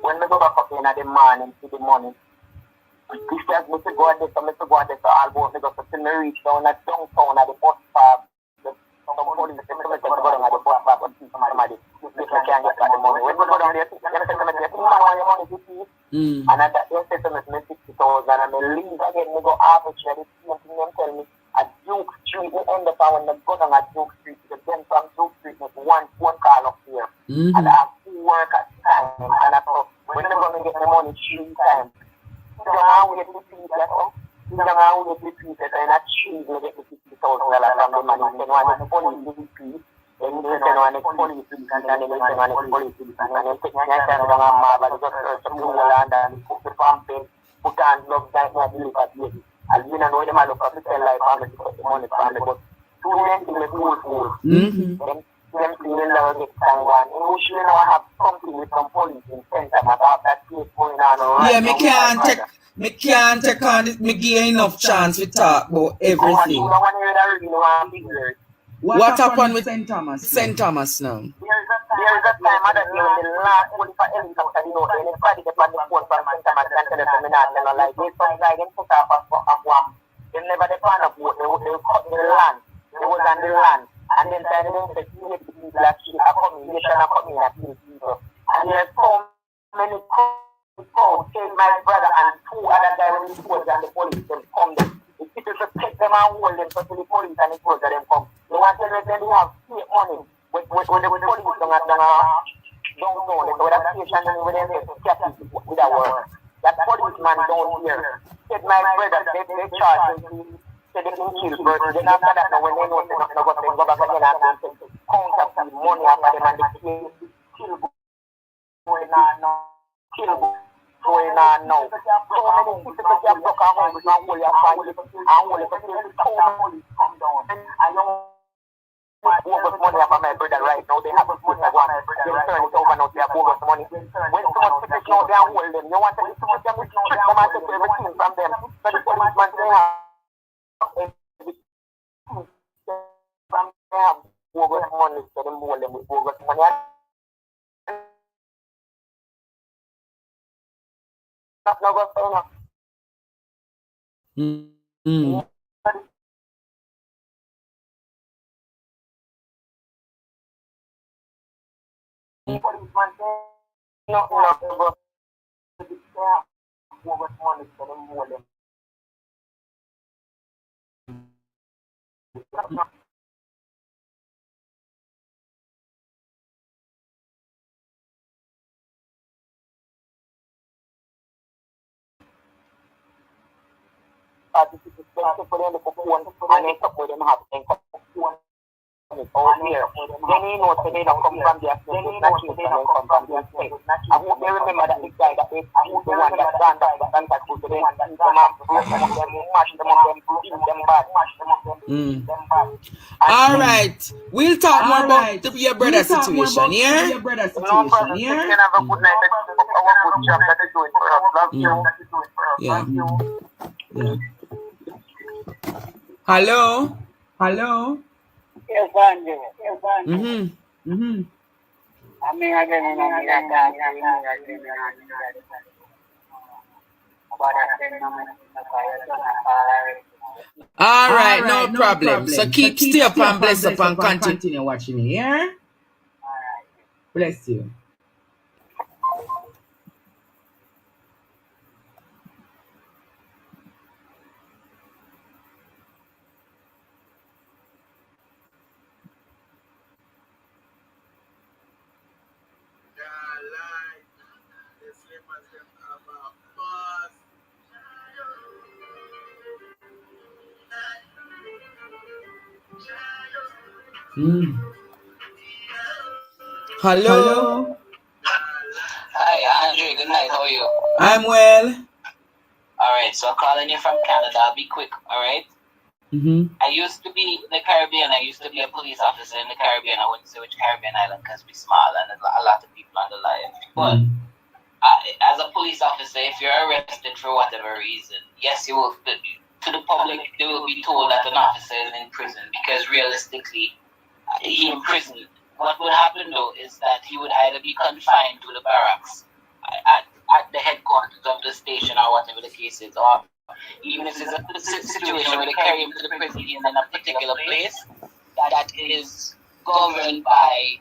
When I go back up in the morning to the money, he says me to go at this, so I'll go me go to me reach down at downtown at the bus stop. Some police say me to go down at the bus stop and see somebody. If I can't get the money. When we go down there, they say to me, you want your money to see? And at that, they say to me, $60,000 and I leave again, me go arbitrary, the same thing them tell me. At Duke Street, we end up when they go down at Duke Street, then from Duke Street, make one phone call up here. And I have to work at time. And I thought, when they're going to get the money 3 times, you don't have to repeat that. You don't have to repeat it. And I choose to get the $50,000 from the money. Then when the police repeat, then they say when the police repeat, and then they say when the police repeat. And then take my time down on my body, just search some new land and put the pump in, put on gloves like that, look at it. And you know, they might look at the tell like family to put the money for me, but 2 men in the pool. Then them feeling never get time one. You should have something with some police in center about that case going on. Yeah, me can't take on it, me give enough chance to talk about everything. What happened with St. Thomas? St. Thomas now? There is a time I don't know the last one for helicopter, they tried to get on the phone from St. Thomas and tell them not like this, some guy can put up a bomb. They never depend on boat, they cut the land, they was on the land. And then they said, you need to be black people are coming, they shall not come in and kill people. And there's so many calls, take my brother and 2 other guys with the soldiers and the police, them come there. The people just take them and hold them so the police and the soldiers them come. They want to let them have state money. When the police don't know, they go to the station with them, they catch it with a work. That policeman down here, take my brother, they charge him. They can kill person. Then after that, when they know they're not going to go back again and count up the money after them and they kill going on now. Kill going on now. So many people just broke a home with one whole year family and whole year family come down. I don't want bogus money after my brother right now. They have money at one. They turn it over now. They have bogus money. When so much people now they hold them, you want to so much them trick them and take everything from them. So the policeman they have. From them, bogus money, so them hold them with bogus money. Not no go say no. Policeman say no go. Bogus money, so them hold them. people in the phone and they talk with them happening out here. Then he knows that they don't come from their state, not children, they come from their state. I hope they remember that the guy that is the one that ran back to them, them up, mash them up, them beat them bad, mash them up, them beat them bad. All right. We'll talk more about your brother situation, yeah? No problem. You can have a good night. Our good job that is doing for us. Love you. Yeah. Yeah. Hello? Hello? Yes, Andrew. Mm-hmm. Mm-hmm. I mean, I didn't know All right, no problem. So keep stay up and bless up and continue watching me, yeah? Bless you. Hello? Hi, Andre. Good night. How are you? I'm well. All right. So I'm calling you from Canada. I'll be quick. All right. Mm-hmm. I used to be in the Caribbean. I used to be a police officer in the Caribbean. I wouldn't say which Caribbean island because we're small and there's a lot of people on the line. But as a police officer, if you're arrested for whatever reason, yes, you will. To the public, they will be told that an officer is in prison because realistically, he in prison. What would happen though is that he would either be confined to the barracks at the headquarters of the station or whatever the case is, or even if it's a situation where they carry him to the prison in a particular place that is governed by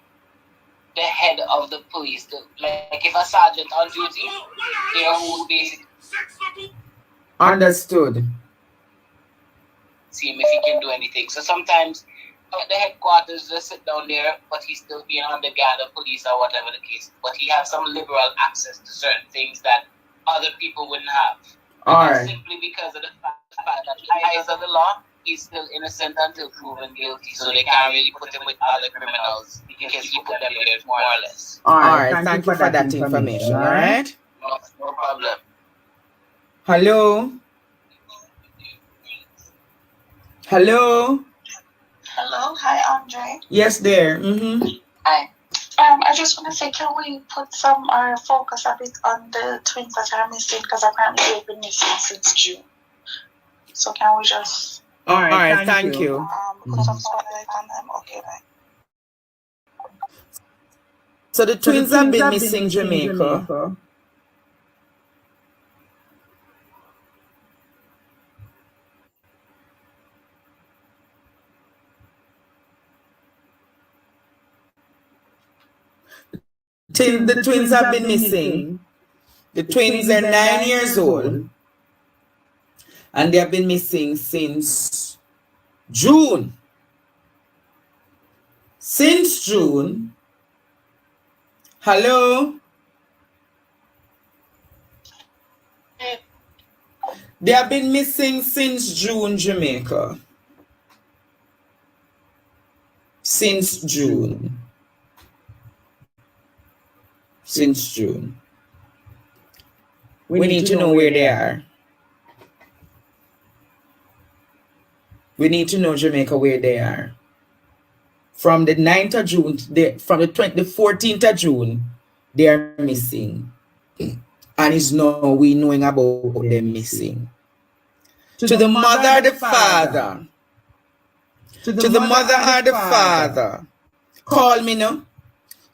the head of the police. Like if a sergeant on duty, they are who basically Understood. see him if he can do anything. So sometimes at the headquarters just sit down there, but he's still being under guard of police or whatever the case. But he has some liberal access to certain things that other people wouldn't have. All right. Simply because of the fact that in the eyes of the law, he's still innocent until proven guilty. So they can't really put him with other criminals because he put them there more or less. All right. Thank you for that information. All right. No problem. Hello? Hello? Hello, hi Andre. Yes, there. Mm-hmm. Hi. I just want to say, can we put some focus a bit on the twins that are missing because apparently they've been missing since June. So can we just? All right. Thank you. Put some spotlight on them. Okay, bye. So the twins have been missing Jamaica. The twins have been missing. The twins are 9 years old. And they have been missing since June. Since June. Hello? They have been missing since June, Jamaica. Since June. Since June. We need to know where they are. We need to know, Jamaica, where they are. From the 9th of June, from the 14th of June, they are missing. And it's now we knowing about them missing. To the mother or the father. To the mother or the father. Call me now.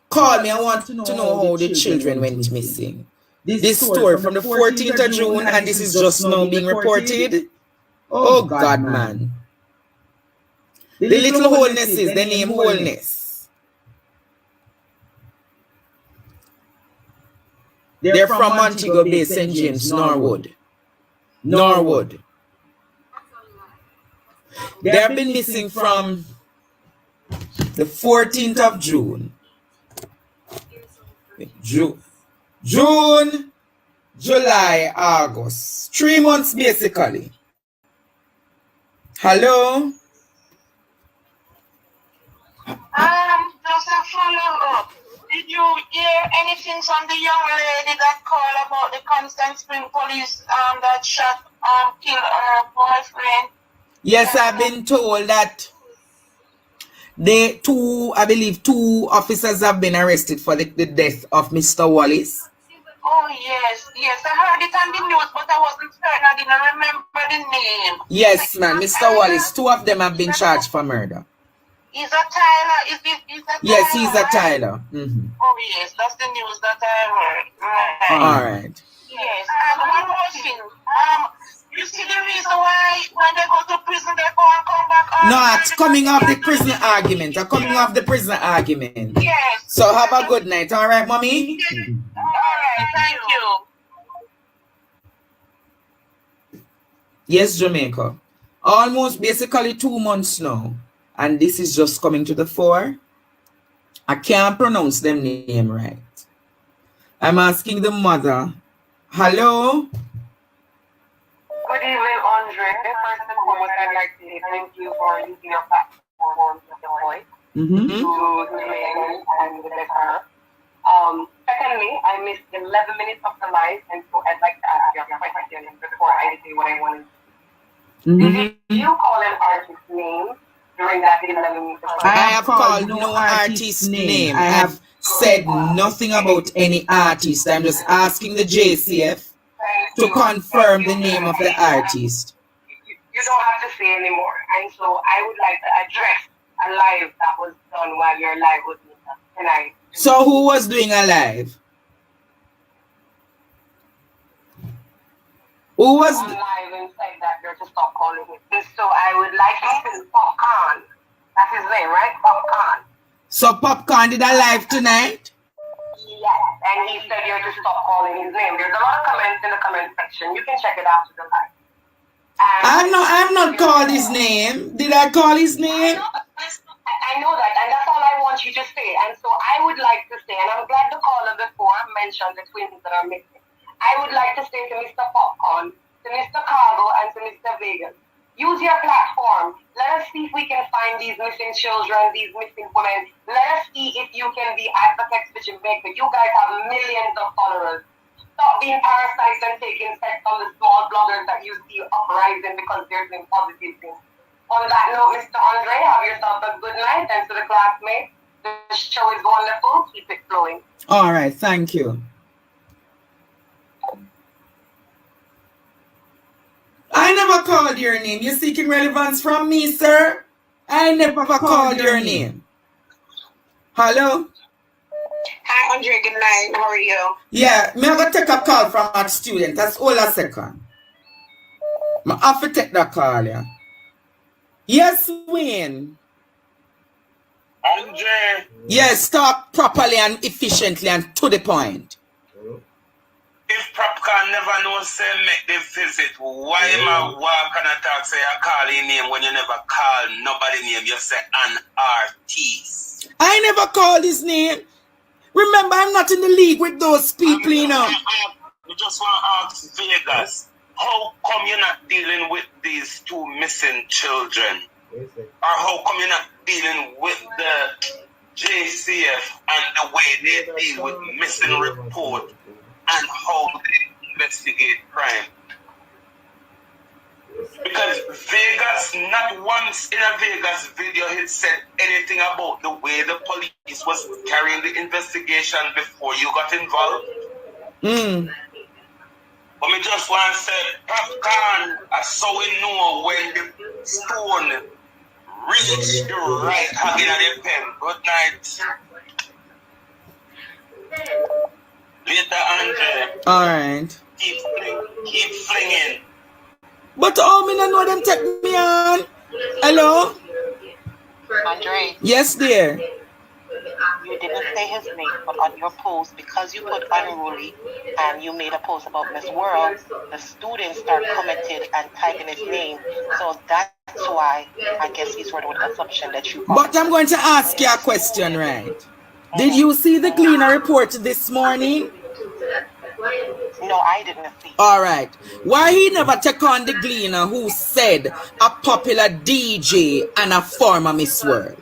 Call me. I want to know how the children went missing. This story from the 14th of June, and this is just now being reported. Oh God, man. The little wholenesses, the name wholeness. They're from Montego Bay, St. James, Norwood. Norwood. They have been missing from the 14th of June. June, July, August. 3 months basically. Hello? Just a follow-up. Did you hear anything from the young lady that called about the Constant Spring police that shot killed her boyfriend? Yes, I've been told that I believe two officers have been arrested for the death of Mr. Wallace. Oh, yes. I heard it on the news, but I wasn't certain. I didn't remember the name. Yes, man, Mr. Wallace. Two of them have been charged for murder. He's a Tyler. Is a Tyler? Yes, he's a Tyler. Mm-hmm. Oh, yes. That's the news that I heard. Right. All right. Yes. And one more thing. You see the reason why when they go to prison, they go and come back? No, it's coming off the prison argument. Yes. So have a good night. All right, mommy? All right. Thank you. Yes, Jamaica. Almost basically 2 months now. And this is just coming to the fore. I can't pronounce them name right. I'm asking the mother. Hello? Good evening, Andre. First and foremost, I'd like to say thank you for using your platform to the voice to Megan and Rebecca. Secondly, I missed 11 minutes of the live, and so I'd like to ask you a question before I say what I wanted to say. Did you call an artist's name during that 11 minutes? I have called no artist's name. I have said nothing about any artist. I'm just asking the JCF to confirm the name of the artist. You don't have to say anymore. And so I would like to address a live that was done while you're live with me tonight. So who was doing a live? Who was on live and said that you're to stop calling him. And so I would like to say Popcorn. That's his name, right? Popcorn. So Popcorn did a live tonight? Yes, and he said you're to stop calling his name. There's a lot of comments in the comment section. You can check it after the live. I've not called his name. Did I call his name? I know that, and that's all I want you to say. And so I would like to say, and I'm glad the caller before mentioned the twins that are missing. I would like to say to Mr. Popcorn, to Mr. Cargo, and to Mr. Vegas, use your platform. Let us see if we can find these missing children, these missing women. Let us see if you can be advocates for Jamaica. You guys have millions of followers. Stop being parasites and taking sex on the small bloggers that you see uprising because they're doing positive things. On that note, Mr. Andre, have yourself a good night. And to the classmates, the show is wonderful. Keep it flowing. All right, thank you. I never called your name. You're seeking relevance from me, sir. I never called your name. Hello? Hi, Andre. Good night. How are you? Yeah, me have to take a call from a student. That's all a second. I have to take that call, yeah. Yes, Wayne. Andre. Yes, talk properly and efficiently and to the point. If Popcorn never know say make the visit, why am I walk and talk say I call his name when you never call nobody name? You say an artist. I never called his name. Remember, I'm not in the league with those people, you know. I just want to ask Vegas, how come you're not dealing with these two missing children? Or how come you're not dealing with the JCF and the way they deal with missing report and how they investigate crime? Because Vegas, not once in a Vegas video had said anything about the way the police was carrying the investigation before you got involved. But me just want to say, Popcorn, I saw we know when the stone reached the right hand of the pen. Good night. Later, Andre. All right. Keep flinging. But how me not know them take me on? Hello? Andre. Yes, dear. You didn't say his name, but on your post, because you put unruly and you made a post about Miss World, the students start commented and typing his name. So that's why I guess he's sort of with assumption that you. But I'm going to ask you a question, right? Did you see the cleaner report this morning? No, I didn't see. All right. Why he never take on the Gleaner who said a popular DJ and a former Miss World?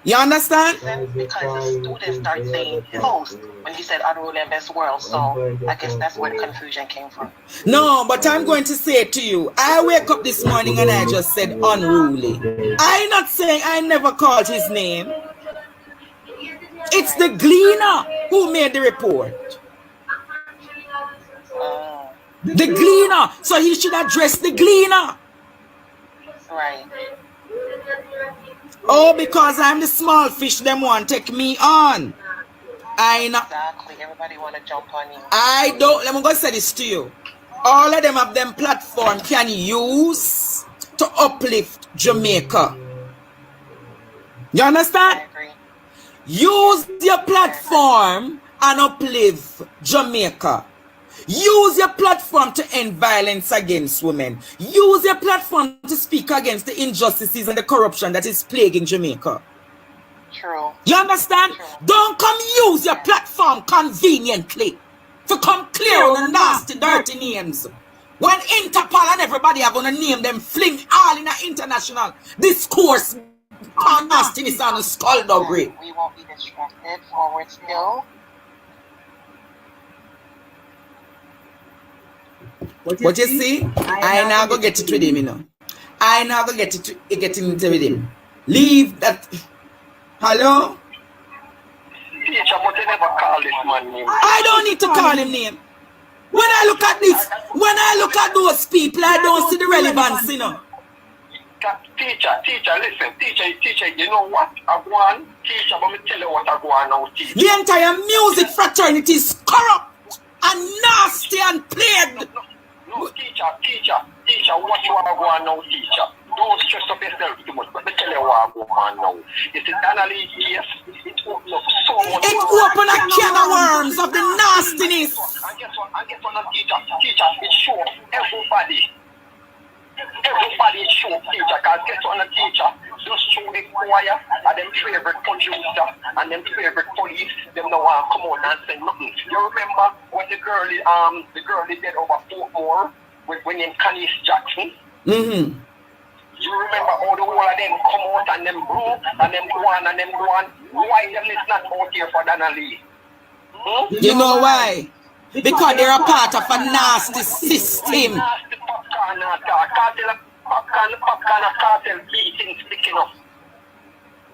You understand? Because the students start saying host when he said unruly and best world, so I guess that's where the confusion came from. No, but I'm going to say it to you. I wake up this morning and I just said unruly. I'm not saying I never called his name. It's the Gleaner who made the report. The Gleaner. So he should address the Gleaner. Right. Oh, because I'm the small fish, them want to take me on. Exactly. Everybody want to jump on you. I don't. Let me go say this to you. All of them have them platform can use to uplift Jamaica. You understand? I agree. Use your platform and uplift Jamaica. Use your platform to end violence against women. Use your platform to speak against the injustices and the corruption that is plaguing Jamaica. True. You understand? True. Don't come use your platform conveniently to come clear on the nasty, dirty names. When Interpol and everybody are going to name them, fling all in an international discourse on nastiness and skullduggery. We won't be distracted. Forward still. What you see? I now go get it with him, you know. I now go get it with him. Leave that. Hello? Teacher, but you never call this man name. I don't need to call him name. When I look at this, when I look at those people, I don't see the relevance, you know. Teacher, listen. Teacher, you know what? I want teacher, but me tell you what I want now, teacher. The entire music fraternity is corrupt and nasty and plagued. No, teacher, what you want to go on now, teacher? Don't stress up yourself too much, but me tell you what I go on now. You see, Donna-Lee, yes, it opened up so much. It opened a can of worms of the nastiness. And guess what, teacher, it shows everybody. Everybody is show teacher, because guess what, teacher? Just show the choir and them favorite producer and them favorite police, them no want to come out and say nothing. You remember when the girl did over Portmore with named Canis Jackson? Mm-hmm. You remember all the whole of them come out and them broke and them go on and them go on. Why them is not out here for Donna-Lee? You know why? Because they're a part of a nasty system. Nasty popcorn cartel beating stick enough.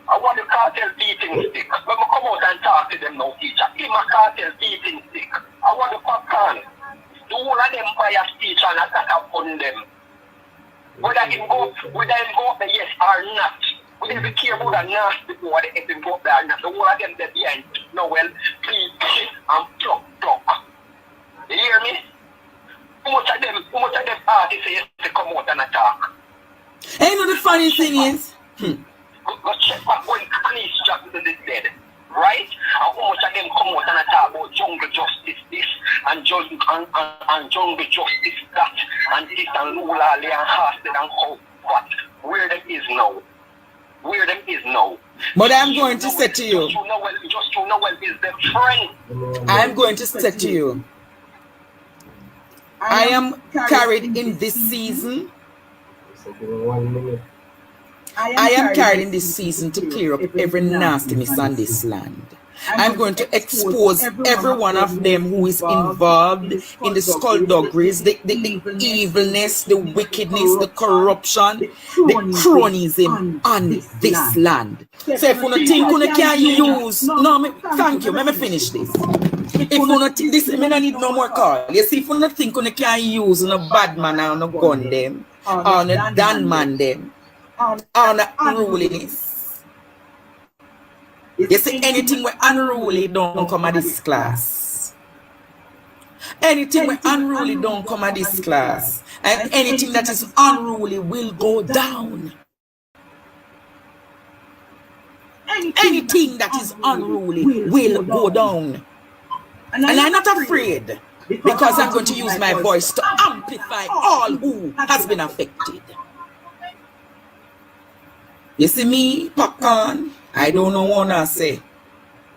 I want the cartel beating stick. When I come out and talk to them now, teacher, give me a cartel beating stick. I want the popcorn. The whole of them bias teacher and attack upon them. Whether him go up there, yes or not. We never care about the nasty boy, if him go up there or not. The whole of them there behind. No, well, please, and pluck. You hear me? How much of them artists say to come out and attack? You know the funny thing is? Go check back when Canis Jackson is dead. Right? And how much of them come out and attack about jungle justice this and jungle justice that and this and Lula and Harsted and how what? Where them is now? But I'm going to say to you. Just you know well is the friend. I'm going to say to you. I am carried in this season. I am carried in this season to clear up every nastiness on this land. I'm going to expose every one of them who is involved in the skullduggeries, the evilness, the wickedness, the corruption, the cronyism on this land. So if you don't think you can use, thank you, let me finish this. If you don't think this, I don't need no more call. You see, if you don't think you can use no bad man or no gun them, or no Dan man them, or no unruliness. You see, anything where unruly don't come at this class. Anything where unruly don't come at this class. And anything that is unruly will go down. Anything that is unruly will go down. And I'm not afraid, because I'm going to use my voice to amplify all who has been affected. You see me, Popcorn? I don't know what I say.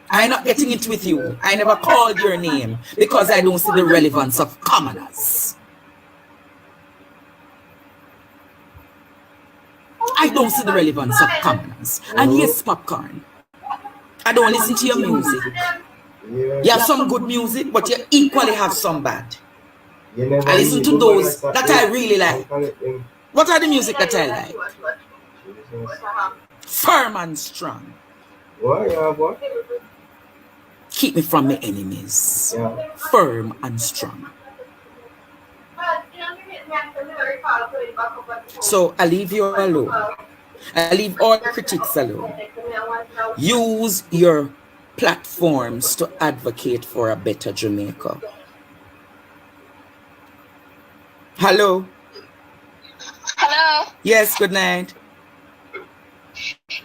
I'm not getting it with you. I never called your name because I don't see the relevance of commoners. I don't see the relevance of commoners. And yes, Popcorn, I don't listen to your music. You have some good music, but you equally have some bad. I listen to those that I really like. What are the music that I like? Firm and strong. Keep me from my enemies. Firm and strong. So I leave you alone. I leave all critics alone. Use your platforms to advocate for a better Jamaica. Hello. Hello. Yes, good night.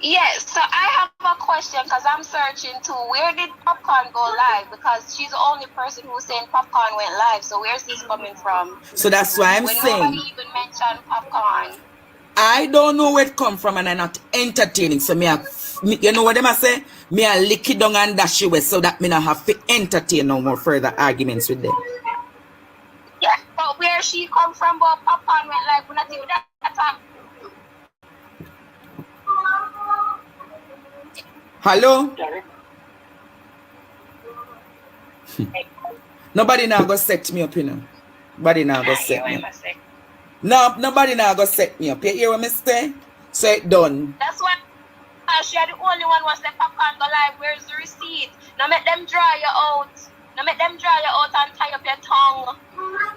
Yes, so I have a question because I'm searching too. Where did Popcorn go live? Because she's the only person who's saying Popcorn went live. So where's this coming from? So that's why I'm saying. Nobody even mentioned Popcorn. I don't know where it come from and I'm not entertaining. So you know what them I say? Me a lick it down and dash it so that me not have to entertain no more further arguments with them. Yeah, but where she come from, but Popcorn went live. We're not even that time. Hello? Nobody now go set me up, you know. Nobody now go set me up. No, nobody now go set me up. You hear what I say? So it done. That's why she are the only one was the Popcorn go live. Where's the receipt? Now make them draw you out. Now make them draw you out and tie up your tongue.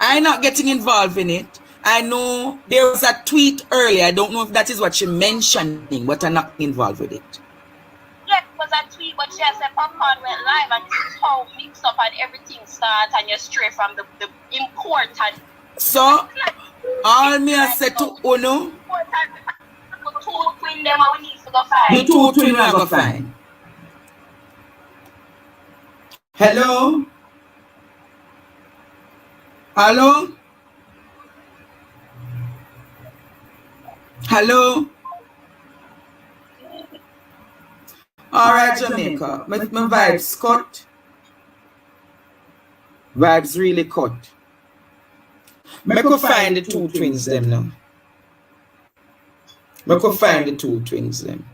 I'm not getting involved in it. I know there was a tweet earlier. I don't know if that is what she mentioning, but I'm not involved with it. Yeah, it was a tweet, but she has said Popcorn went live and this is how mixed up and everything starts and you're straight from the important. So, all me I said to Uno, the two twin them we need to go find. The two twin we go find. Hello? Hello? Hello? Alright, Jamaica. My vibes cut. Vibes really cut. I could find the two twins them now. I could find the two twins them.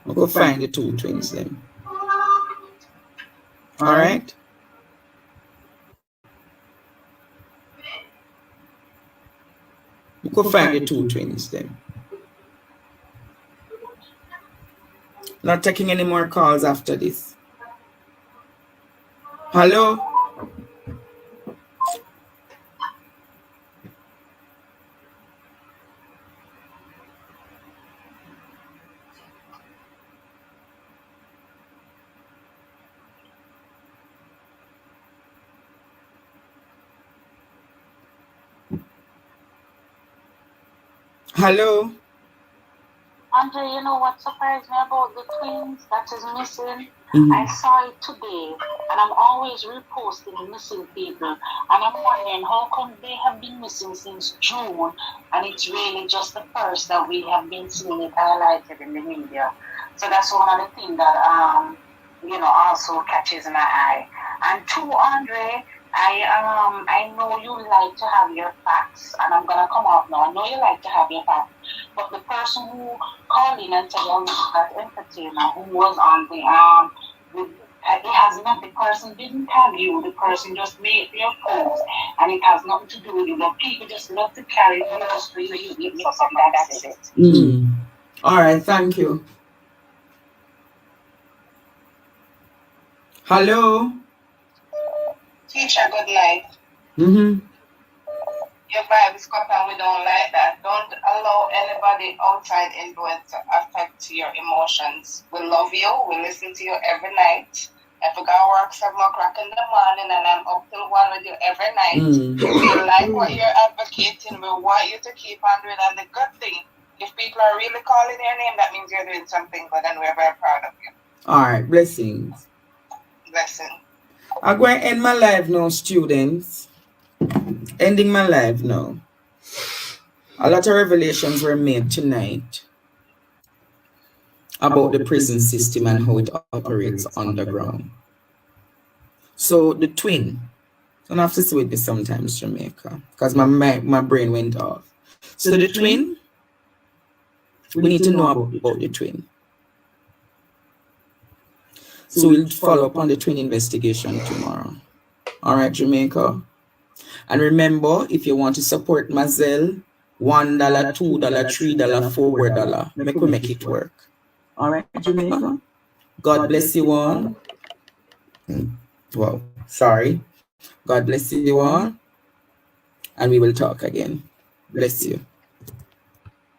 I could find the two twins them. Alright? I could find the two twins them. Not taking any more calls after this. Hello? Hello? Andre, you know what surprised me about the twins that is missing? Mm-hmm. I saw it today, and I'm always reposting missing people. And I'm wondering how come they have been missing since June, and it's really just the first that we have been seeing it highlighted in the media. So that's one of the things that also catches my eye. And two, Andre, I know you like to have your facts, and I'm gonna come out now. I know you like to have your facts, but the person who called in and said that entertainer who was on it has nothing. The person didn't tell you. The person just made their post, and it has nothing to do with you. But people just love to carry news for you. That's it. Mm. All right, thank you. Hello. Teacher, good night. Mm-hmm. Your vibe is cut and we don't like that. Don't allow anybody outside influence to affect your emotions. We love you. We listen to you every night. If we got work 7 o'clock in the morning and I'm up till 1 with you every night. We like what you're advocating. We want you to keep on doing it. And the good thing, if people are really calling your name, that means you're doing something good and we're very proud of you. All right, blessings. Blessing. I'm going to end my live now, students. Ending my live now. A lot of revelations were made tonight. about the prison system and how it operates underground. So the twin, and I have to say with this sometimes, Jamaica, because my brain went off. So the twin, we need to know about the twin. So we'll follow up on the twin investigation tomorrow. All right, Jamaica. And remember, if you want to support Mazel, $1, $2, $3, $4, make it work. All right, Jamaica. God bless you all. Wow, sorry. God bless you all. And we will talk again. Bless you.